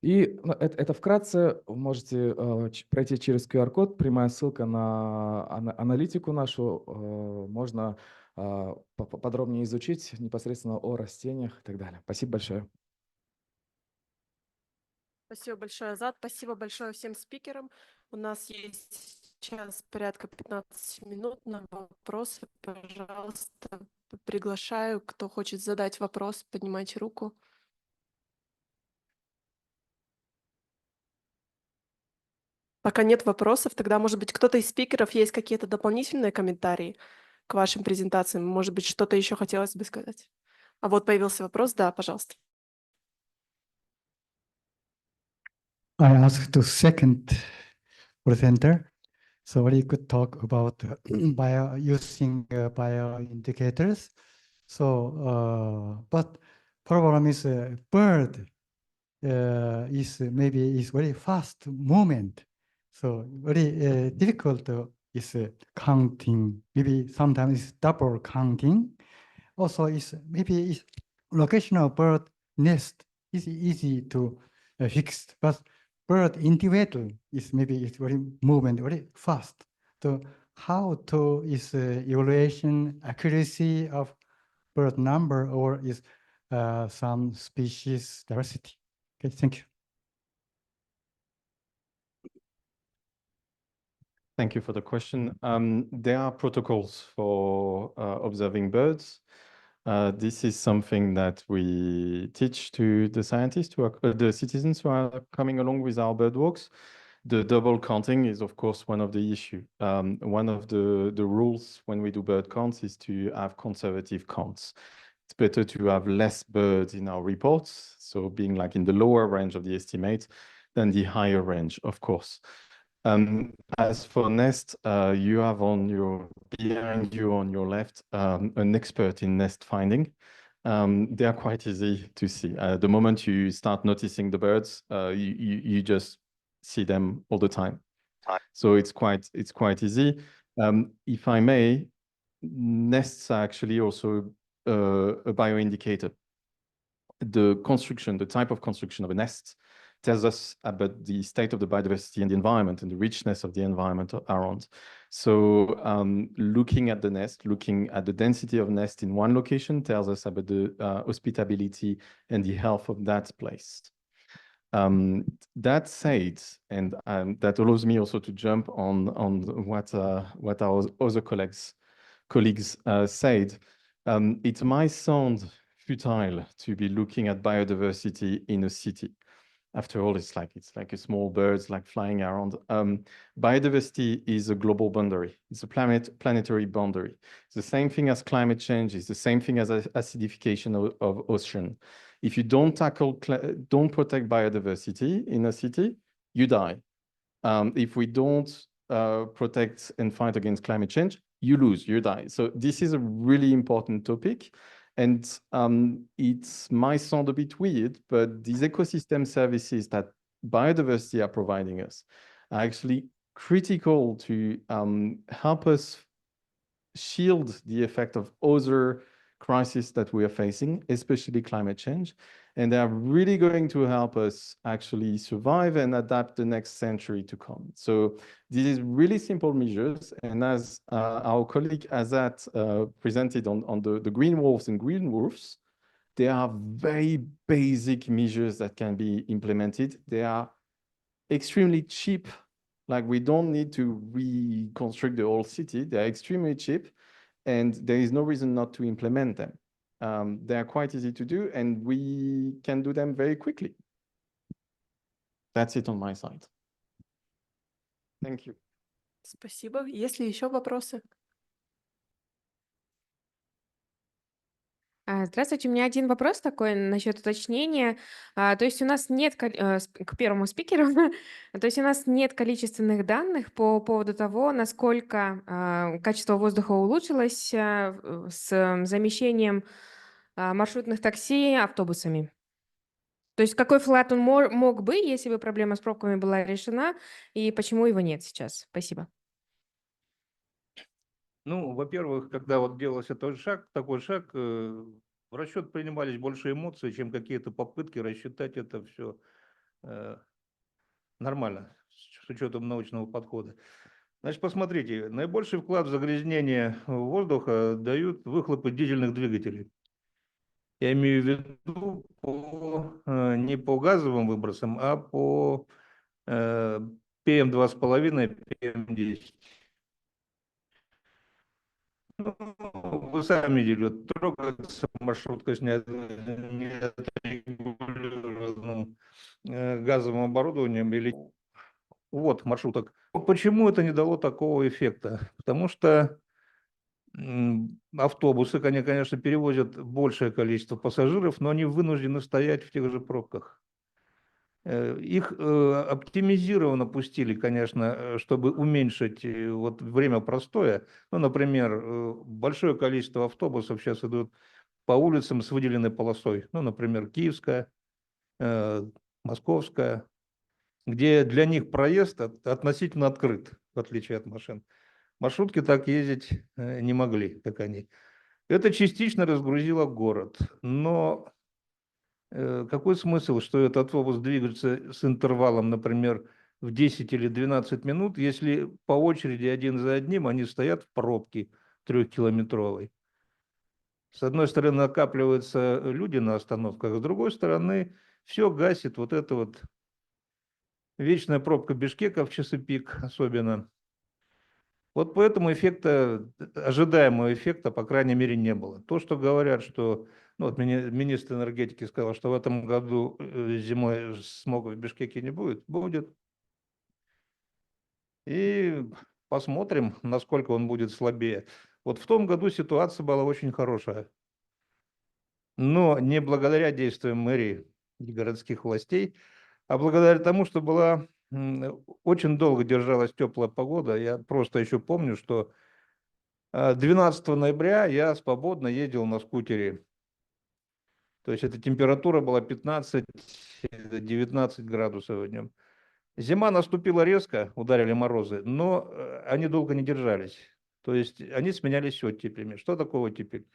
Speaker 13: И это вкратце можете пройти через QR-код, прямая ссылка на аналитику нашу, можно подробнее изучить непосредственно о растениях и так далее. Спасибо большое.
Speaker 9: Спасибо большое, Азат. Спасибо большое всем спикерам. У нас есть сейчас порядка 15 минут на вопросы. Пожалуйста, приглашаю, кто хочет задать вопрос, поднимайте руку. Пока нет вопросов, тогда, может быть, кто-то из спикеров есть какие-то дополнительные комментарии к вашим презентациям? Может быть, что-то еще хотелось бы сказать? А вот появился вопрос. Да, пожалуйста.
Speaker 3: I asked the second presenter, so we could talk about using bioindicators. So, but problem is bird is very fast movement, so very difficult is counting. Maybe sometimes it's double counting. Also, maybe locational bird nest is easy to fix, but bird individual is very movement very fast. So how to is evaluation accuracy of bird number or is some species diversity? Okay, thank you.
Speaker 11: Thank you for the question. There are protocols for observing birds. This is something that we teach to the scientists, the citizens who are coming along with our bird walks. The double counting is, of course, one of the issue. One of the rules when we do bird counts is to have conservative counts. It's better to have less birds in our reports, so being like in the lower range of the estimate than the higher range, of course. As for nest, you have behind you on your left an expert in nest finding. They are quite easy to see. The moment you start noticing the birds, you just see them all the time. So it's quite easy. If I may, nests are actually also a bioindicator. The type of construction of a nest tells us about the state of the biodiversity and the environment and the richness of the environment around. So looking at the nest, looking at the density of nest in one location tells us about the hospitability and the health of that place. That said, and that allows me also to jump on what our other colleagues said. It might sound futile to be looking at biodiversity in a city. After all, it's like a small birds like flying around. Biodiversity is a global boundary. It's a planetary boundary. It's the same thing as climate change. It's the same thing as acidification of ocean. If you don't protect biodiversity in a city, you die. If we don't protect and fight against climate change, you lose, you die. So this is a really important topic. And it might sound a bit weird, but these ecosystem services that biodiversity are providing us are actually critical to help us shield the effect of other crises that we are facing, especially climate change. And they are really going to help us actually survive and adapt the next century to come. So this is really simple measures. And as our colleague Azat presented on the green wolves and green wolves, they are very basic measures that can be implemented. They are extremely cheap. Like we don't need to reconstruct the whole city. They're extremely cheap. And there is no reason not to implement them. They are quite easy to do, and we can do them very quickly. That's it on my side. Thank you.
Speaker 9: Спасибо. Есть ли еще вопросы?
Speaker 14: Здравствуйте, у меня один вопрос такой насчет уточнения. То есть у нас нет, к первому спикеру, то есть у нас нет количественных данных по поводу того, насколько качество воздуха улучшилось с замещением маршрутных такси автобусами. То есть какой вклад он мог бы, если бы проблема с пробками была решена, и почему его нет сейчас? Спасибо.
Speaker 10: Ну, во-первых, когда вот делался такой шаг, в расчет принимались больше эмоций, чем какие-то попытки рассчитать это все нормально, с учетом научного подхода. Значит, посмотрите, наибольший вклад в загрязнение воздуха дают выхлопы дизельных двигателей. Я имею в виду не по газовым выбросам, а по PM2,5, PM10. Ну, вы сами видели, трогается маршрутка с неотрегулированным газовым оборудованием или вот маршруток. Почему это не дало такого эффекта? Потому что автобусы, они, конечно, перевозят большее количество пассажиров, но они вынуждены стоять в тех же пробках. Их оптимизированно пустили, конечно, чтобы уменьшить вот время простоя. Ну, например, большое количество автобусов сейчас идут по улицам с выделенной полосой. Ну, например, Киевская, Московская, где для них проезд относительно открыт, в отличие от машин. Маршрутки так ездить не могли, как они. Это частично разгрузило город, но какой смысл, что этот автобус двигается с интервалом, например, в 10 или 12 минут, если по очереди один за одним они стоят в пробке 3-километровой. С одной стороны накапливаются люди на остановках, с другой стороны все гасит вот эта вот вечная пробка Бишкека в часы пик особенно. Вот поэтому ожидаемого эффекта, по крайней мере, не было. То, что говорят, что вот министр энергетики сказал, что в этом году зимой смога в Бишкеке не будет, будет. И посмотрим, насколько он будет слабее. Вот в том году ситуация была очень хорошая. Но не благодаря действиям мэрии и городских властей, а благодаря тому, что была очень долго держалась теплая погода. Я просто еще помню, что 12 ноября я свободно ездил на скутере. То есть эта температура была 15-19 градусов днем. Зима наступила резко, ударили морозы, но они долго не держались. То есть они сменялись оттепелями. Что такое оттепель?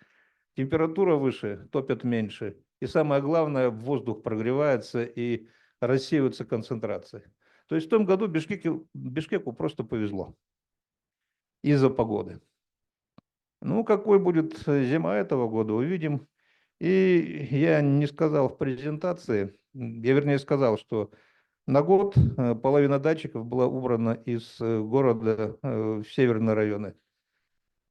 Speaker 10: Температура выше, топят меньше. И самое главное, воздух прогревается и рассеивается концентрация. То есть в том году Бишкеку просто повезло из-за погоды. Ну, какой будет зима этого года, увидим. И я не сказал в презентации, я вернее сказал, что на год половина датчиков была убрана из города в северные районы.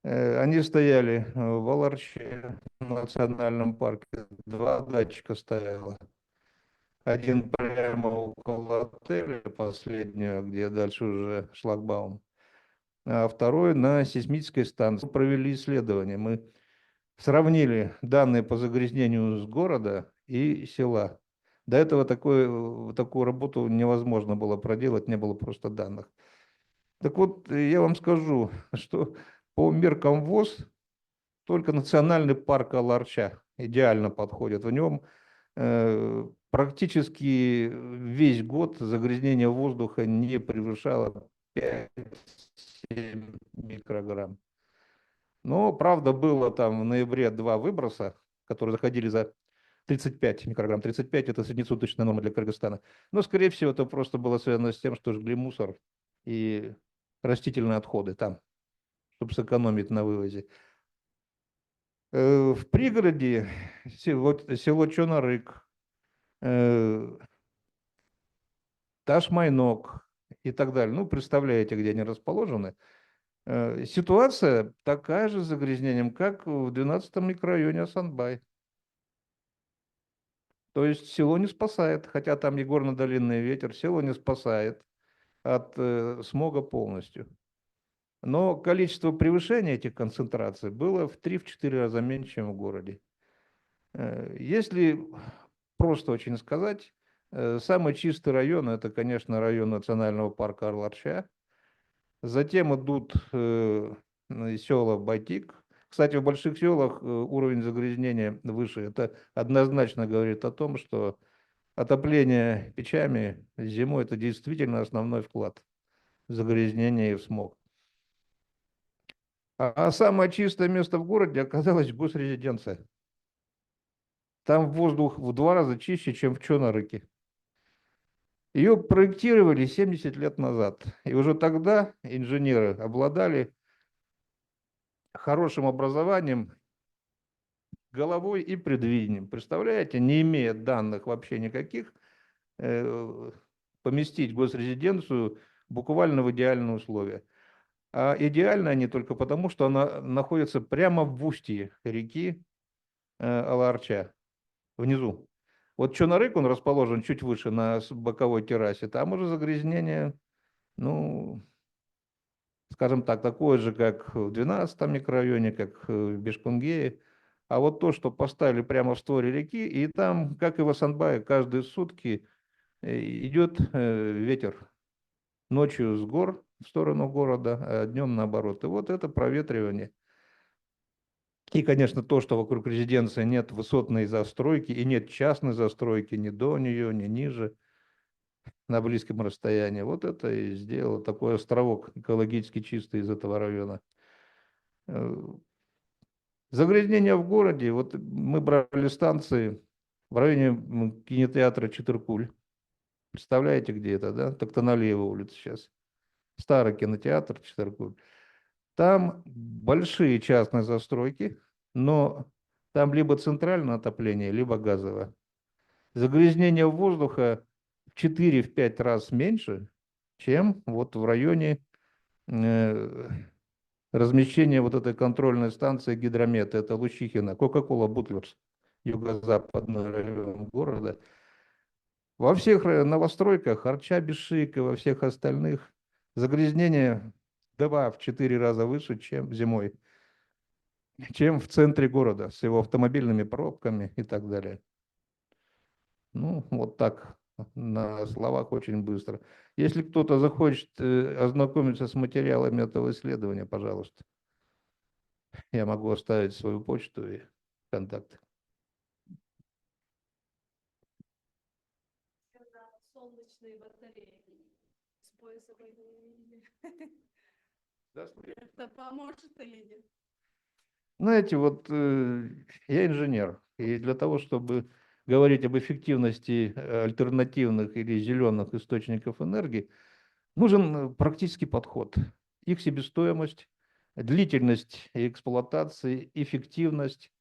Speaker 10: Они стояли в Аларче, в национальном парке. 2 датчика стояло. Один прямо около отеля, последнего, где дальше уже шлагбаум. А второй на сейсмической станции. Провели исследование. Мы сравнили данные по загрязнению с города и села. До этого такую работу невозможно было проделать, не было просто данных. Так вот, я вам скажу, что по меркам ВОЗ только национальный парк Аларча идеально подходит. В нем практически весь год загрязнение воздуха не превышало 5-7 микрограмм. Но, правда, было там в ноябре 2 выброса, которые заходили за 35 микрограмм. 35 – это среднесуточная норма для Кыргызстана. Но, скорее всего, это просто было связано с тем, что жгли мусор и растительные отходы там, чтобы сэкономить на вывозе. В пригороде село Чонарык, Ташмайнок и так далее. Ну, представляете, где они расположены. Ситуация такая же с загрязнением, как в 12-м микрорайоне Асанбай. То есть село не спасает, хотя там и горно-долинный ветер, село не спасает от смога полностью. Но количество превышения этих концентраций было в 3-4 раза меньше, чем в городе. Если просто очень сказать, самый чистый район – это, конечно, район национального парка Арларча. Затем идут села Байтик. Кстати, в больших селах уровень загрязнения выше. Это однозначно говорит о том, что отопление печами зимой – это действительно основной вклад в загрязнение и в смог. А самое чистое место в городе оказалось госрезиденция. Там воздух в 2 раза чище, чем в Чонарыке. Ее проектировали 70 лет назад. И уже тогда инженеры обладали хорошим образованием, головой и предвидением. Представляете, не имея данных вообще никаких, поместить госрезиденцию буквально в идеальные условия. А идеально они только потому, что она находится прямо в устье реки Аларча, внизу. Вот Чонарык, он расположен чуть выше на боковой террасе, там уже загрязнение, ну, скажем так, такое же, как в 12-м микрорайоне, как в Бишкунгее. А вот то, что поставили прямо в створе реки, и там, как и в Асанбае, каждые сутки идет ветер. Ночью с гор в сторону города, а днем наоборот. И вот это проветривание. И, конечно, то, что вокруг резиденции нет высотной застройки и нет частной застройки ни до нее, ни ниже, на близком расстоянии. Вот это и сделало такой островок экологически чистый из этого района. Загрязнение в городе. Вот мы брали станции в районе кинотеатра Читыркуль. Представляете, где это, да? Токтоналиева улица сейчас. Старый кинотеатр Читыркуль. Там большие частные застройки, но там либо центральное отопление, либо газовое. Загрязнение воздуха в 4-5 раз меньше, чем вот в районе размещение вот этой контрольной станции гидромета, это Лучихино, Coca-Cola Butlers, юго-западный район города. Во всех новостройках, Бишкек и во всех остальных загрязнение 2-4 раза выше, чем зимой, чем в центре города с его автомобильными пробками и так далее. Ну, вот так, на словах очень быстро. Если кто-то захочет ознакомиться с материалами этого исследования, пожалуйста, я могу оставить свою почту и контакты.
Speaker 1: Солнечные батареи с поясовой это поможет или нет?
Speaker 10: Знаете, вот я инженер, и для того, чтобы говорить об эффективности альтернативных или зеленых источников энергии, нужен практический подход. Их себестоимость, длительность эксплуатации, эффективность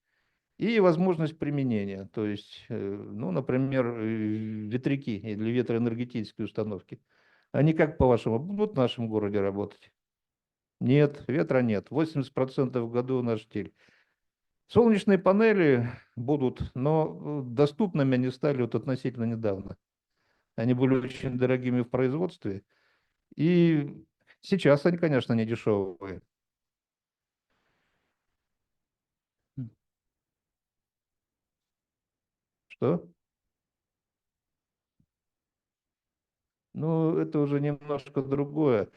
Speaker 10: и возможность применения. То есть, ну, например, ветряки или ветроэнергетические установки. Они как, по-вашему, будут в нашем городе работать? Нет, ветра нет. 80% в году на штиль. Солнечные панели будут, но доступными они стали вот относительно недавно. Они были очень дорогими в производстве. И сейчас они, конечно, не дешевые. Что? Ну, это уже немножко другое.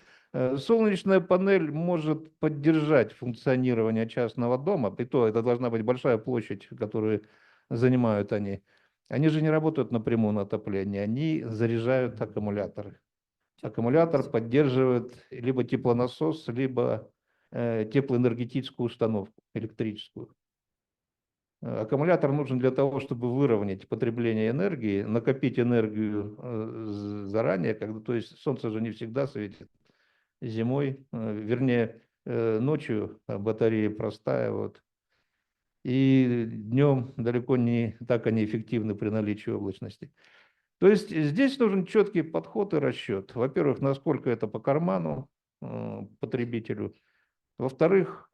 Speaker 10: Солнечная панель может поддержать функционирование частного дома, и то это должна быть большая площадь, которую занимают они. Они же не работают напрямую на отопление, они заряжают аккумуляторы. Аккумулятор поддерживает либо теплонасос, либо теплоэнергетическую установку электрическую. Аккумулятор нужен для того, чтобы выровнять потребление энергии, накопить энергию заранее, когда, то есть солнце же не всегда светит зимой, вернее, ночью батарея простаивают, и днем далеко не так они эффективны при наличии облачности. То есть здесь нужен четкий подход и расчет. Во-первых, насколько это по карману потребителю. Во-вторых,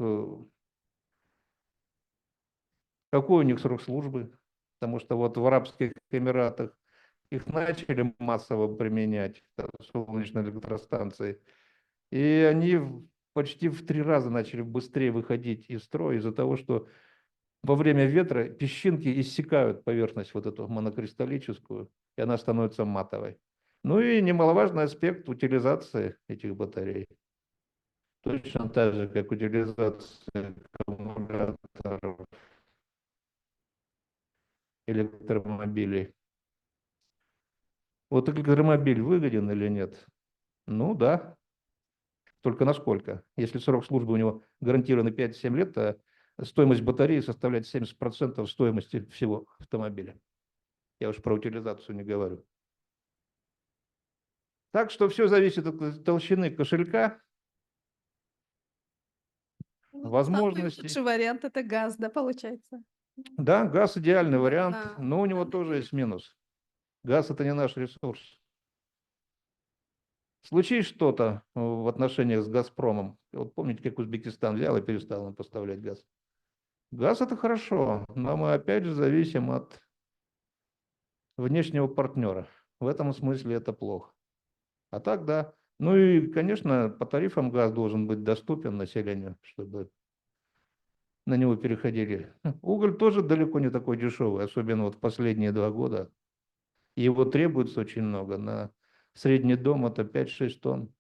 Speaker 10: какой у них срок службы, потому что вот в Арабских Эмиратах их начали массово применять, солнечные электростанции, и они почти в 3 раза начали быстрее выходить из строя из-за того, что во время ветра песчинки иссякают поверхность вот эту монокристаллическую, и она становится матовой. Ну и немаловажный аспект утилизации этих батарей. Точно так же, как утилизация аккумуляторов электромобилей. Вот электромобиль выгоден или нет? Ну да. Только насколько? Если срок службы у него гарантированный 5-7 лет, то стоимость батареи составляет 70% стоимости всего автомобиля. Я уж про утилизацию не говорю. Так что все зависит от толщины кошелька, возможностей.
Speaker 1: Самый лучший вариант – это газ, да, получается?
Speaker 10: Да, газ идеальный вариант,
Speaker 1: Да.
Speaker 10: но у него тоже есть минус. Газ – это не наш ресурс. Случись что-то в отношениях с «Газпромом», вот помните, как Узбекистан взял и перестал нам поставлять газ. Газ – это хорошо, но мы опять же зависим от внешнего партнера. В этом смысле это плохо. А так, да. Ну и, конечно, по тарифам газ должен быть доступен населению, чтобы на него переходили. Уголь тоже далеко не такой дешевый, особенно вот в последние 2 года. Его требуется очень много. На средний дом это 5-6 тонн.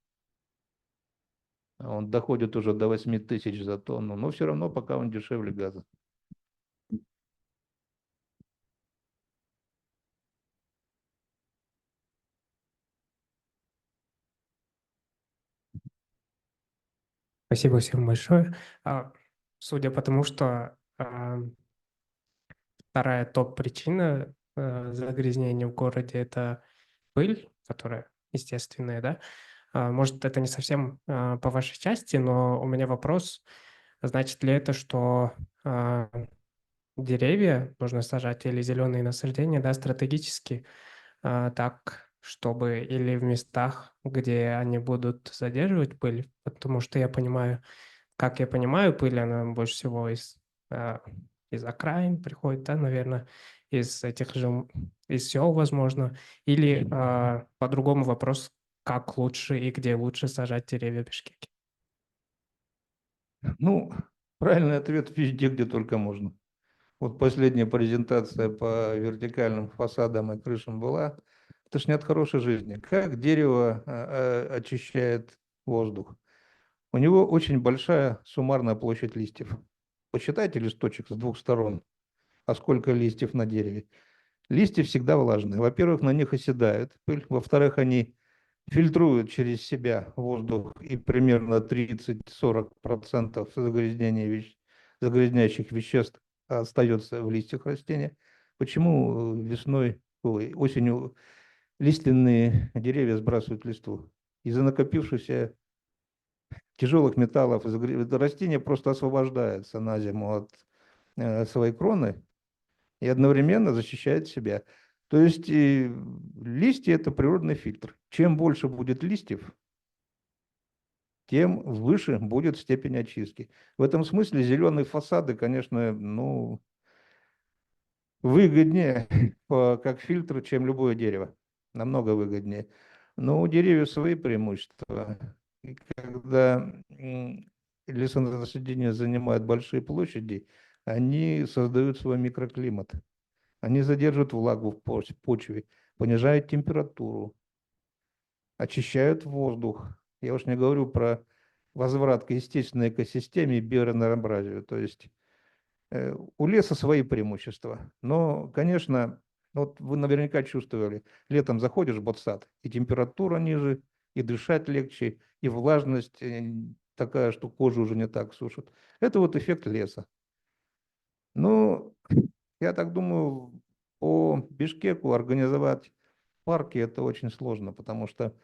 Speaker 10: Он доходит уже до 8 тысяч за тонну, но все равно пока он дешевле газа.
Speaker 15: Спасибо всем большое. Судя по тому, что вторая топ-причина загрязнения в городе – это пыль, которая естественная, да? Может, это не совсем по вашей части, но у меня вопрос, значит ли это, что деревья нужно сажать или зеленые насаждения, да, стратегически, так, чтобы или в местах, где они будут задерживать пыль, потому что я понимаю, как я понимаю, пыль, она больше всего из окраин приходит, да, наверное, из этих же, из сел, возможно. Или по-другому вопрос, как лучше и где лучше сажать деревья в Бишкеке?
Speaker 10: Ну, правильный ответ везде, где только можно. Вот последняя презентация по вертикальным фасадам и крышам была. Это ж не от хорошей жизни. Как дерево очищает воздух? У него очень большая суммарная площадь листьев. Посчитайте листочек с двух сторон, а сколько листьев на дереве. Листья всегда влажные. Во-первых, на них оседает пыль. Во-вторых, они фильтруют через себя воздух, и примерно 30-40% загрязняющих веществ остается в листьях растения. Почему осенью лиственные деревья сбрасывают листву? Из-за накопившихся тяжелых металлов. Растение просто освобождается на зиму от своей кроны и одновременно защищает себя. То есть листья – это природный фильтр. Чем больше будет листьев, тем выше будет степень очистки. В этом смысле зеленые фасады, конечно, ну, выгоднее как фильтр, чем любое дерево. Намного выгоднее. Но у деревьев свои преимущества. И когда лесонасаждения занимают большие площади, они создают свой микроклимат. Они задерживают влагу в почве, понижают температуру, очищают воздух. Я уж не говорю про возврат к естественной экосистеме и биоразнообразию. То есть у леса свои преимущества. Но, конечно, вот вы наверняка чувствовали, летом заходишь в ботсад, и температура ниже, и дышать легче, и влажность такая, что кожу уже не так сушит. Это вот эффект леса. Ну, я так думаю, по Бишкеку организовать парки это очень сложно, потому что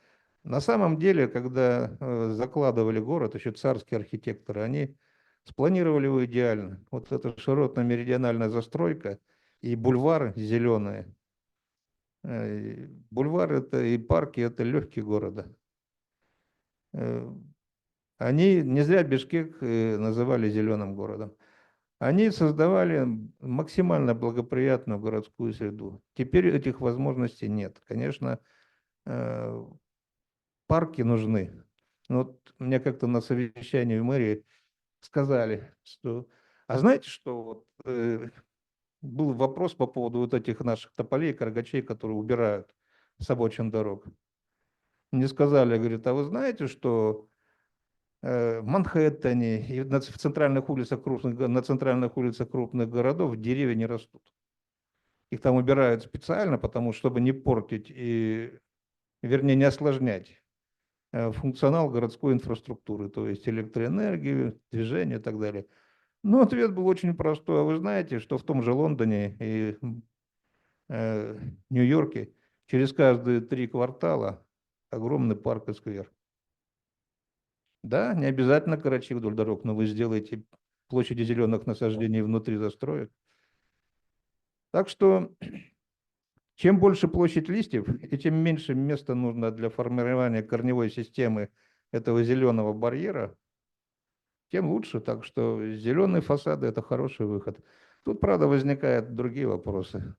Speaker 10: на самом деле, когда закладывали город, еще царские архитекторы, они спланировали его идеально. Вот эта широтно-меридиональная застройка и бульвары зеленые. Бульвар это и парки это легкие города. Они не зря Бишкек называли зеленым городом. Они создавали максимально благоприятную городскую среду. Теперь этих возможностей нет. Конечно, парки нужны. Но вот мне как-то на совещании в мэрии сказали, что... А знаете, что вот, был вопрос по поводу вот этих наших тополей, каргачей, которые убирают с обочин дорог. Мне сказали, говорит, а вы знаете, что в Манхэттене и в центральных улицах крупных городов деревья не растут. Их там убирают специально, потому что, чтобы не портить и, вернее, не осложнять функционал городской инфраструктуры, то есть электроэнергию, движение и так далее. Но ответ был очень простой. А вы знаете, что в том же Лондоне и Нью-Йорке через каждые 3 квартала огромный парк и сквер. Да, не обязательно карачи вдоль дорог, но вы сделаете площади зеленых насаждений внутри застроек. Так что чем больше площадь листьев, и тем меньше места нужно для формирования корневой системы этого зеленого барьера, тем лучше. Так что зеленые фасады – это хороший выход. Тут, правда, возникают другие вопросы.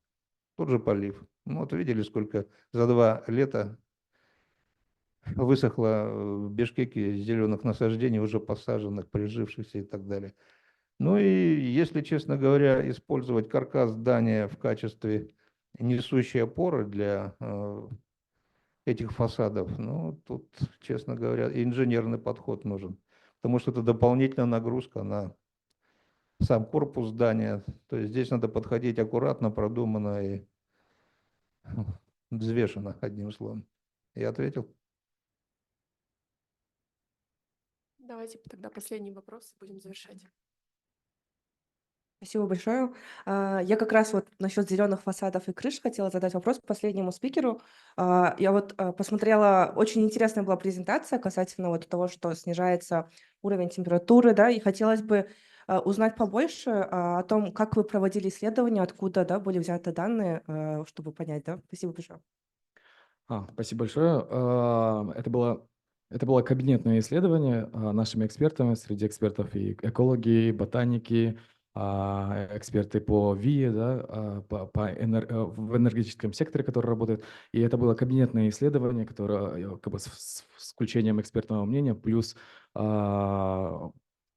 Speaker 10: Тот же полив. Ну, вот видели, сколько за 2 лета высохло в Бишкеке зеленых насаждений, уже посаженных, прижившихся и так далее. Ну и, если, честно говоря, использовать каркас здания в качестве несущей опоры для этих фасадов, ну, тут, честно говоря, инженерный подход нужен. Потому что это дополнительная нагрузка на сам корпус здания. То есть здесь надо подходить аккуратно, продуманно и взвешенно, одним словом. Я ответил.
Speaker 9: Давайте тогда последний вопрос, будем завершать.
Speaker 16: Спасибо большое. Я как раз вот насчет зеленых фасадов и крыш хотела задать вопрос последнему спикеру. Я вот посмотрела, очень интересная была презентация касательно вот того, что снижается уровень температуры, да, и хотелось бы узнать побольше о том, как вы проводили исследования, откуда, да, были взяты данные, чтобы понять, да. Спасибо большое.
Speaker 13: Спасибо большое. Это было Это было кабинетное исследование нашими экспертами, среди экспертов и экологи, ботаники, эксперты по ВИЭ, да, в энергетическом секторе, который работает. И это было кабинетное исследование, которое как бы с включением экспертного мнения, плюс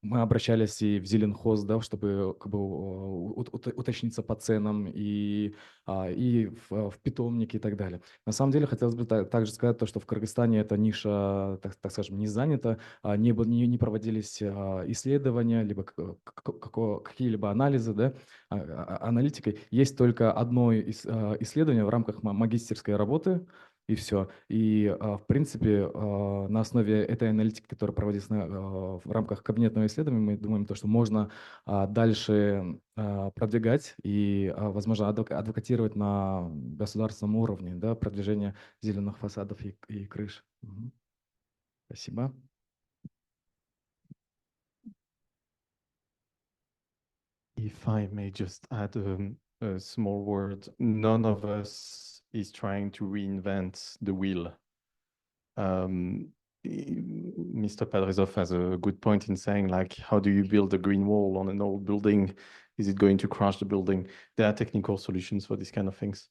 Speaker 13: мы обращались и в Зеленхоз, да, чтобы как бы уточниться по ценам и в питомнике и так далее. На самом деле, хотелось бы также сказать то, что в Кыргызстане эта ниша, так скажем, не занята, не проводились исследования, либо какие-либо анализы, да, аналитикой. Есть только одно исследование в рамках магистерской работы, и все. И, в принципе, на основе этой аналитики, которая проводится в рамках кабинетного исследования, мы думаем, то, что можно дальше продвигать и, возможно, адвокатировать на государственном уровне, да, продвижение зеленых фасадов и крыш. Спасибо.
Speaker 11: If I may just add a small word, none of us is trying to reinvent the wheel. Mr. Podrezov has a good point in saying, like, how do you build a green wall on an old building? Is it going to crash the building? There are technical solutions for these kind of things.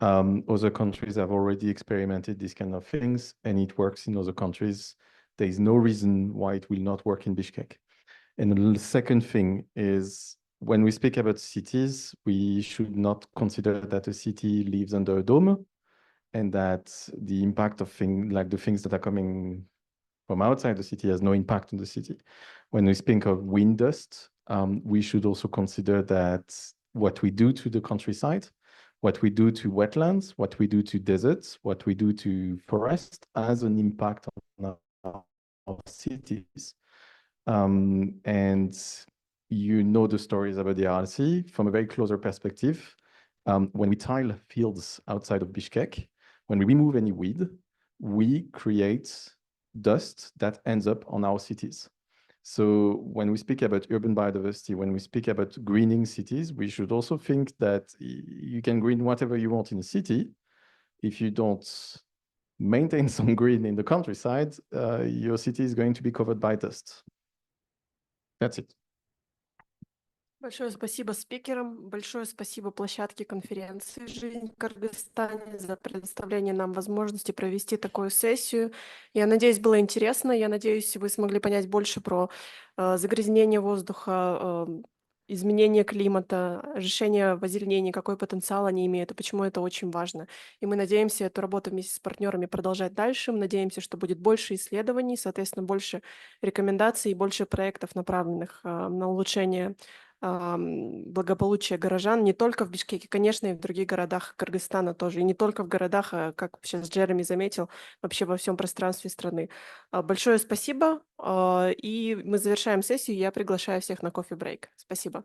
Speaker 11: Other countries have already experimented these kind of things, and it works in other countries. There is no reason why it will not work in Bishkek. And the second thing is, when we speak about cities, we should not consider that a city lives under a dome, and that the impact of the things that are coming from outside the city has no impact on the city. When we speak of wind dust, we should also consider that what we do to the countryside, what we do to wetlands, what we do to deserts, what we do to forest has an impact on our cities. And you know the stories about the RC from a very closer perspective. When we tile fields outside of Bishkek, when we remove any weed, we create dust that ends up on our cities. So when we speak about urban biodiversity, when we speak about greening cities, we should also think that you can green whatever you want in a city. If you don't maintain some green in the countryside, your city is going to be covered by dust. That's it.
Speaker 9: Большое спасибо спикерам, большое спасибо площадке конференции «Жизнь в Кыргызстане» за предоставление нам возможности провести такую сессию. Я надеюсь, было интересно, я надеюсь, вы смогли понять больше про загрязнение воздуха, изменение климата, решение в озеленении, какой потенциал они имеют и почему это очень важно. И мы надеемся эту работу вместе с партнерами продолжать дальше. Мы надеемся, что будет больше исследований, соответственно, больше рекомендаций и больше проектов, направленных на улучшение благополучия горожан не только в Бишкеке, конечно, и в других городах Кыргызстана тоже, и не только в городах, как сейчас Джереми заметил, вообще во всем пространстве страны. Большое спасибо, и мы завершаем сессию, я приглашаю всех на кофе-брейк. Спасибо.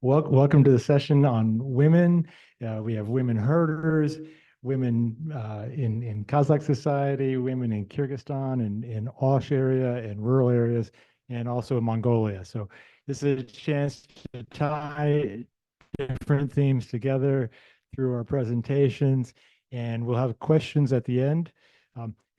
Speaker 7: Welcome to the session on women. We have women herders, women in Kazakh society, women in Kyrgyzstan, and in Osh area, and rural areas, and also in Mongolia. So this is a chance to tie different themes together through our presentations, and we'll have questions at the end.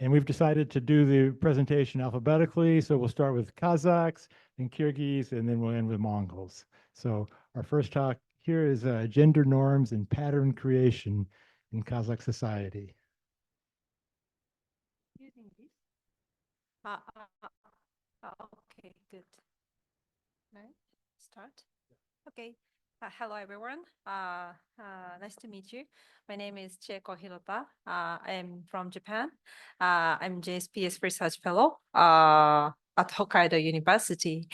Speaker 7: And we've decided to do the presentation alphabetically, so we'll start with Kazakhs, then Kyrgyz, and then we'll end with Mongols. So our first talk here is gender norms and pattern creation in Kazakh society.
Speaker 17: Using this? Okay, good. Right, start. Okay. Hello, everyone. Nice to meet you. My name is Chieko Hirota. I'm from Japan. I'm JSPS Research Fellow at Hokkaido University.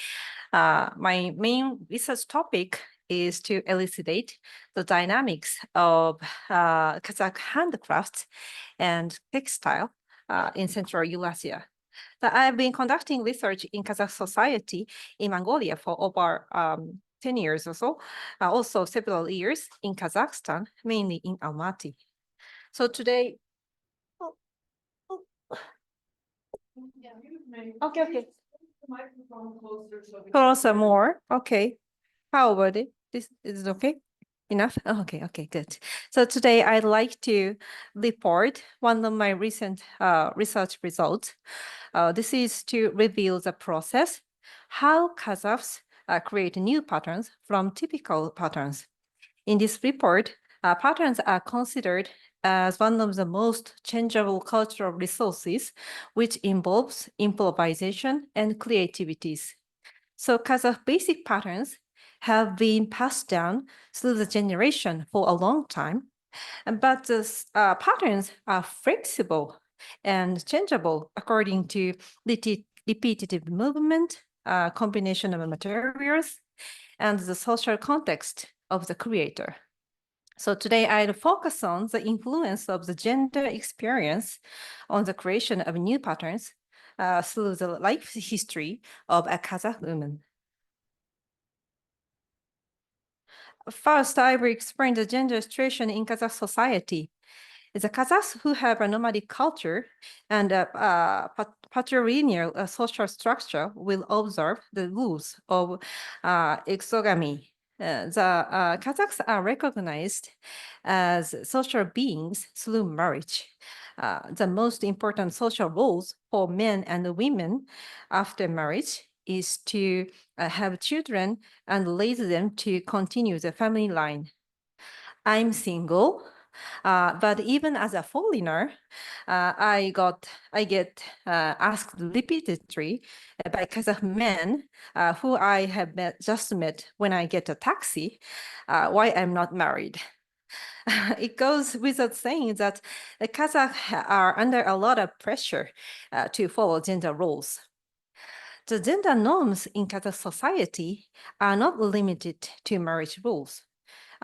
Speaker 17: My main research topic is to elucidate the dynamics of Kazakh handicrafts and textile in Central Eurasia. I've been conducting research in Kazakh society in Mongolia for over
Speaker 18: 10 years or so, also several years in Kazakhstan, mainly in Almaty. So today, okay. Closer more, okay. How about it? This is okay? Enough? Oh, okay, good. So today I'd like to report one of my recent research results. This is to reveal the process, how Kazakhs create new patterns from typical patterns. In this report, patterns are considered as one of the most changeable cultural resources, which involves improvisation and creativities. So Kazakh basic patterns have been passed down through the generation for a long time, but the patterns are flexible and changeable according to repetitive movement, combination of materials, and the social context of the creator. So today I'll focus on the influence of the gender experience on the creation of new patterns through the life history of a Kazakh woman. First, I will explain the gender situation in Kazakh society. The Kazakhs who have a nomadic culture and a patrilineal social structure will observe the rules of exogamy. The Kazakhs are recognized as social beings through marriage. The most important social roles for men and women after marriage is to have children and raise them to continue the family line. I'm single, but even as a foreigner, I get asked repeatedly by Kazakh men who I have just met when I get a taxi, why I'm not married. It goes without saying that the Kazakhs are under a lot of pressure to follow gender roles. The gender norms in Kazakh society are not limited to marriage rules.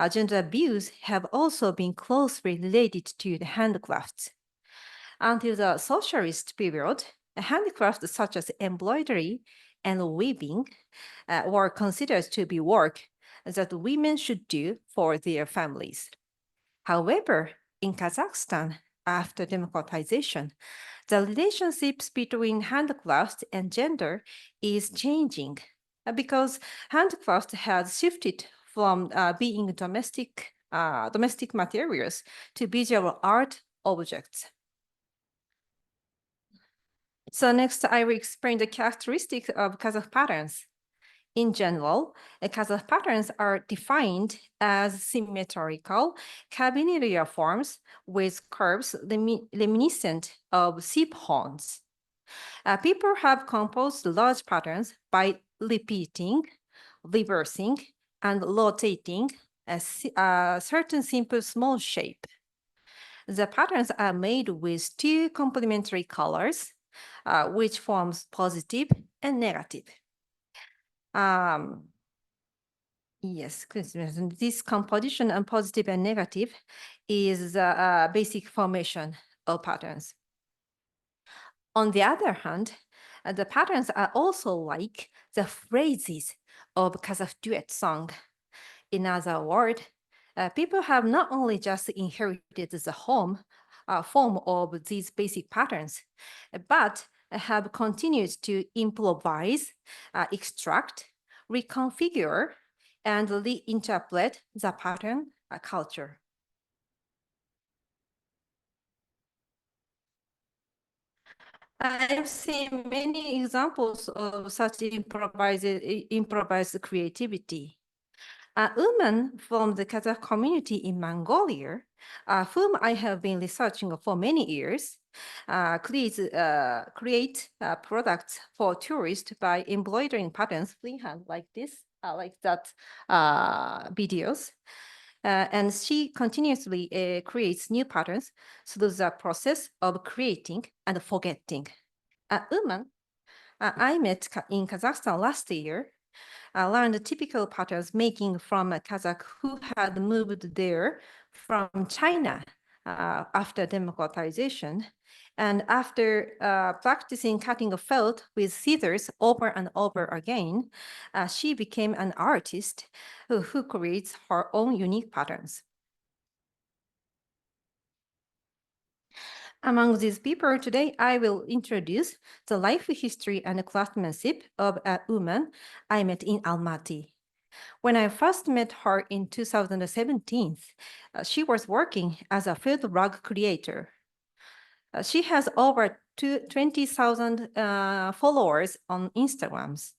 Speaker 18: Gender abuse have also been closely related to the handicrafts. Until the socialist period, handicrafts such as embroidery and weaving were considered to be work that women should do for their families. However, in Kazakhstan, after democratization, the relationships between handicrafts and gender is changing because handicraft has shifted from being domestic materials to visual art objects. So next, I will explain the characteristics of Kazakh patterns. In general, Kazakh patterns are defined as symmetrical cabineria forms with curves reminiscent of sheep horns. People have composed large patterns by repeating, reversing, and rotating a certain simple small shape. The patterns are made with two complementary colors, which forms positive and negative. Yes, this composition and positive and negative is the basic formation of patterns. On the other hand, the patterns are also like the phrases of Kazakh duet song. In other words, people have not only just inherited the form of these basic patterns, but have continued to improvise, extract, reconfigure, and reinterpret the pattern culture. I've seen many examples of such improvised creativity. A woman from the Kazakh community in Mongolia, whom I have been researching for many years, create products for tourists by embroidering patterns freehand like this, like that videos. And she continuously creates new patterns through the process of creating and forgetting. A woman I met in Kazakhstan last year learned typical patterns making from a Kazakh who had moved there from China after democratization. And after practicing cutting a felt with scissors over and over again, she became an artist who creates her own unique patterns. Among these people today, I will introduce the life history and craftsmanship of a woman I met in Almaty. When I first met her in 2017, she was working as a field rug creator. She has over 20,000 followers on Instagrams.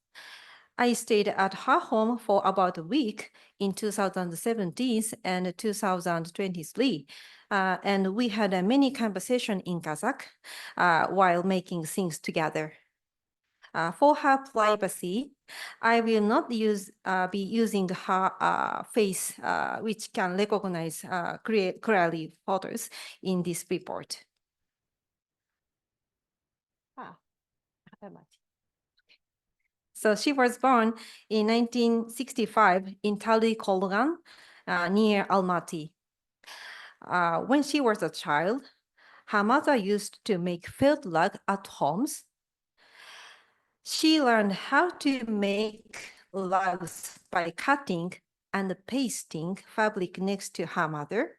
Speaker 18: I stayed at her home for about a week in 2017 and 2023, and we had a mini conversation in Kazakh while making things together. For her privacy, I will not be using her face, which can recognize clearly photos in this report. So she was born in 1965 in Tali Kolgan, near Almaty. When she was a child, her mother used to make felt rug at homes. She learned how to make rugs by cutting and pasting fabric next to her mother,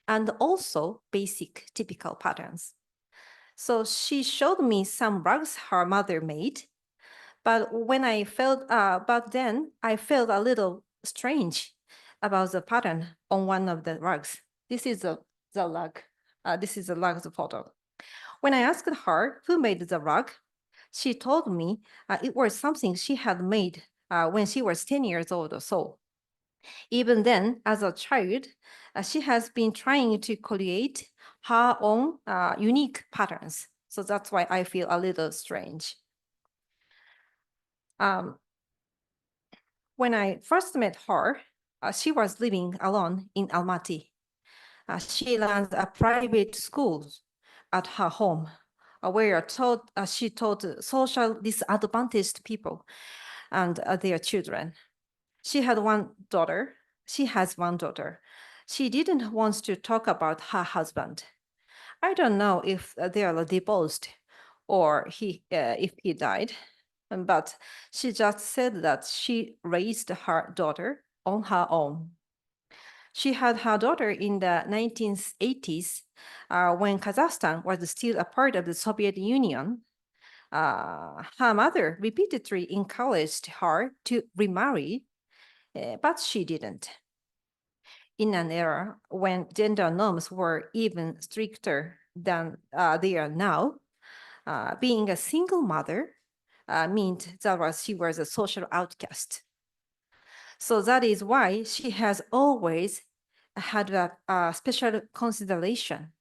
Speaker 18: and also basic typical patterns. So she showed me some rugs her mother made, but then I felt a little strange about the pattern on one of the rugs. This is the rug. This is the rug's photo. When I asked her who made the rug, she told me it was something she had made when she was 10 years old or so. Even then, as a child, she has been trying to create her own unique patterns. So that's why I feel a little strange. When I first met her, she was living alone in Almaty. She runs a private school at her home, where she taught social disadvantaged people and their children. She has one daughter. She didn't want to talk about her husband. I don't know if they are divorced or if he died, but she just said that she raised her daughter on her own. She had her daughter in the 1980s when Kazakhstan was still a part of the Soviet Union. Her mother repeatedly encouraged her to remarry, but she didn't. In an era when gender norms were even stricter than they are now, being a single mother meant that she was a social outcast. So that is why she has always had a special consideration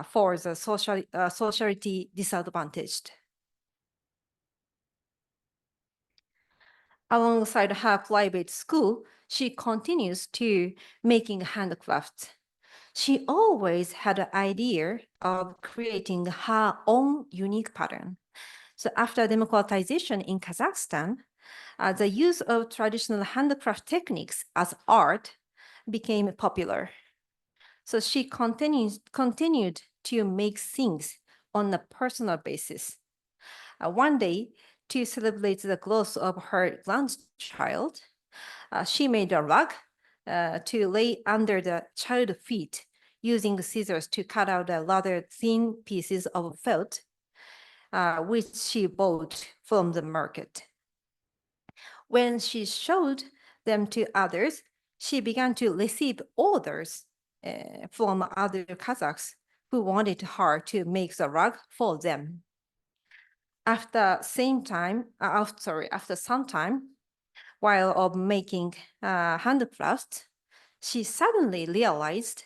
Speaker 18: for the socially disadvantaged. Alongside her private school, she continues to making handcrafts. She always had an idea of creating her own unique pattern. So after democratization in Kazakhstan, the use of traditional handcraft techniques as art became popular. So she continued to make things on a personal basis. One day, to celebrate the growth of her grandchild, she made a rug to lay under the child's feet using scissors to cut out the rather thin pieces of felt, which she bought from the market. When she showed them to others, she began to receive orders from other Kazakhs who wanted her to make the rug for them. After some time, while making handcrafts, she suddenly realized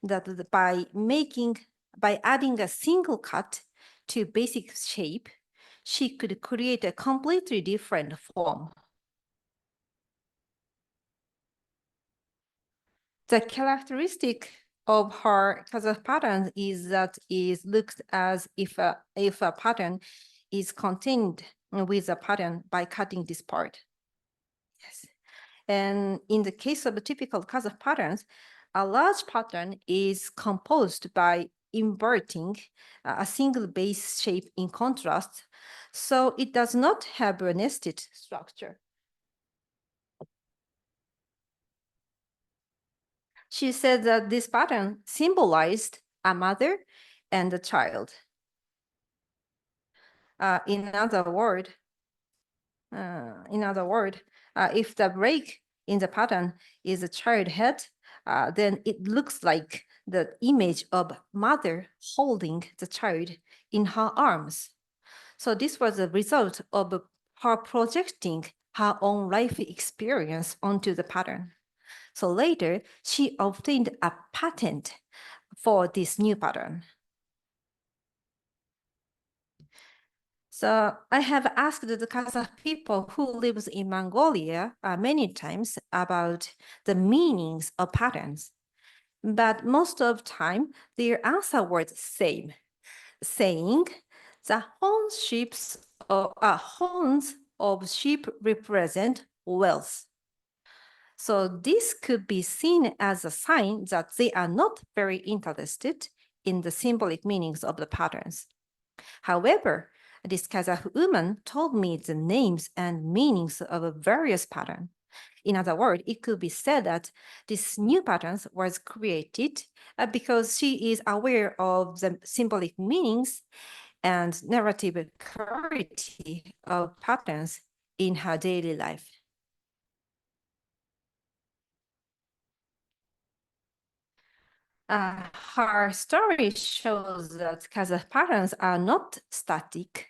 Speaker 18: that by adding a single cut to basic shape, she could create a completely different form. The characteristic of her Kazakh pattern is that it looks as if a pattern is contained with a pattern by cutting this part. Yes. And in the case of the typical Kazakh patterns, a large pattern is composed by inverting a single base shape in contrast, so it does not have a nested structure. She said that this pattern symbolized a mother and a child. In other words, if the break in the pattern is a child head, then it looks like the image of mother holding the child in her arms. So this was a result of her projecting her own life experience onto the pattern. So later, she obtained a patent for this new pattern. So I have asked the Kazakh people who lives in Mongolia many times about the meanings of patterns, but most of the time their answer was the same, saying the horns of sheep represent wealth. So this could be seen as a sign that they are not very interested in the symbolic meanings of the patterns. However, this Kazakh woman told me the names and meanings of various patterns. In other words, it could be said that this new patterns was created because she is aware of the symbolic meanings and narrative clarity of patterns in her daily life. Her story shows that Kazakh patterns are not static,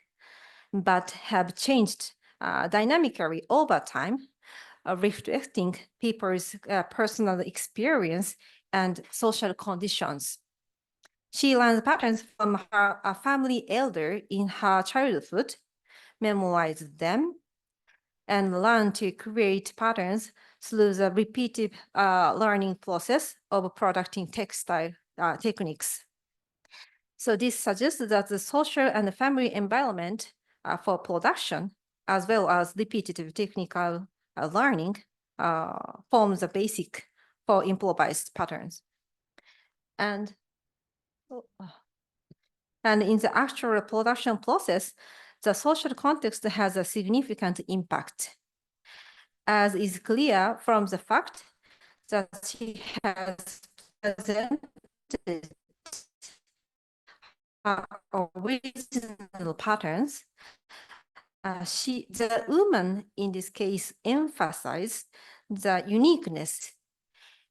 Speaker 18: but have changed dynamically over time, reflecting people's personal experience and social conditions. She learned patterns from her family elder in her childhood, memorized them, and learned to create patterns through the repeated learning process of producing textile techniques. So this suggests that the social and family environment for production, as well as repetitive technical learning, forms the basic for improvised patterns. And in the actual production process, the social context has a significant impact, as is clear from the fact that she has presented original patterns. The woman in this case emphasized the uniqueness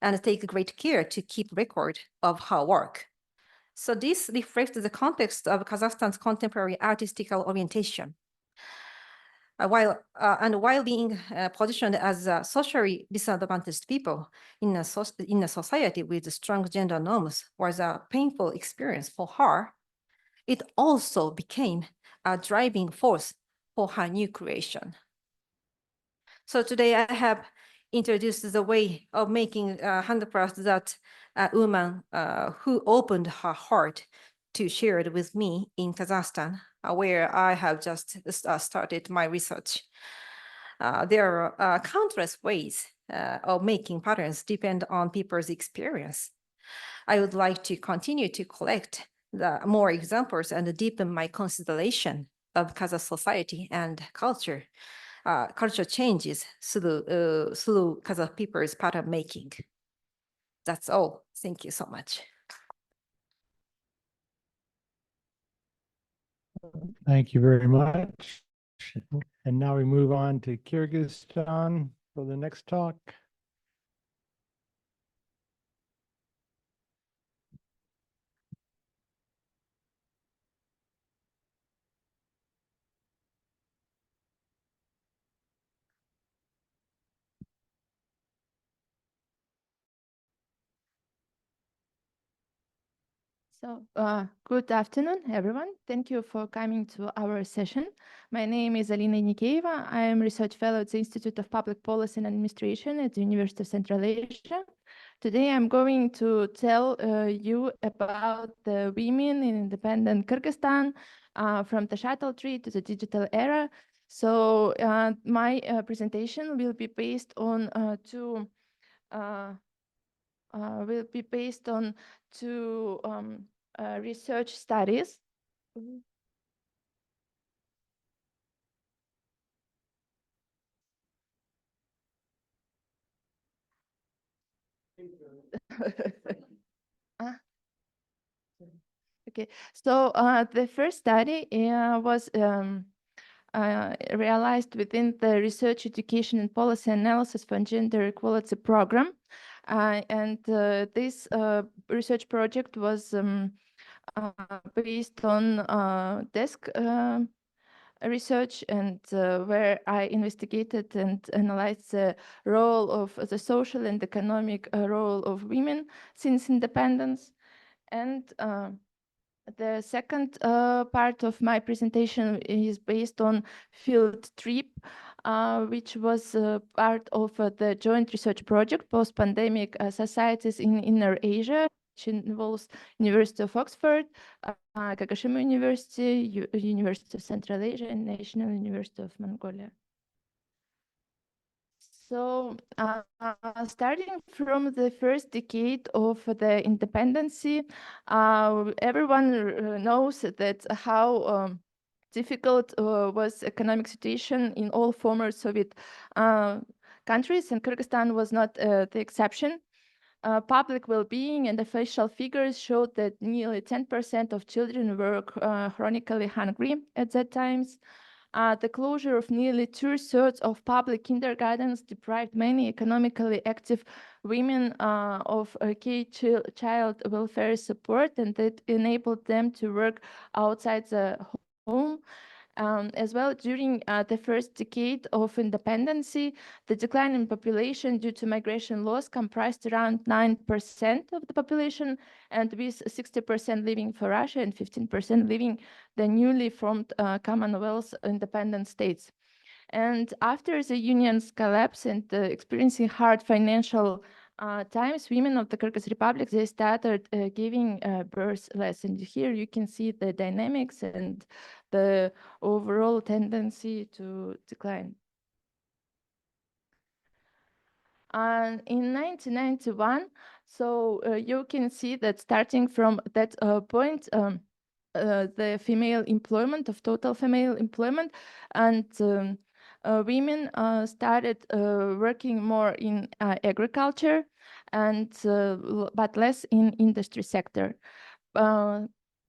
Speaker 18: and take great care to keep record of her work. So this reflects the context of Kazakhstan's contemporary artistical orientation. While being positioned as socially disadvantaged people in a society with strong gender norms was a painful experience for her, it also became a driving force for her new creation. So today I have introduced the way of making handcrafts that a woman who opened her heart to share it with me in Kazakhstan, where I have just started my research. There are countless ways of making patterns depend on people's experience. I would like to continue to collect more examples and deepen my consideration of Kazakh society and culture changes through Kazakh people's pattern making. That's all. Thank you so much.
Speaker 7: Thank you very much. And now we move on to Kyrgyzstan for the next talk.
Speaker 19: So, good afternoon, everyone. Thank you for coming to our session. My name is Elina. I am research fellow at the Institute of Public Policy and Administration at the University of Central Asia. Today, I'm going to tell you about the women in independent Kyrgyzstan, from the shuttle tree to the digital era. So my presentation will be based on two will be based on two research studies. Okay, so the first study was realized within the Research, Education and Policy Analysis for Gender Equality program. And this research project was based on desk research, and where I investigated and analyzed the role of the social and economic role of women since independence. And the second part of my presentation is based on field trip, which was part of the joint research project, Post-Pandemic Societies in Inner Asia, which involves University of Oxford, Kyrgyzstan University, University of Central Asia, and National University of Mongolia. So starting from the first decade of the independency, everyone knows that how difficult was economic situation in all former Soviet countries, and Kyrgyzstan was not the exception. Public well-being and official figures showed that nearly 10% of children were chronically hungry at that times. The closure of nearly 2/3 of public kindergartens deprived many economically active women of child welfare support, and that enabled them to work outside the home. As well, during the first decade of independency, the decline in population due to migration laws comprised around 9% of the population, and with 60% living for Russia and 15% living the newly formed Commonwealth independent states. And after the union's collapse and experiencing hard financial times, women of the Kyrgyz Republic, they started giving birth less. And here you can see the dynamics and the overall tendency to decline. And in 1991, so you can see that starting from that point, the female employment of total female employment, and women started working more in agriculture, and but less in industry sector.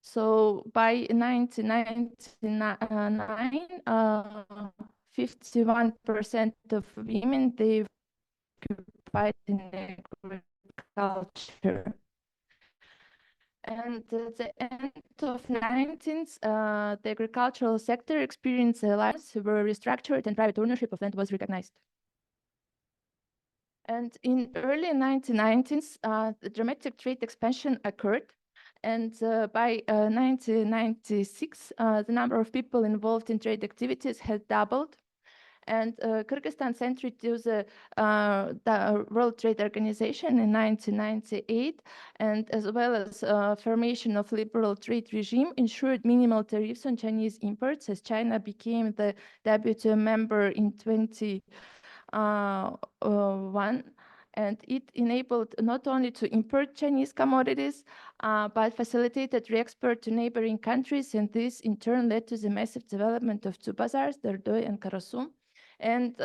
Speaker 19: So by 1999, 51% of women, they occupied in agriculture. And at the end of 19th, the agricultural sector experienced lines were restructured and private ownership of land was recognized. And in early 1990s, the dramatic trade expansion occurred. And by 1996, the number of people involved in trade activities had doubled. And Kyrgyzstan entered to the World Trade Organization in 1998, and as well as formation of liberal trade regime ensured minimal tariffs on Chinese imports, as China became the WTO member in 2021. And it enabled not only to import Chinese commodities, but facilitated re-export to neighboring countries. And this in turn led to the massive development of two bazaars, Derdoi and Karasum. And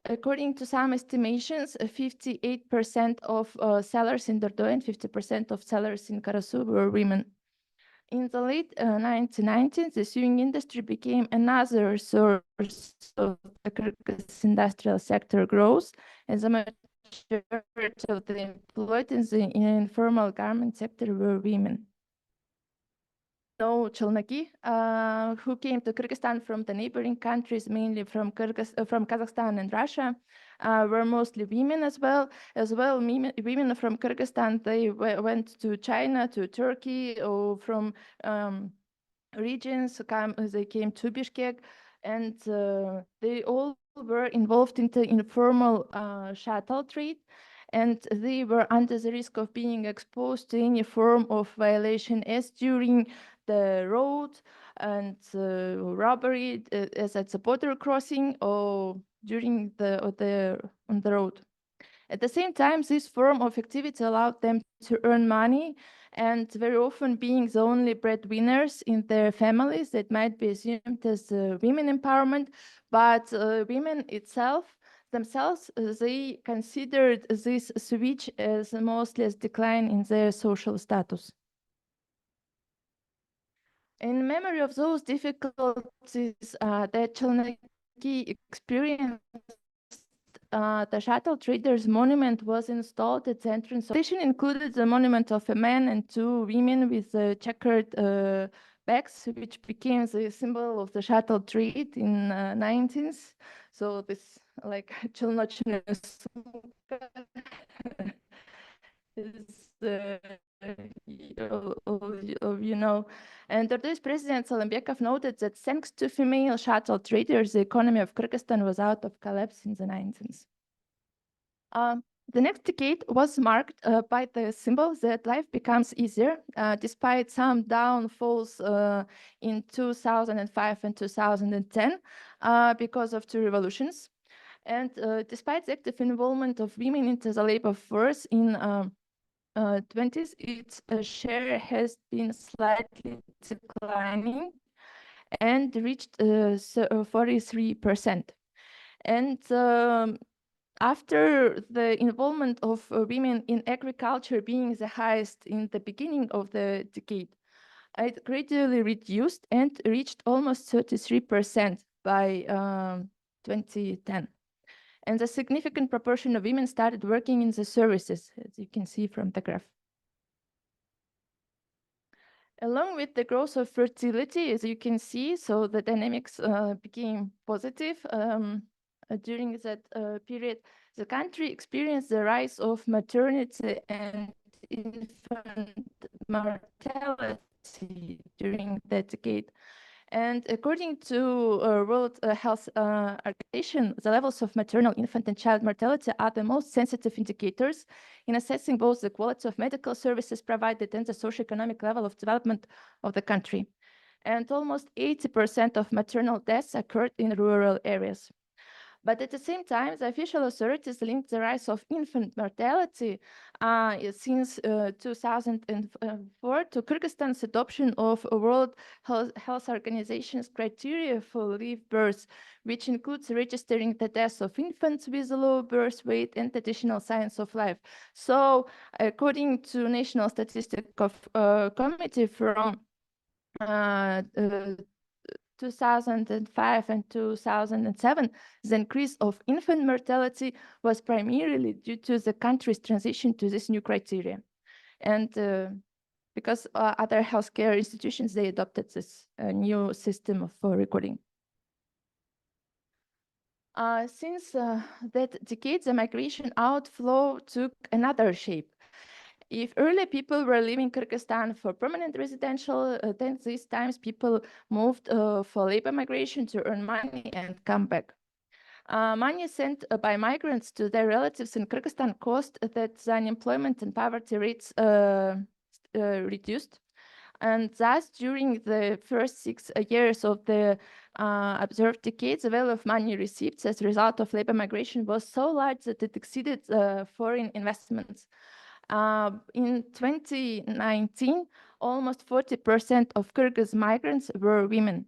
Speaker 19: according to some estimations, 58% of sellers in Derdoi and 50% of sellers in Karasu were women. In the late 1990s, the sewing industry became another source of the Kyrgyz industrial sector growth, and the majority of the employed in the informal garment sector were women. Chalnaki, who came to Kyrgyzstan from the neighboring countries, mainly from Kazakhstan and Russia, were mostly women as well. Women from Kyrgyzstan, they went to China, to Turkey, or from regions, they came to Bishkek, and they all were involved in the informal shuttle trade. And they were under the risk of being exposed to any form of violation as during the road and robbery as at the border crossing or during on the road. At the same time, this form of activity allowed them to earn money, and very often being the only breadwinners in their families, that might be assumed as women empowerment, but women themselves, they considered this switch as mostly as decline in their social status. In memory of those difficulties that Chalnaki experienced, the shuttle traders monument was installed at the entrance. The station included the monument of a man and two women with checkered backs, which became the symbol of the shuttle trade in 19th. So this like Chalnochная сумка is you know. And today's President Salembekov noted that thanks to female shuttle traders, the economy of Kyrgyzstan was out of collapse in the 19th. The next decade was marked by the symbol that life becomes easier, despite some downfalls in 2005 and 2010 because of two revolutions. And despite the active involvement of women into the labor force in 20s, its share has been slightly declining and reached 43%. And after the involvement of women in agriculture being the highest in the beginning of the decade, it gradually reduced and reached almost 33% by 2010. And a significant proportion of women started working in the services, as you can see from the graph. Along with the growth of fertility, as you can see, so the dynamics became positive. During that period, the country experienced the rise of maternity and infant mortality during that decade. And according to World Health Organization, the levels of maternal, infant, and child mortality are the most sensitive indicators in assessing both the quality of medical services provided and the socioeconomic level of development of the country. And almost 80% of maternal deaths occurred in rural areas. But at the same time, the official authorities linked the rise of infant mortality since 2004 to Kyrgyzstan's adoption of a World Health Organization's criteria for live births, which includes registering the deaths of infants with a low birth weight and additional signs of life. So, according to National Statistical Committee from 2005 and 2007, the increase of infant mortality was primarily due to the country's transition to this new criteria. And because other healthcare institutions, they adopted this new system for recording. Since that decade, the migration outflow took another shape. If early people were leaving Kyrgyzstan for permanent residential, then these times people moved for labor migration to earn money and come back. Money sent by migrants to their relatives in Kyrgyzstan caused that the unemployment and poverty rates reduced. And thus, during the first 6 years of the observed decades, the value of money received as a result of labor migration was so large that it exceeded foreign investments. In 2019, almost 40% of Kyrgyz migrants were women.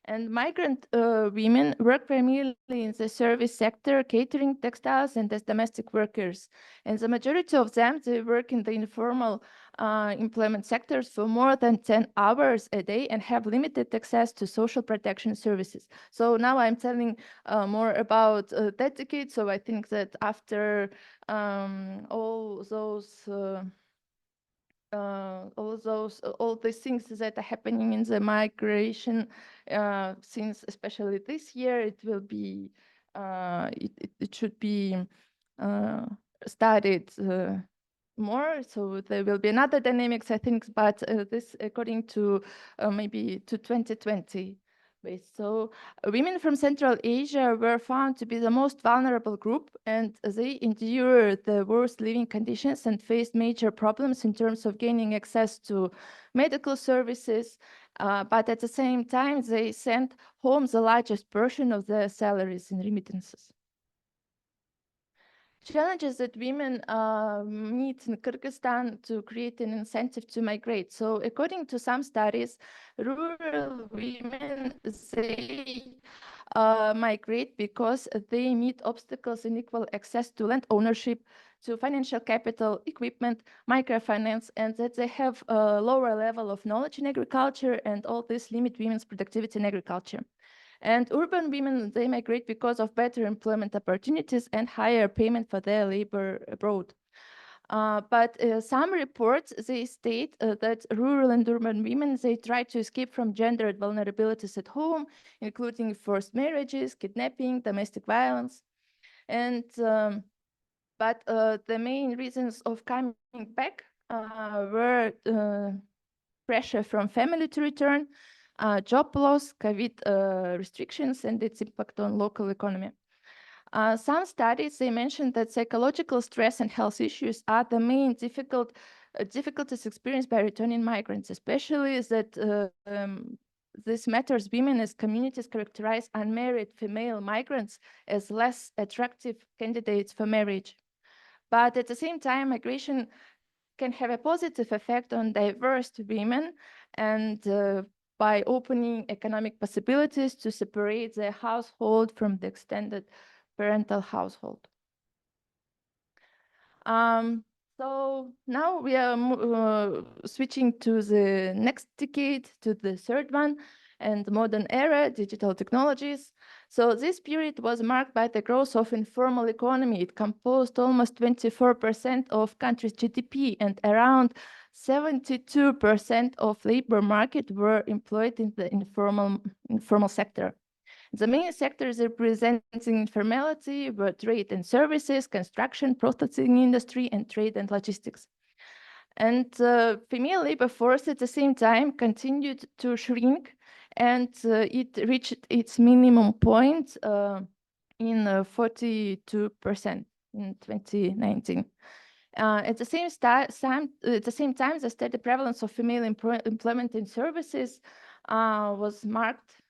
Speaker 19: And migrant women work primarily in the service sector, catering, textiles, and as domestic workers. And the majority of them, they work in the informal employment sectors for more than 10 hours a day and have limited access to social protection services. So now I'm telling more about that decade. So I think that after all these things that are happening in the migration, since especially this year, it will be it should be studied more. So there will be another dynamics, I think, but this according to maybe to 2020. So women from Central Asia were found to be the most vulnerable group, and they endured the worst living conditions and faced major problems in terms of gaining access to medical services. But at the same time, they sent home the largest portion of their salaries in remittances. Challenges that women meet in Kyrgyzstan to create an incentive to migrate. So according to some studies, rural women, they migrate because they meet obstacles in equal access to land ownership, to financial capital, equipment, microfinance, and that they have a lower level of knowledge in agriculture, and all this limit women's productivity in agriculture. And urban women, they migrate because of better employment opportunities and higher payment for their labor abroad. But some reports, they state that rural and urban women, they try to escape from gendered vulnerabilities at home, including forced marriages, kidnapping, domestic violence. And but the main reasons of coming back were pressure from family to return, job loss, COVID restrictions, and its impact on local economy. Some studies, they mentioned that psychological stress and health issues are the main difficulties experienced by returning migrants, especially that this matters women as communities characterize unmarried female migrants as less attractive candidates for marriage. But at the same time, migration can have a positive effect on diverse women and by opening economic possibilities to separate the household from the extended parental household. So now we are switching to the next decade, to the third one, and modern era, digital technologies. So this period was marked by the growth of informal economy. It composed almost 24% of country's GDP, and around 72% of labor market were employed in the informal sector. The main sectors representing informality were trade and services, construction, processing industry, and trade and logistics. And female labor force at the same time continued to shrink, and it reached its minimum point in 42% in 2019. At the same time, the steady prevalence of female employment in services was marked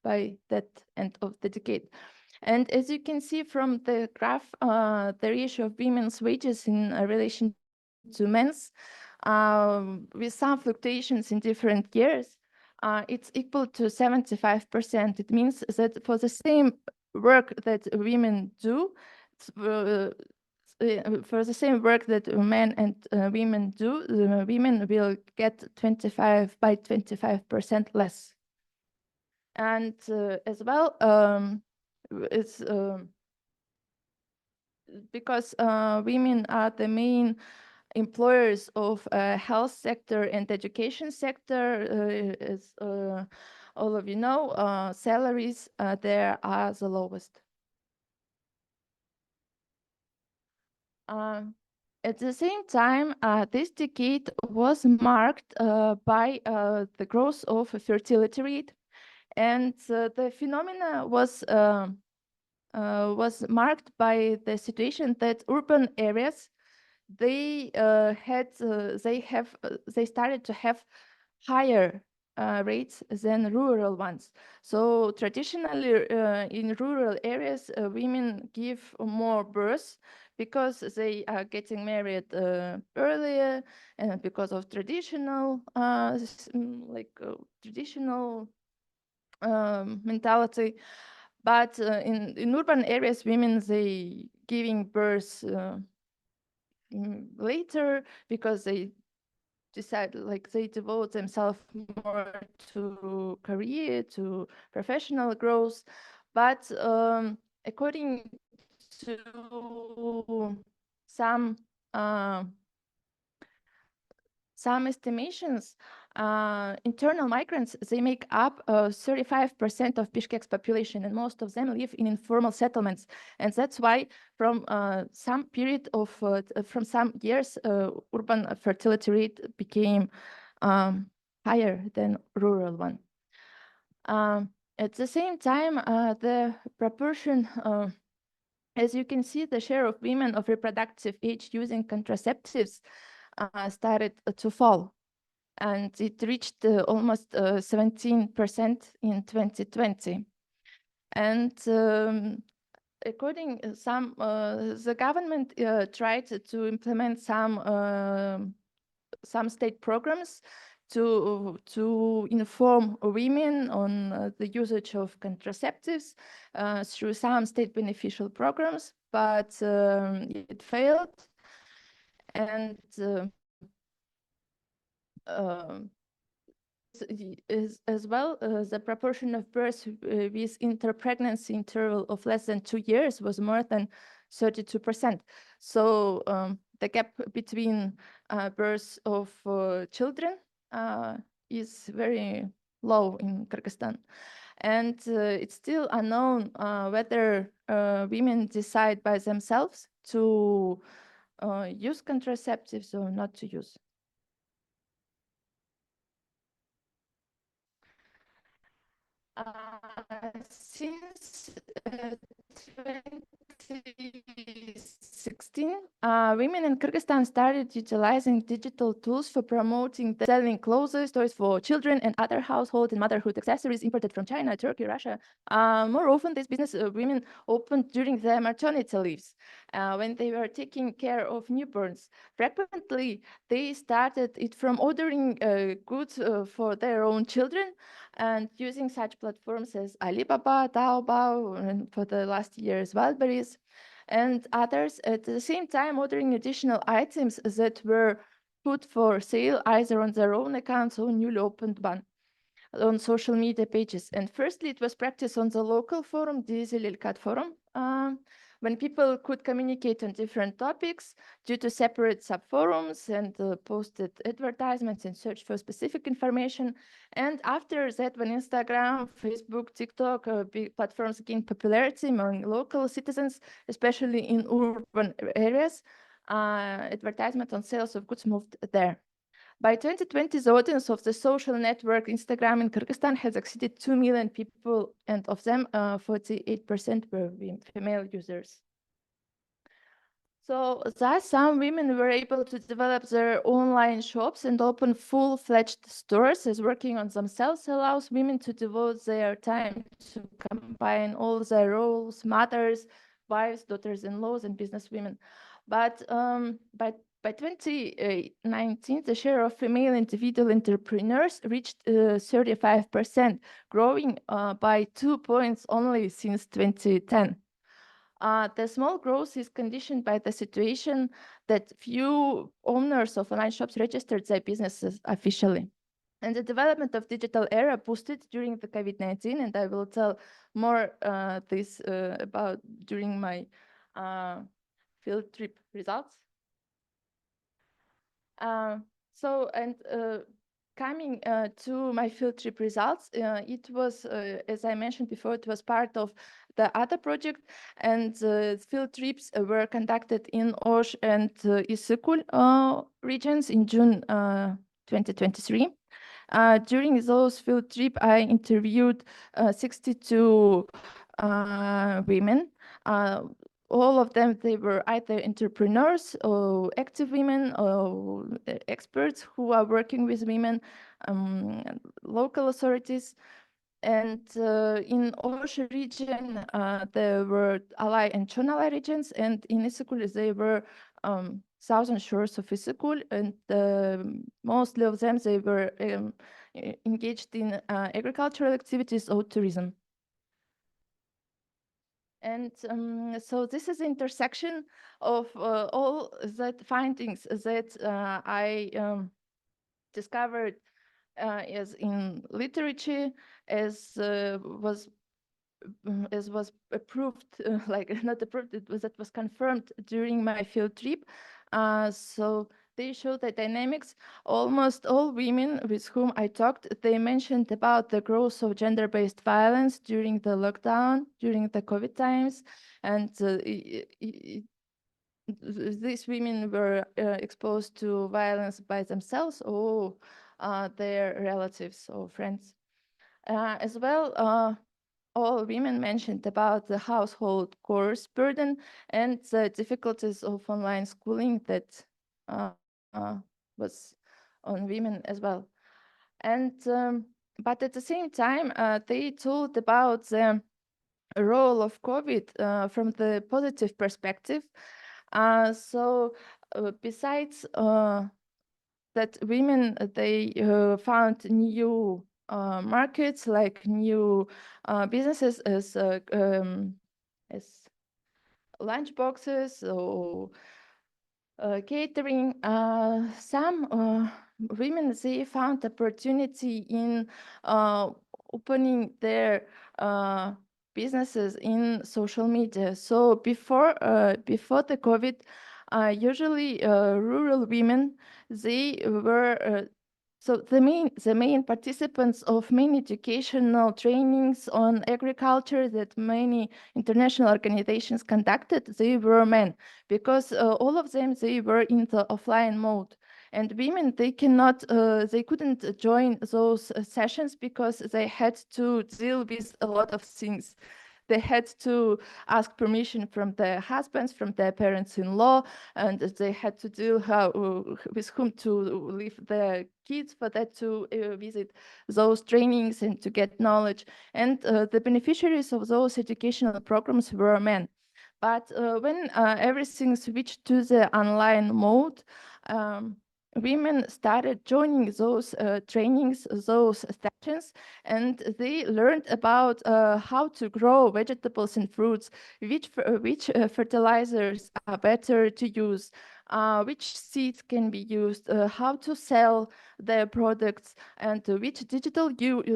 Speaker 19: by that end of the decade. And as you can see from the graph, the ratio of women's wages in relation to men's, with some fluctuations in different years, it's equal to 75%. It means that for the same work that women do, for the same work that men and women do, the women will get 25% less. And as well, it's because women are the main employers of health sector and education sector. As all of you know, salaries there are the lowest. At the same time, this decade was marked by the growth of fertility rate. And the phenomena was marked by the situation that urban areas, they started to have higher rates than rural ones. So traditionally in rural areas, women give more birth because they are getting married earlier, and because of traditional mentality. But in urban areas, women, they giving birth later because they decide, like, they devote themselves more to career, to professional growth. But according to some estimations, internal migrants, they make up 35% of Bishkek's population, and most of them live in informal settlements. And that's why from some period of, from some years, urban fertility rate became higher than rural one. At the same time, the proportion, as you can see, the share of women of reproductive age using contraceptives started to fall, and it reached almost 17% in 2020. And according some, the government tried to implement some state programs to inform women on the usage of contraceptives through some state beneficial programs, but it failed. And as well, the proportion of births with inter-pregnancy interval of less than 2 years was more than 32%. So the gap between births of children is very low in Kyrgyzstan. And it's still unknown whether women decide by themselves to use contraceptives or not to use. Since 2016, women in Kyrgyzstan started utilizing digital tools for promoting selling clothes, toys for children, and other household and motherhood accessories imported from China, Turkey, Russia. More often, this business women opened during their maternity leaves, when they were taking care of newborns. Frequently, they started it from ordering goods for their own children and using such platforms as Alibaba, Taobao, and for the last year's Wellbeing, and others, at the same time ordering additional items that were put for sale either on their own accounts or newly opened one on social media pages. And firstly, it was practiced on the local forum, the LiK2024 forum, when people could communicate on different topics due to separate sub-forums and posted advertisements and search for specific information. And after that, when Instagram, Facebook, TikTok, big platforms gained popularity among local citizens, especially in urban areas, advertisement on sales of goods moved there. By 2020, the audience of the social network Instagram in Kyrgyzstan has exceeded 2 million people, and of them, 48% were female users. So thus, some women were able to develop their online shops and open full-fledged stores, as working on themselves allows women to devote their time to combine all their roles: mothers, wives, daughters-in-laws, and businesswomen. But by 2019, the share of female individual entrepreneurs reached 35%, growing by 2 points only since 2010. The small growth is conditioned by the situation that few owners of online shops registered their businesses officially. And the development of digital era boosted during the COVID-19, and I will tell more this about during my field trip results. Coming to my field trip results, it was, as I mentioned before, it was part of the other project, and field trips were conducted in Osh and Issyk-Kul regions in June 2023. During those field trips, I interviewed 62 women. All of them, they were either entrepreneurs or active women or experts who are working with women, local authorities. And in Osh region, there were Alay and Chonalay regions, and in Issyk-Kul, they were southern shores of Issyk-Kul, and mostly of them, they were engaged in agricultural activities or tourism. And so this is the intersection of all the findings that I discovered as in literature, as was approved, like not approved, that was confirmed during my field trip. So they show the dynamics. Almost all women with whom I talked, they mentioned about the growth of gender-based violence during the lockdown, during the COVID times. And these women were exposed to violence by themselves or their relatives or friends. As well, all women mentioned about the household chores burden and the difficulties of online schooling that was on women as well. And but at the same time, they told about the role of COVID from the positive perspective. Besides that women, they found new markets, like new businesses as lunch boxes or catering. Some women, they found opportunity in opening their businesses in social media. So before the COVID, usually rural women, they were so the main participants of many educational trainings on agriculture that many international organizations conducted, they were men, because all of them, they were in the offline mode. And women, they couldn't join those sessions because they had to deal with a lot of things. They had to ask permission from their husbands, from their parents-in-law, and they had to deal with whom to leave their kids for that to visit those trainings and to get knowledge. And the beneficiaries of those educational programs were men. But when everything switched to the online mode, women started joining those trainings, those sessions, and they learned about how to grow vegetables and fruits, which fertilizers are better to use, which seeds can be used, how to sell their products, and which digital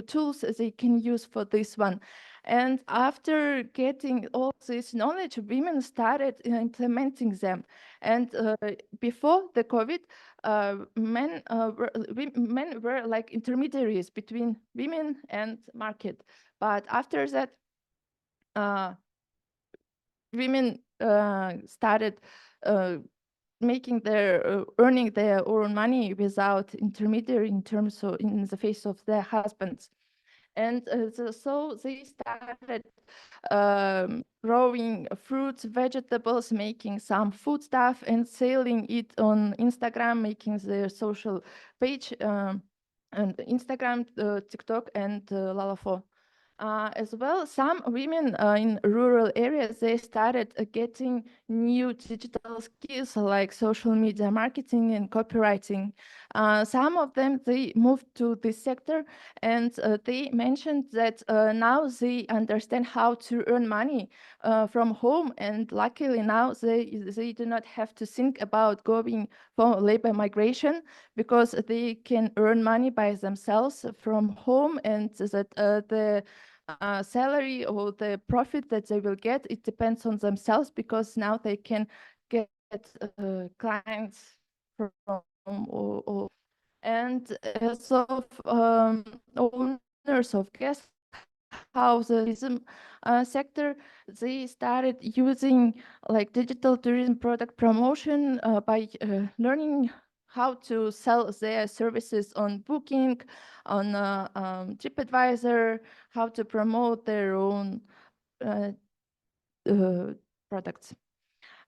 Speaker 19: tools they can use for this one. And after getting all this knowledge, women started implementing them. And before the COVID, men were like intermediaries between women and market. But after that, women started making earning their own money without intermediary in terms of in the face of their husbands. And so they started growing fruits, vegetables, making some food stuff and selling it on Instagram, making their social page and Instagram, TikTok, and Lalafo. As well, some women in rural areas, they started getting new digital skills like social media marketing and copywriting. Some of them, they moved to this sector, and they mentioned that now they understand how to earn money from home, and luckily now they do not have to think about going for labor migration, because they can earn money by themselves from home, and that the salary or the profit that they will get, it depends on themselves, because now they can get clients from and so owners of guest houses sector, they started using like digital tourism product promotion by learning how to sell their services on Booking, on TripAdvisor, how to promote their own products.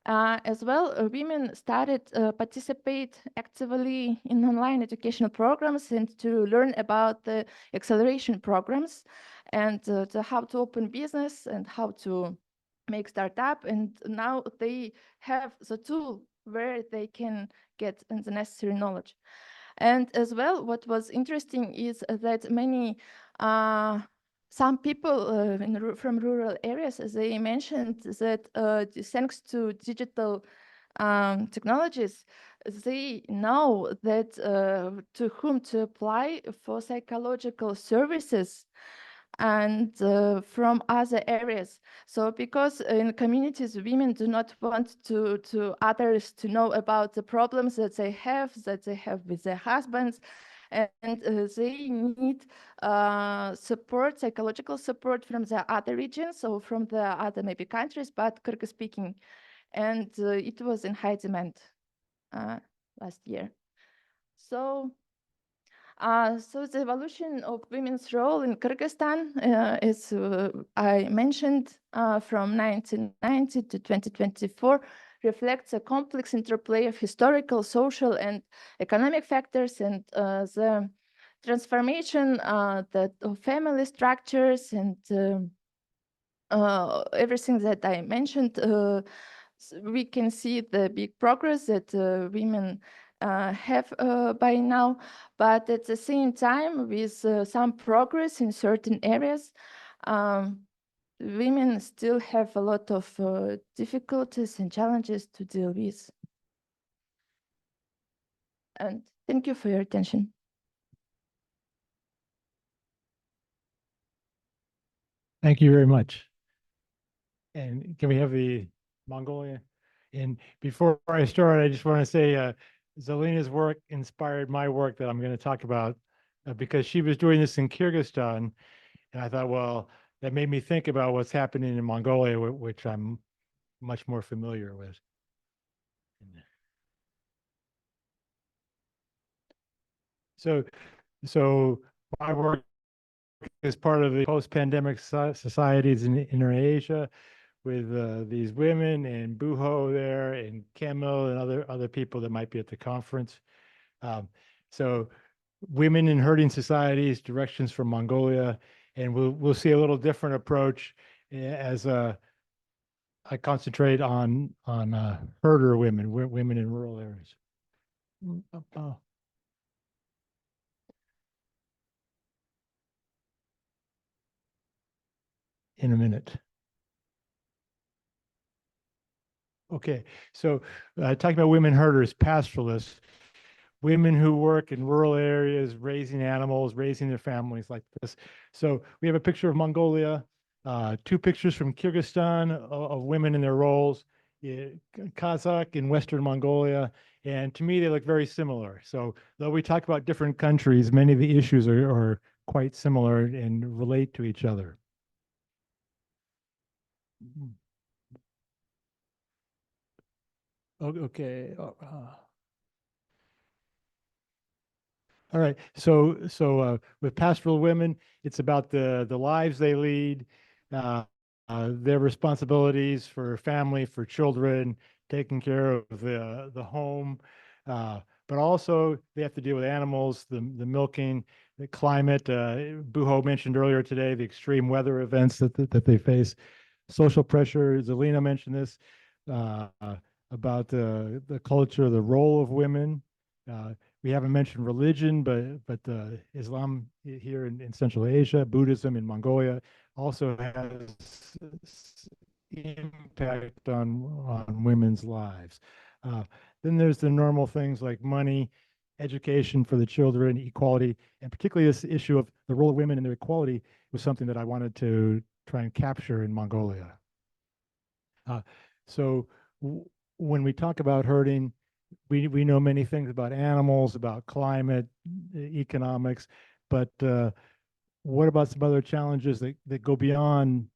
Speaker 19: As well, women started participate actively in online educational programs and to learn about the acceleration programs and how to open business and how to make startup. And now they have the tool where they can get the necessary knowledge. And as well, what was interesting is that many some people from rural areas, they mentioned that thanks to digital technologies, they know that to whom to apply for psychological services and from other areas. So because in communities, women do not want to others to know about the problems that they have with their husbands, and they need support, psychological support from the other regions or from the other maybe countries, but Kyrgyz speaking. And it was in high demand last year. So the evolution of women's role in Kyrgyzstan is, I mentioned, from 1990 to 2024, reflects a complex interplay of historical, social, and economic factors, and the transformation of family structures and everything that I mentioned, we can see the big progress that women have by now, but at the same time, with some progress in certain areas, women still have a lot of difficulties and challenges to deal with. And thank you for your attention.
Speaker 7: Thank you very much. And can we have the Mongolian? And before I start, I just want to say Zelina's work inspired my work that I'm going to talk about because she was doing this in Kyrgyzstan. And I thought, well, that made me think about what's happening in Mongolia, which I'm much more familiar with. So my work is part of the post-pandemic societies in Asia with these women and Buho there and Kemil and other people that might be at the conference. So women in herding societies, directions from Mongolia, and we'll see a little different approach as I concentrate on herder women, women in rural areas. In a minute. Okay, so talking about women herders, pastoralists, women who work in rural areas, raising animals, raising their families like this. So we have a picture of Mongolia, two pictures from Kyrgyzstan of women in their roles, Kazakh in Western Mongolia, and to me, they look very similar. So though we talk about different countries, many of the issues are quite similar and relate to each other. Okay. All right. So with pastoral women, it's about the lives they lead, their responsibilities for family, for children, taking care of the home, but also they have to deal with animals, the milking, the climate. Buho mentioned earlier today the extreme weather events that they face, social pressure. Elina mentioned this about the culture, the role of women. We haven't mentioned religion, but Islam here in Central Asia, Buddhism in Mongolia also has impact on women's lives. Then there's the normal things like money, education for the children, equality, and particularly this issue of the role of women and their equality was something that I wanted to try and capture in Mongolia. So when we talk about herding, we know many things about animals, about climate, economics, but what about some other challenges that go beyond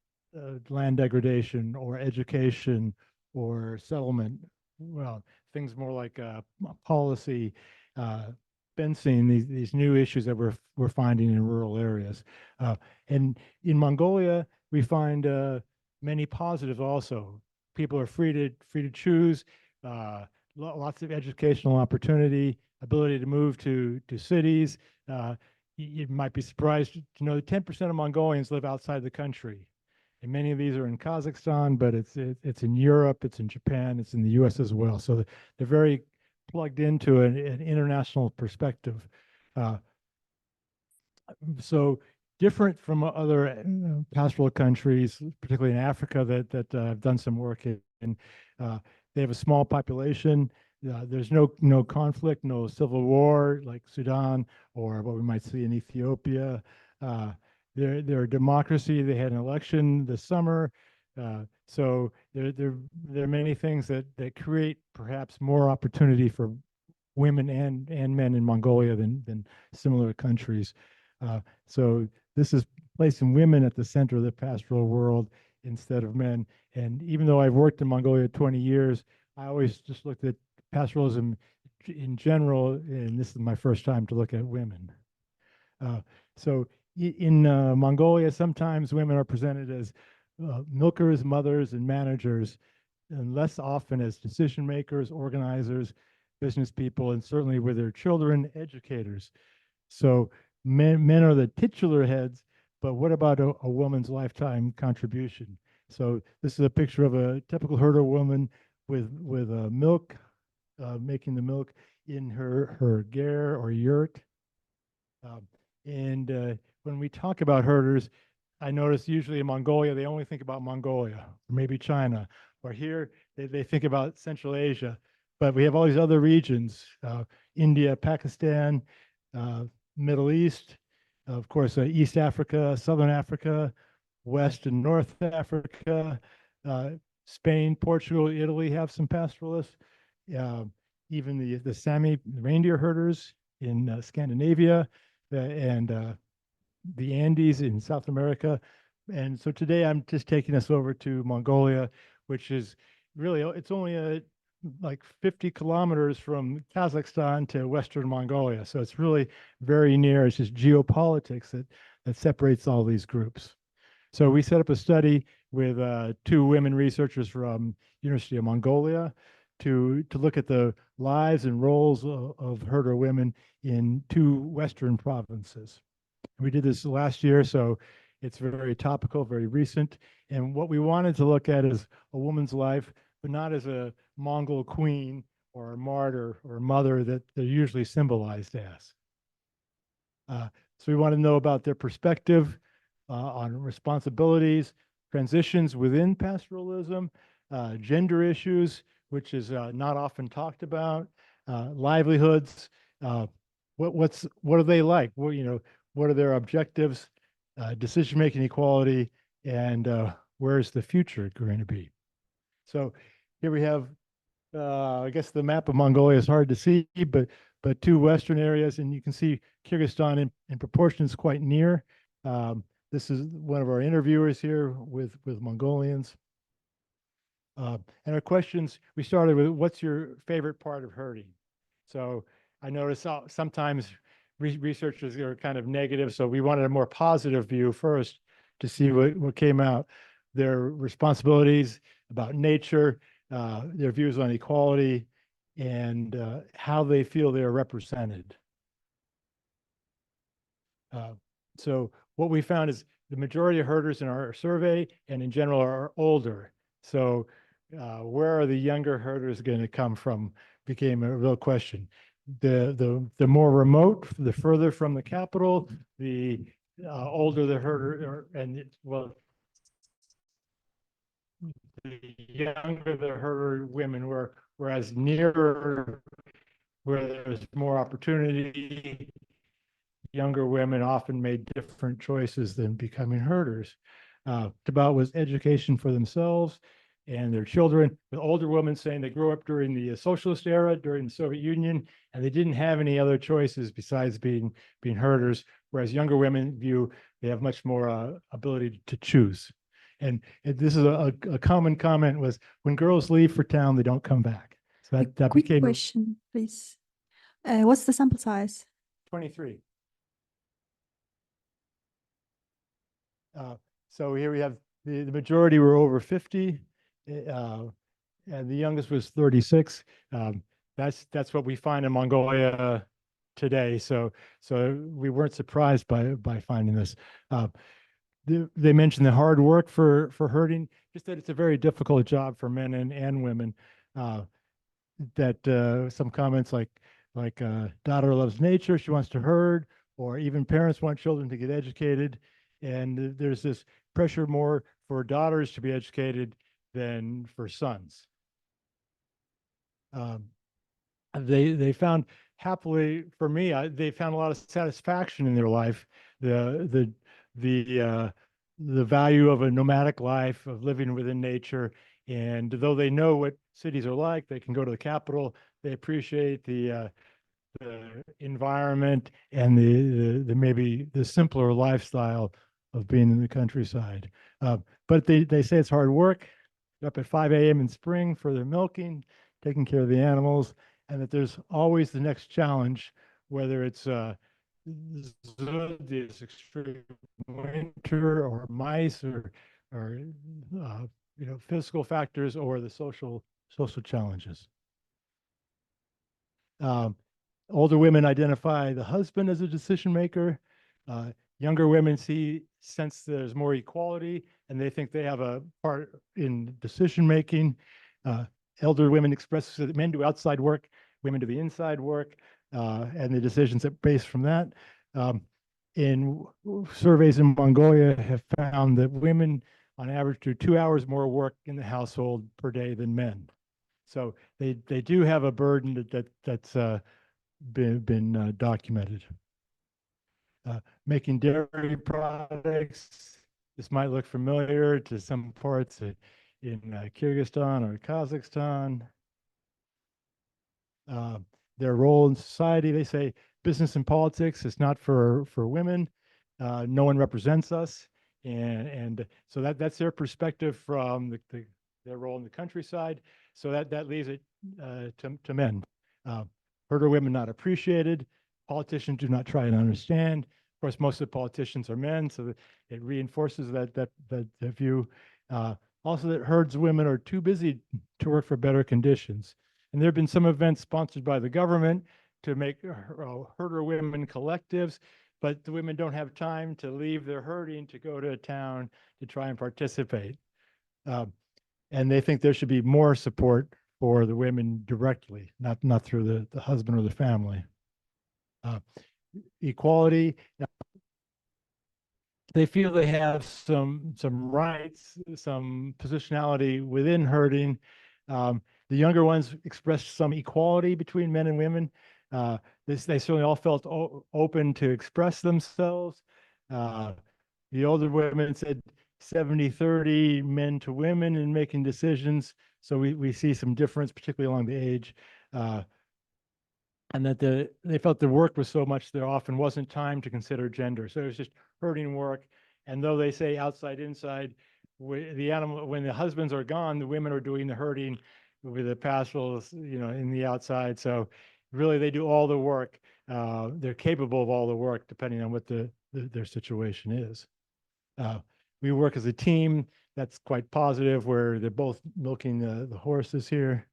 Speaker 7: land degradation or education or settlement? Well, things more like policy, fencing, these new issues that we're finding in rural areas. And in Mongolia, we find many positives also. People are free to choose, lots of educational opportunity, ability to move to cities. You might be surprised to know that 10% of Mongolians live outside the country. And many of these are in Kazakhstan, but it's in Europe, it's in Japan, it's in the US as well. So they're very plugged into an international perspective. So different from other pastoral countries, particularly in Africa that I've done some work in. They have a small population. There's no conflict, no civil war like Sudan or what we might see in Ethiopia. They're a democracy. They had an election this summer. So there are many things that create perhaps more opportunity for women and men in Mongolia than similar countries. So this is placing women at the center of the pastoral world instead of men. And even though I've worked in Mongolia 20 years, I always just looked at pastoralism in general, and this is my first time to look at women. So in Mongolia, sometimes women are presented as milkers, mothers, and managers, and less often as decision makers, organizers, business people, and certainly with their children, educators. So men are the titular heads, but what about a woman's lifetime contribution? So this is a picture of a typical herder woman with milk, making the milk in her ger or yurt. When we talk about herders, I notice usually in Mongolia, they only think about Mongolia, or maybe China, or here they think about Central Asia. But we have all these other regions, India, Pakistan, Middle East, of course, East Africa, Southern Africa, West and North Africa, Spain, Portugal, Italy have some pastoralists. Even the Sami reindeer herders in Scandinavia and the Andes in South America. And so today I'm just taking us over to Mongolia, which is really, it's only like 50 kilometers from Kazakhstan to Western Mongolia. So it's really very near. It's just geopolitics that separates all these groups. So we set up a study with 2 women researchers from University of Mongolia to look at the lives and roles of herder women in 2 Western provinces. We did this last year, so it's very topical, very recent. And what we wanted to look at is a woman's life, but not as a Mongol queen or a martyr or a mother that they're usually symbolized as. So we want to know about their perspective on responsibilities, transitions within pastoralism, gender issues, which is not often talked about, livelihoods. What are they like? Well, you know, what are their objectives, decision-making equality, and where's the future going to be? So here we have, I guess the map of Mongolia is hard to see, but 2 Western areas, and you can see Kyrgyzstan in proportion is quite near. This is one of our interviewers here with Mongolians. And our questions, we started with, what's your favorite part of herding? So I noticed sometimes researchers are kind of negative, so we wanted a more positive view first to see what came out. Their responsibilities about nature, their views on equality, and how they feel they are represented. So what we found is the majority of herders in our survey and in general are older. So where are the younger herders going to come from became a real question. The more remote, the further from the capital, the older the herder, well, the younger the herder women were, whereas nearer where there's more opportunity, younger women often made different choices than becoming herders. About was education for themselves and their children, with older women saying they grew up during the socialist era, during the Soviet Union, and they didn't have any other choices besides being herders, whereas younger women view they have much more ability to choose. And this is a common comment was, when girls leave for town, they don't come back. So that
Speaker 20: Quick
Speaker 7: became
Speaker 20: question, please. What's the sample size?
Speaker 7: 23. So here we have the majority were over 50, and the youngest was 36. That's what we find in Mongolia today. So we weren't surprised by finding this. They mentioned the hard work for herding, just that it's a very difficult job for men and women. That some comments like daughter loves nature, she wants to herd, or even parents want children to get educated. And there's this pressure more for daughters to be educated than for sons. They found, happily for me, they found a lot of satisfaction in their life. The value of a nomadic life, of living within nature. And though they know what cities are like, they can go to the capital, they appreciate the environment and the maybe the simpler lifestyle of being in the countryside. But they say it's hard work, up at 5 a.m. in spring for their milking, taking care of the animals, and that there's always the next challenge, whether it's this extreme winter or mice or physical factors or the social challenges. Older women identify the husband as a decision maker. Younger women sense there's more equality, and they think they have a part in decision making. Elder women express that men do outside work, women do the inside work, and the decisions that based from that. In surveys in Mongolia have found that women on average do 2 hours more work in the household per day than men. So they do have a burden that's been documented. Making dairy products, this might look familiar to some parts in Kyrgyzstan or Kazakhstan. Their role in society, they say business and politics is not for women. No one represents us. And so that's their perspective from their role in the countryside. So that leaves it to men. Herder women not appreciated. Politicians do not try and understand. Of course, most of the politicians are men, so it reinforces that view. Also, that herds women are too busy to work for better conditions. And there have been some events sponsored by the government to make herder women collectives, but the women don't have time to leave their herding to go to a town to try and participate. And they think there should be more support for the women directly, not through the husband or the family. Equality. They feel they have some rights, some positionality within herding. The younger ones expressed some equality between men and women. They certainly all felt open to express themselves. The older women said 70-30 men to women in making decisions. So we see some difference, particularly along the age. And that they felt the work was so much there often wasn't time to consider gender. So it was just herding work. And though they say outside, inside, the animal, when the husbands are gone, the women are doing the herding with the pastorals, in the outside. So really they do all the work. They're capable of all the work depending on what their situation is. We work as a team. That's quite positive, where they're both milking the horses here.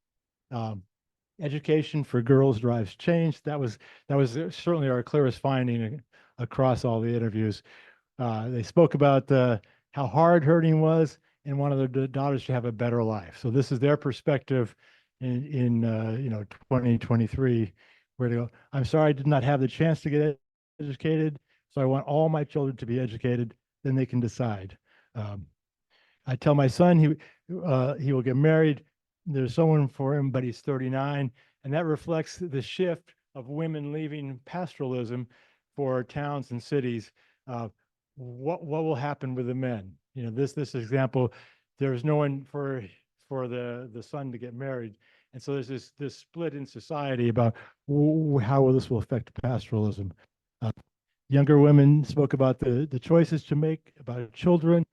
Speaker 7: Education for girls drives change. That was certainly our clearest finding across all the interviews. They spoke about how hard herding was and wanted their daughters to have a better life. So this is their perspective in 2023, where they go, I'm sorry I did not have the chance to get educated, so I want all my children to be educated, then they can decide. I tell my son he will get married. There's someone for him, but he's 39. And that reflects the shift of women leaving pastoralism for towns and cities. What will happen with the men? This example, there's no one for the son to get married. And so there's this split in society about how this will affect pastoralism. Younger women spoke about the choices to make about children,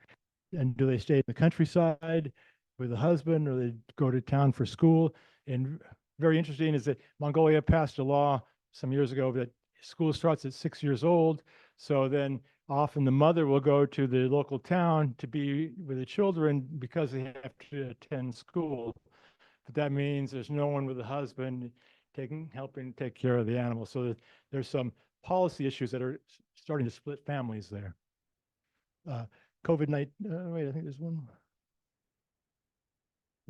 Speaker 7: and do they stay in the countryside with a husband, or they go to town for school. And very interesting is that Mongolia passed a law some years ago that school starts at 6 years old. So then often the mother will go to the local town to be with the children because they have to attend school. But that means there's no one with a husband helping take care of the animals. So there's some policy issues that are starting to split families there. COVID-19, wait, I think there's one more.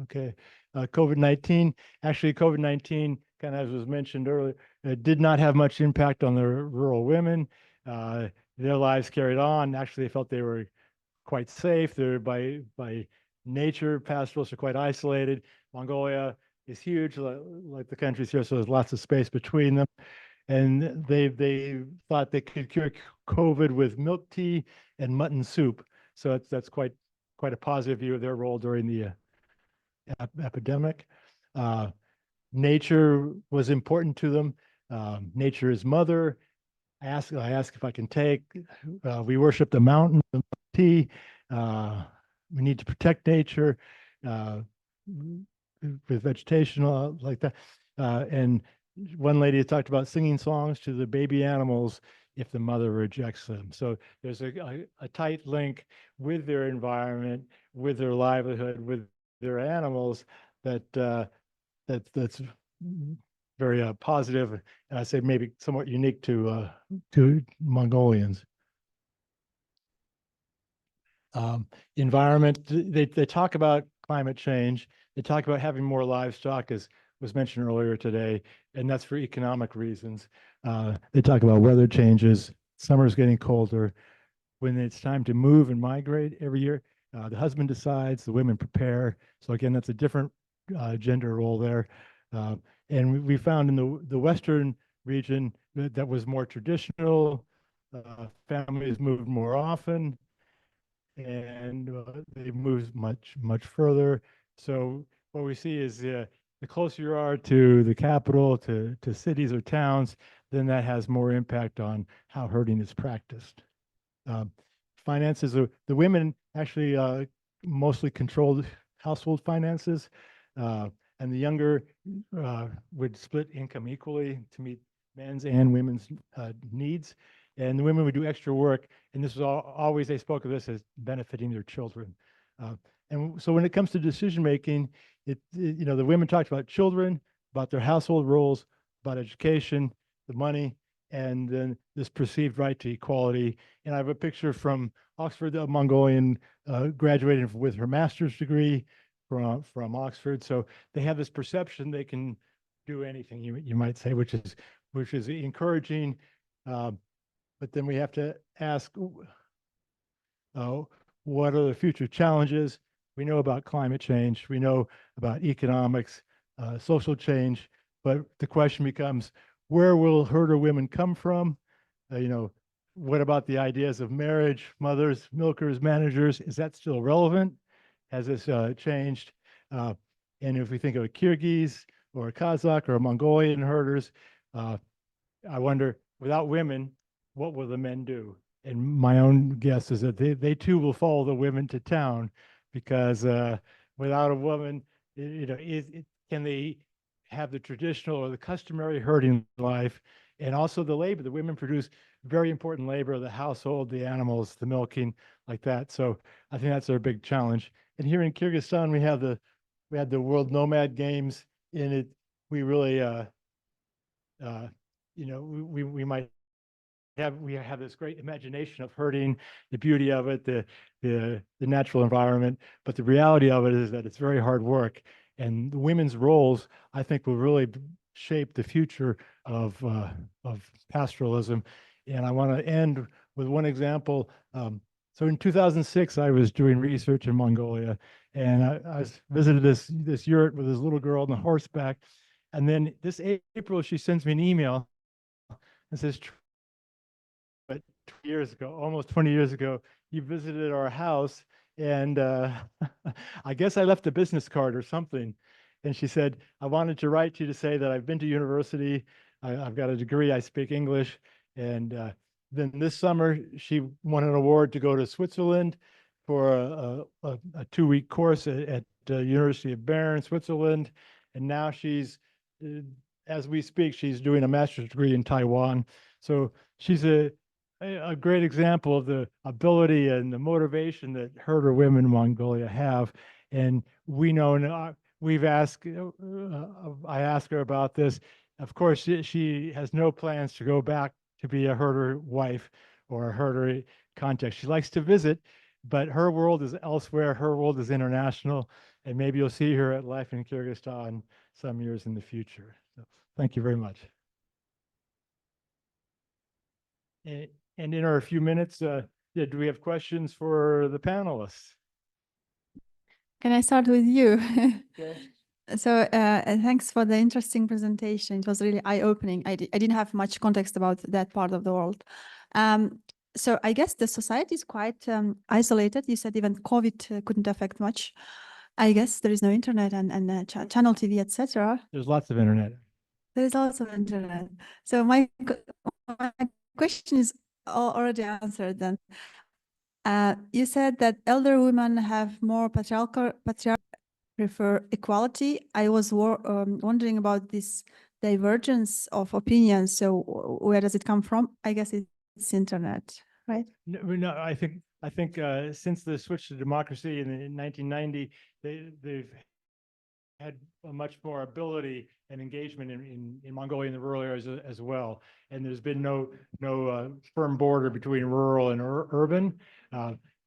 Speaker 7: Okay, COVID-19, actually COVID-19, kind of as was mentioned earlier, did not have much impact on the rural women. Their lives carried on. Actually, they felt they were quite safe. They're by nature, pastoralists are quite isolated. Mongolia is huge, like the countries here, so there's lots of space between them. And they thought they could cure COVID with milk tea and mutton soup. So that's quite a positive view of their role during the epidemic. Nature was important to them. Nature is mother. I ask if I can take. We worship the mountain, the tea. We need to protect nature with vegetation like that. And one lady talked about singing songs to the baby animals if the mother rejects them. So there's a tight link with their environment, with their livelihood, with their animals that's very positive, and I say maybe somewhat unique to Mongolians. Environment, they talk about climate change. They talk about having more livestock, as was mentioned earlier today, and that's for economic reasons. They talk about weather changes, summer's getting colder. When it's time to move and migrate every year, the husband decides, the women prepare. So again, that's a different gender role there. And we found in the Western region that was more traditional, families moved more often, and they moved much further. So what we see is the closer you are to the capital, to cities or towns, then that has more impact on how herding is practiced. Finances, the women actually mostly controlled household finances, and the younger would split income equally to meet men's and women's needs. And the women would do extra work, and this was always, they spoke of this as benefiting their children. And so when it comes to decision making, the women talked about children, about their household roles, about education, the money, and then this perceived right to equality. And I have a picture from Oxford, a Mongolian graduated with her master's degree from Oxford. So they have this perception they can do anything, you might say, which is encouraging. But then we have to ask, what are the future challenges? We know about climate change. We know about economics, social change. But the question becomes, where will herder women come from? What about the ideas of marriage, mothers, milkers, managers? Is that still relevant? Has this changed? And if we think of a Kyrgyz or a Kazakh or a Mongolian herders, I wonder, without women, what will the men do? And my own guess is that they too will follow the women to town, because without a woman, can they have the traditional or the customary herding life? And also the labor, the women produce very important labor, the household, the animals, the milking, like that. So I think that's our big challenge. And here in Kyrgyzstan, we had the World Nomad Games. In it, we really, we have this great imagination of herding, the beauty of it, the natural environment. But the reality of it is that it's very hard work. And the women's roles, I think, will really shape the future of pastoralism. And I want to end with one example. So in 2006, I was doing research in Mongolia, and I visited this yurt with this little girl on the horseback. And then this April, she sends me an email and says, but 2 years ago, almost 20 years ago, you visited our house, and I guess I left a business card or something. And she said, I wanted to write to you to say that I've been to university, I've got a degree, I speak English. And then this summer, she won an award to go to Switzerland for a 2-week course at the University of Bern, Switzerland. And now she's, as we speak, she's doing a master's degree in Taiwan. So she's a great example of the ability and the motivation that herder women in Mongolia have. And we know, we've asked, I asked her about this. Of course, she has no plans to go back to be a herder wife or a herder context. She likes to visit, but her world is elsewhere. Her world is international. And maybe you'll see her at Life in Kyrgyzstan some years in the future. So thank you very much. And in our few minutes, do we have questions for the panelists?
Speaker 20: Can I start with you?
Speaker 7: Okay.
Speaker 20: So thanks for the interesting presentation. It was really eye-opening. I didn't have much context about that part of the world. So I guess the society is quite isolated. You said even COVID couldn't affect much. I guess there is no internet and channel TV, etc.
Speaker 7: There's lots of internet.
Speaker 20: There is lots of internet. So my question is already answered then. You said that elder women have more patriarchal prefer equality. I was wondering about this divergence of opinions. So where does it come from? I guess it's internet, right?
Speaker 7: No, I think since the switch to democracy in 1990, they've had a much more ability and engagement in Mongolia in the rural areas as well. And there's been no firm border between rural and urban.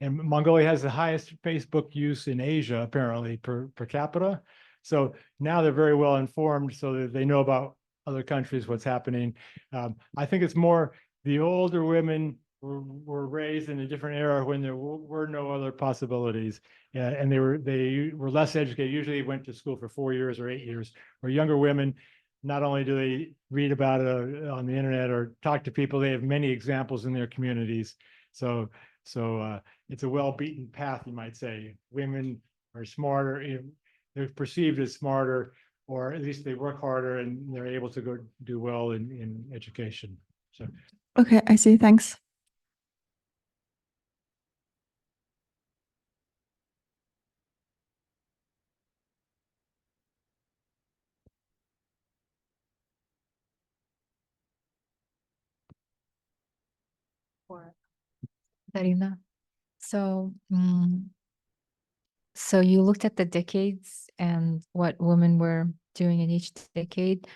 Speaker 7: And Mongolia has the highest Facebook use in Asia, apparently, per capita. So now they're very well informed so that they know about other countries, what's happening. I think it's more the older women were raised in a different era when there were no other possibilities. And they were less educated, usually went to school for 4 years or 8 years. Or younger women, not only do they read about it on the internet or talk to people, they have many examples in their communities. So it's a well-beaten path, you might say. Women are smarter, they're perceived as smarter, or at least they work harder and they're able to go do well in education. So.
Speaker 20: Okay, I see. Thanks.
Speaker 21: Ekaterina. So, so you looked at the decades and what women were doing in each decade.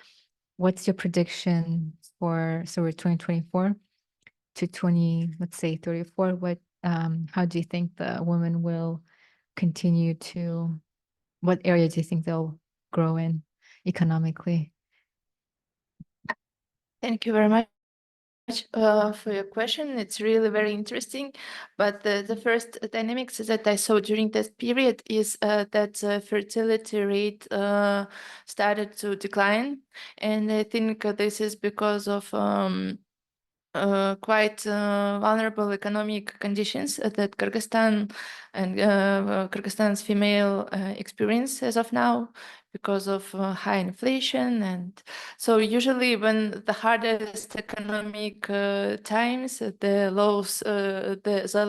Speaker 21: What's your prediction for, so we're 2024 to 34? What, how do you think the women will continue to, what area do you think they'll grow in economically?
Speaker 19: Thank you very much for your question. It's really very interesting. But the first dynamics that I saw during this period is that fertility rate started to decline. And I think this is because of quite vulnerable economic conditions that Kyrgyzstan and Kyrgyzstan's female experience as of now, because of high inflation. And so usually when the hardest economic times, the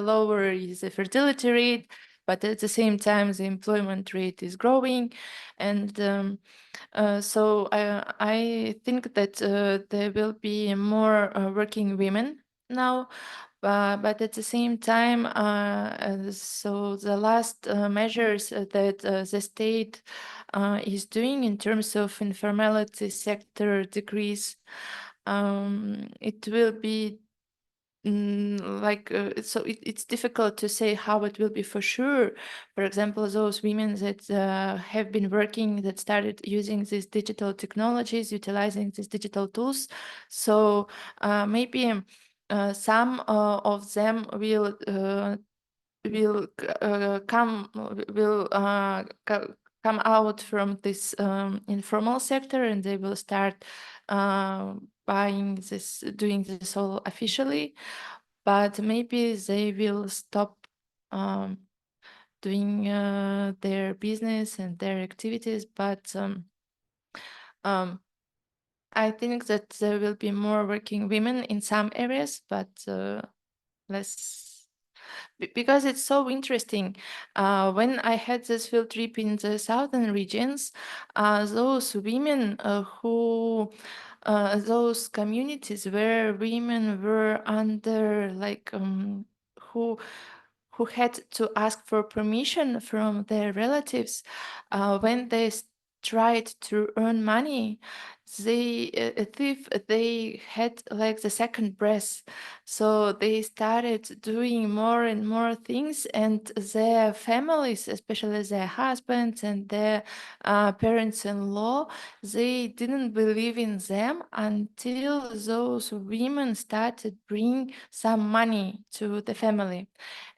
Speaker 19: lower is the fertility rate, but at the same time the employment rate is growing. And so I think that there will be more working women now, but at the same time, so the last measures that the state is doing in terms of informality sector decrease, it will be so it's difficult to say how it will be for sure. For example, those women that have been working, that started using these digital technologies, utilizing these digital tools. So maybe some of them will come out from this informal sector, and they will start doing this all officially, but maybe they will stop doing their business and their activities. But I think that there will be more working women in some areas, but less. Because it's so interesting. When I had this field trip in the southern regions, those women those communities where women were under who had to ask for permission from their relatives when they tried to earn money, they had like the second breath. So they started doing more and more things, and their families, especially their husbands and their parents-in-law, they didn't believe in them until those women started bring some money to the family.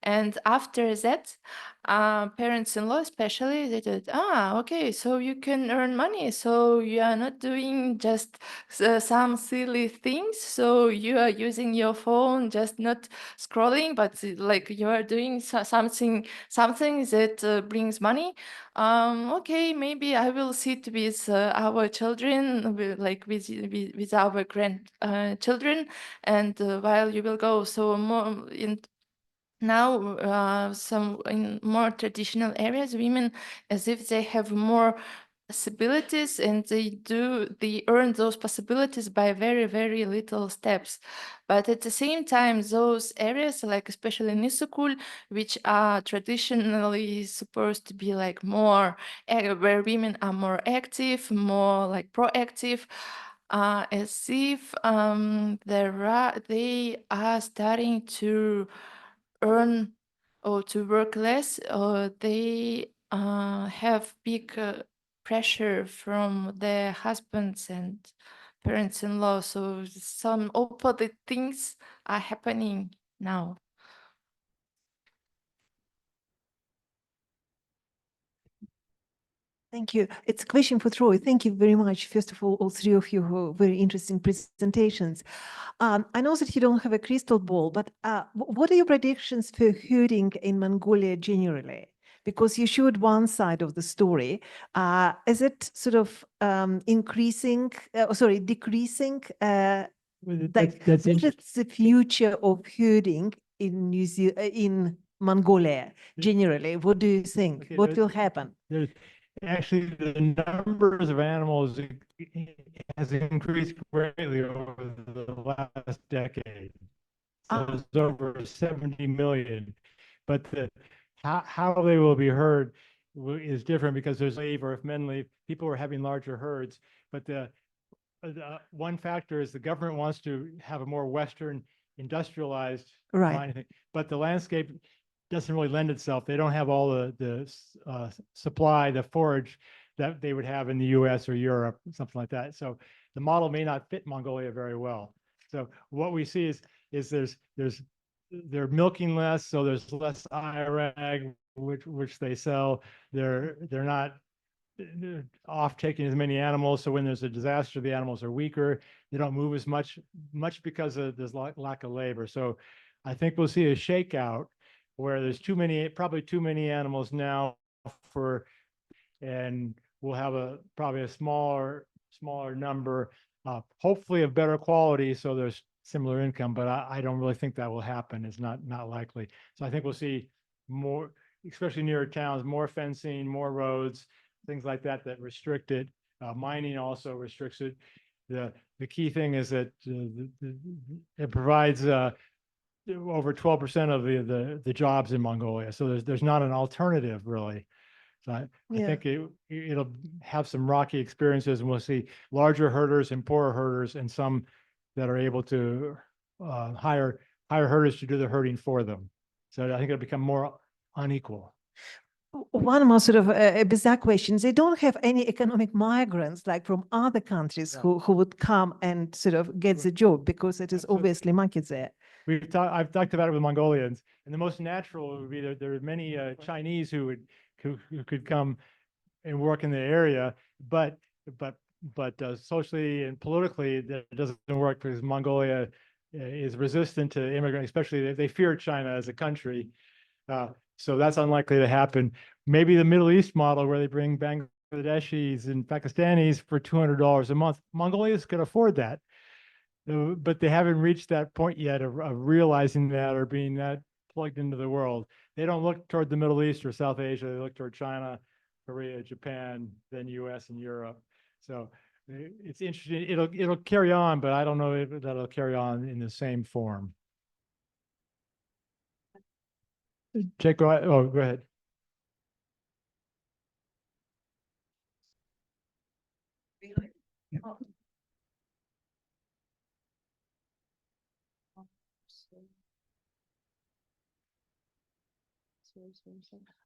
Speaker 19: And after that, parents-in-law especially, they did, okay, so you can earn money, so you are not doing just some silly things, so you are using your phone, just not scrolling, but like you are doing something that brings money. Okay, maybe I will sit with our children, with our grandchildren, and while you will go. So more now, some in more traditional areas, women, as if they have more possibilities, and they earn those possibilities by very, very little steps. But at the same time, those areas, like especially Nisukul, which are traditionally supposed to be like more, where women are more active, more like proactive, as if they are starting to earn or to work less, or they have big pressure from their husbands and parents-in-law. So some opposite things are happening now.
Speaker 5: Thank you. It's a question for Troy. Thank you very much. First of all three of you for very interesting presentations. I know that you don't have a crystal ball, but what are your predictions for herding in Mongolia generally? Because you showed one side of the story. Is it sort of decreasing?
Speaker 7: That's
Speaker 5: What is the future of herding in in Mongolia generally? What do you think?
Speaker 7: Okay,
Speaker 5: What will happen?
Speaker 7: Actually, the numbers of animals has increased greatly over the last decade. So it's over 70 million. But how they will be heard is different because there's leave, or if men leave, people are having larger herds. But the one factor is the government wants to have a more Western industrialized mining thing, but the landscape doesn't really lend itself. They don't have all the supply, the forage that they would have in the US or Europe, something like that. So the model may not fit Mongolia very well. So what we see is they're milking less, so there's less IRAG, which they sell. They're not off taking as many animals, so when there's a disaster, the animals are weaker. They don't move as much because there's lack of labor. So I think we'll see a shakeout where there's probably too many animals now and we'll have probably a smaller number, hopefully of better quality, so there's similar income, but I don't really think that will happen. It's not likely. So I think we'll see more, especially near towns, more fencing, more roads, things like that restrict it. Mining also restricts it. The key thing is that it provides over 12% of the jobs in Mongolia. So there's not an alternative really. So I think it'll have some rocky experiences, and we'll see larger herders and poorer herders, and some that are able to hire herders to do the herding for them. So I think it'll become more unequal.
Speaker 5: One more sort of a bizarre question. They don't have any economic migrants like from other countries who would come and sort of get the job, because it is obviously market there.
Speaker 7: I've talked about it with Mongolians, and the most natural would be that there are many Chinese who could come and work in the area, but socially and politically that doesn't work, because Mongolia is resistant to immigrants, especially they fear China as a country. So that's unlikely to happen. Maybe the Middle East model, where they bring Bangladeshis and Pakistanis for $200 a month. Mongolians could afford that, but they haven't reached that point yet of realizing that, or being that plugged into the world. They don't look toward the Middle East or South Asia. They look toward China, Korea, Japan, then US and Europe. So it's interesting. It'll carry on, but I don't know if that'll carry on in the same form. Jake, go ahead.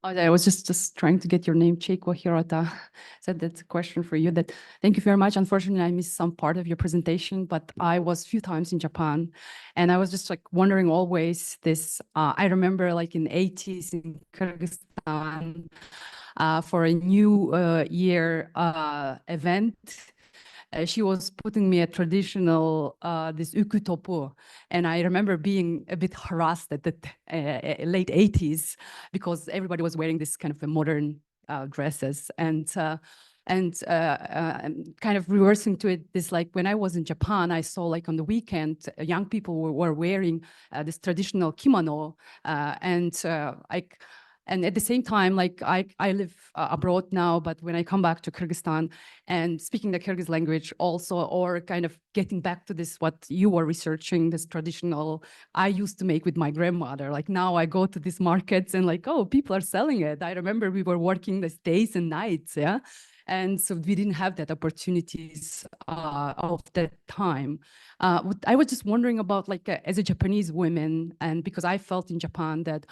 Speaker 22: I was just trying to get your name, Cheiko Hirota. So that's a question for you. Thank you very much. Unfortunately, I missed some part of your presentation, but I was a few times in Japan, and I was just like wondering always this. I remember like in the 80s in Kyrgyzstan for a New Year event. She was putting me a traditional this uku topu, and I remember being a bit harassed at the late 80s because everybody was wearing this kind of modern dresses, and kind of reversing to it, this like when I was in Japan, I saw like on the weekend young people were wearing this traditional kimono, and at the same time, like I live abroad now, but when I come back to Kyrgyzstan and speaking the Kyrgyz language also, or kind of getting back to this, what you were researching, this traditional, I used to make with my grandmother. Like now I go to these markets and like, oh, people are selling it. I remember we were working these days and nights, yeah? And so we didn't have that opportunities of that time. I was just wondering about like as a Japanese woman, and because I felt in Japan that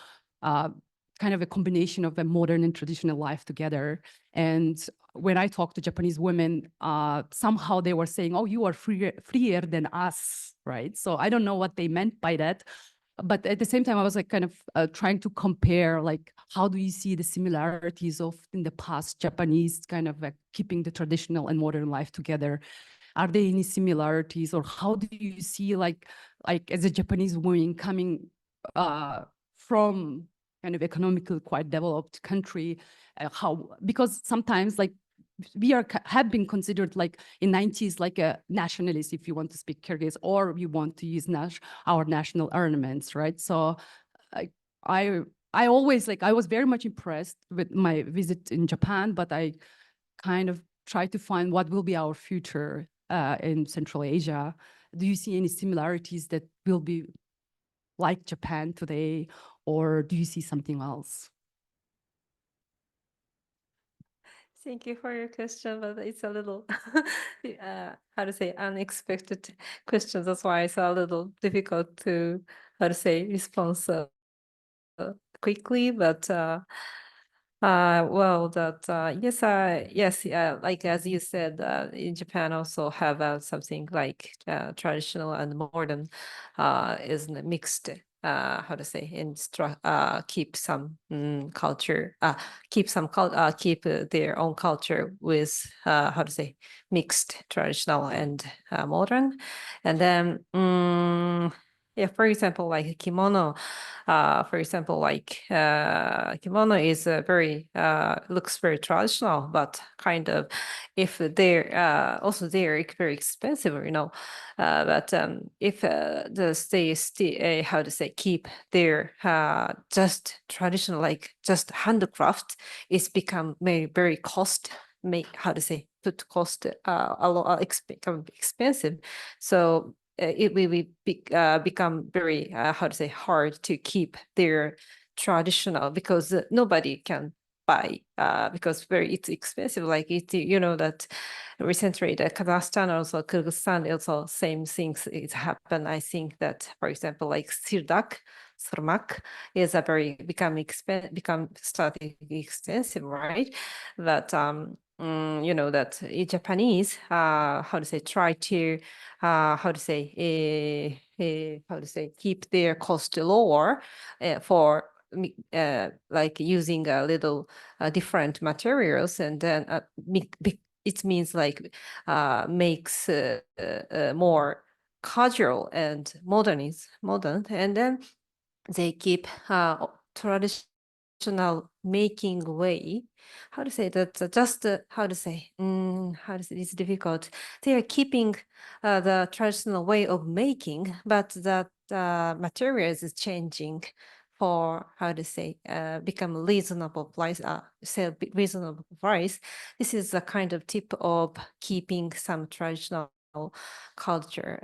Speaker 22: kind of a combination of a modern and traditional life together. And when I talk to Japanese women, somehow they were saying, oh, you are freer than us, right? So I don't know what they meant by that. But at the same time, I was like kind of trying to compare, like, how do you see the similarities of in the past Japanese kind of like keeping the traditional and modern life together? Are there any similarities, or how do you see like as a Japanese woman coming from kind of economically quite developed country, because sometimes like we have been considered like in 90s like a nationalist if you want to speak Kyrgyz, or we want to use our national ornaments, right? So I always I was very much impressed with my visit in Japan, but I kind of try to find what will be our future in Central Asia. Do you see any similarities that will be like Japan today, or do you see something else?
Speaker 18: Thank you for your question, but it's a little, how to say, unexpected question. That's why it's a little difficult to, how to say, respond so quickly. But well, that yes, like as you said, in Japan also have something like traditional and modern is mixed. How to say, keep some culture, keep their own culture with how to say, mixed traditional and modern. And then yeah, for example, like kimono, kimono is very looks very traditional, but kind of if they're also they're very expensive, you know. But if they how to say, keep their just traditional, like just handcraft, it's become very cost, how to say, put cost a lot become expensive. So it will become very how to say, hard to keep their traditional, because nobody can buy because it's expensive. Like it, you know, that recently the Kazakhstan, also Kyrgyzstan, also same things it's happened. I think that, for example, like surmak is a very become starting expensive, right? But you know that in Japanese, how to say, try to how to say, keep their cost lower for like using a little different materials, and then it means like makes more casual and modern, and then they keep traditional making way. How to say that? Just how to say? It's difficult. They are keeping the traditional way of making, but that materials is changing for, how to say, become reasonable price, sell reasonable price. This is a kind of tip of keeping some traditional culture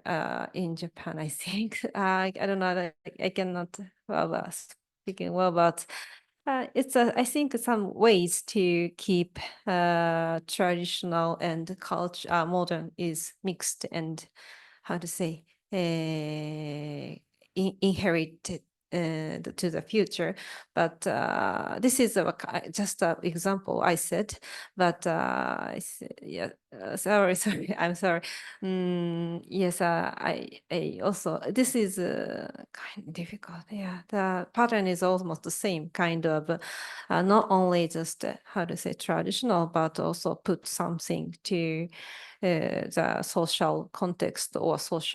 Speaker 18: in Japan, I think. I don't know, I cannot speaking well, but it's I think some ways to keep traditional and culture modern is mixed, and how to say, inherited to the future. But this is just an example I said, but yeah, sorry, I'm sorry. Yes, I also, this is kind of difficult. Yeah, the pattern is almost the same kind of, not only just how to say, traditional, but also put something to the social context or social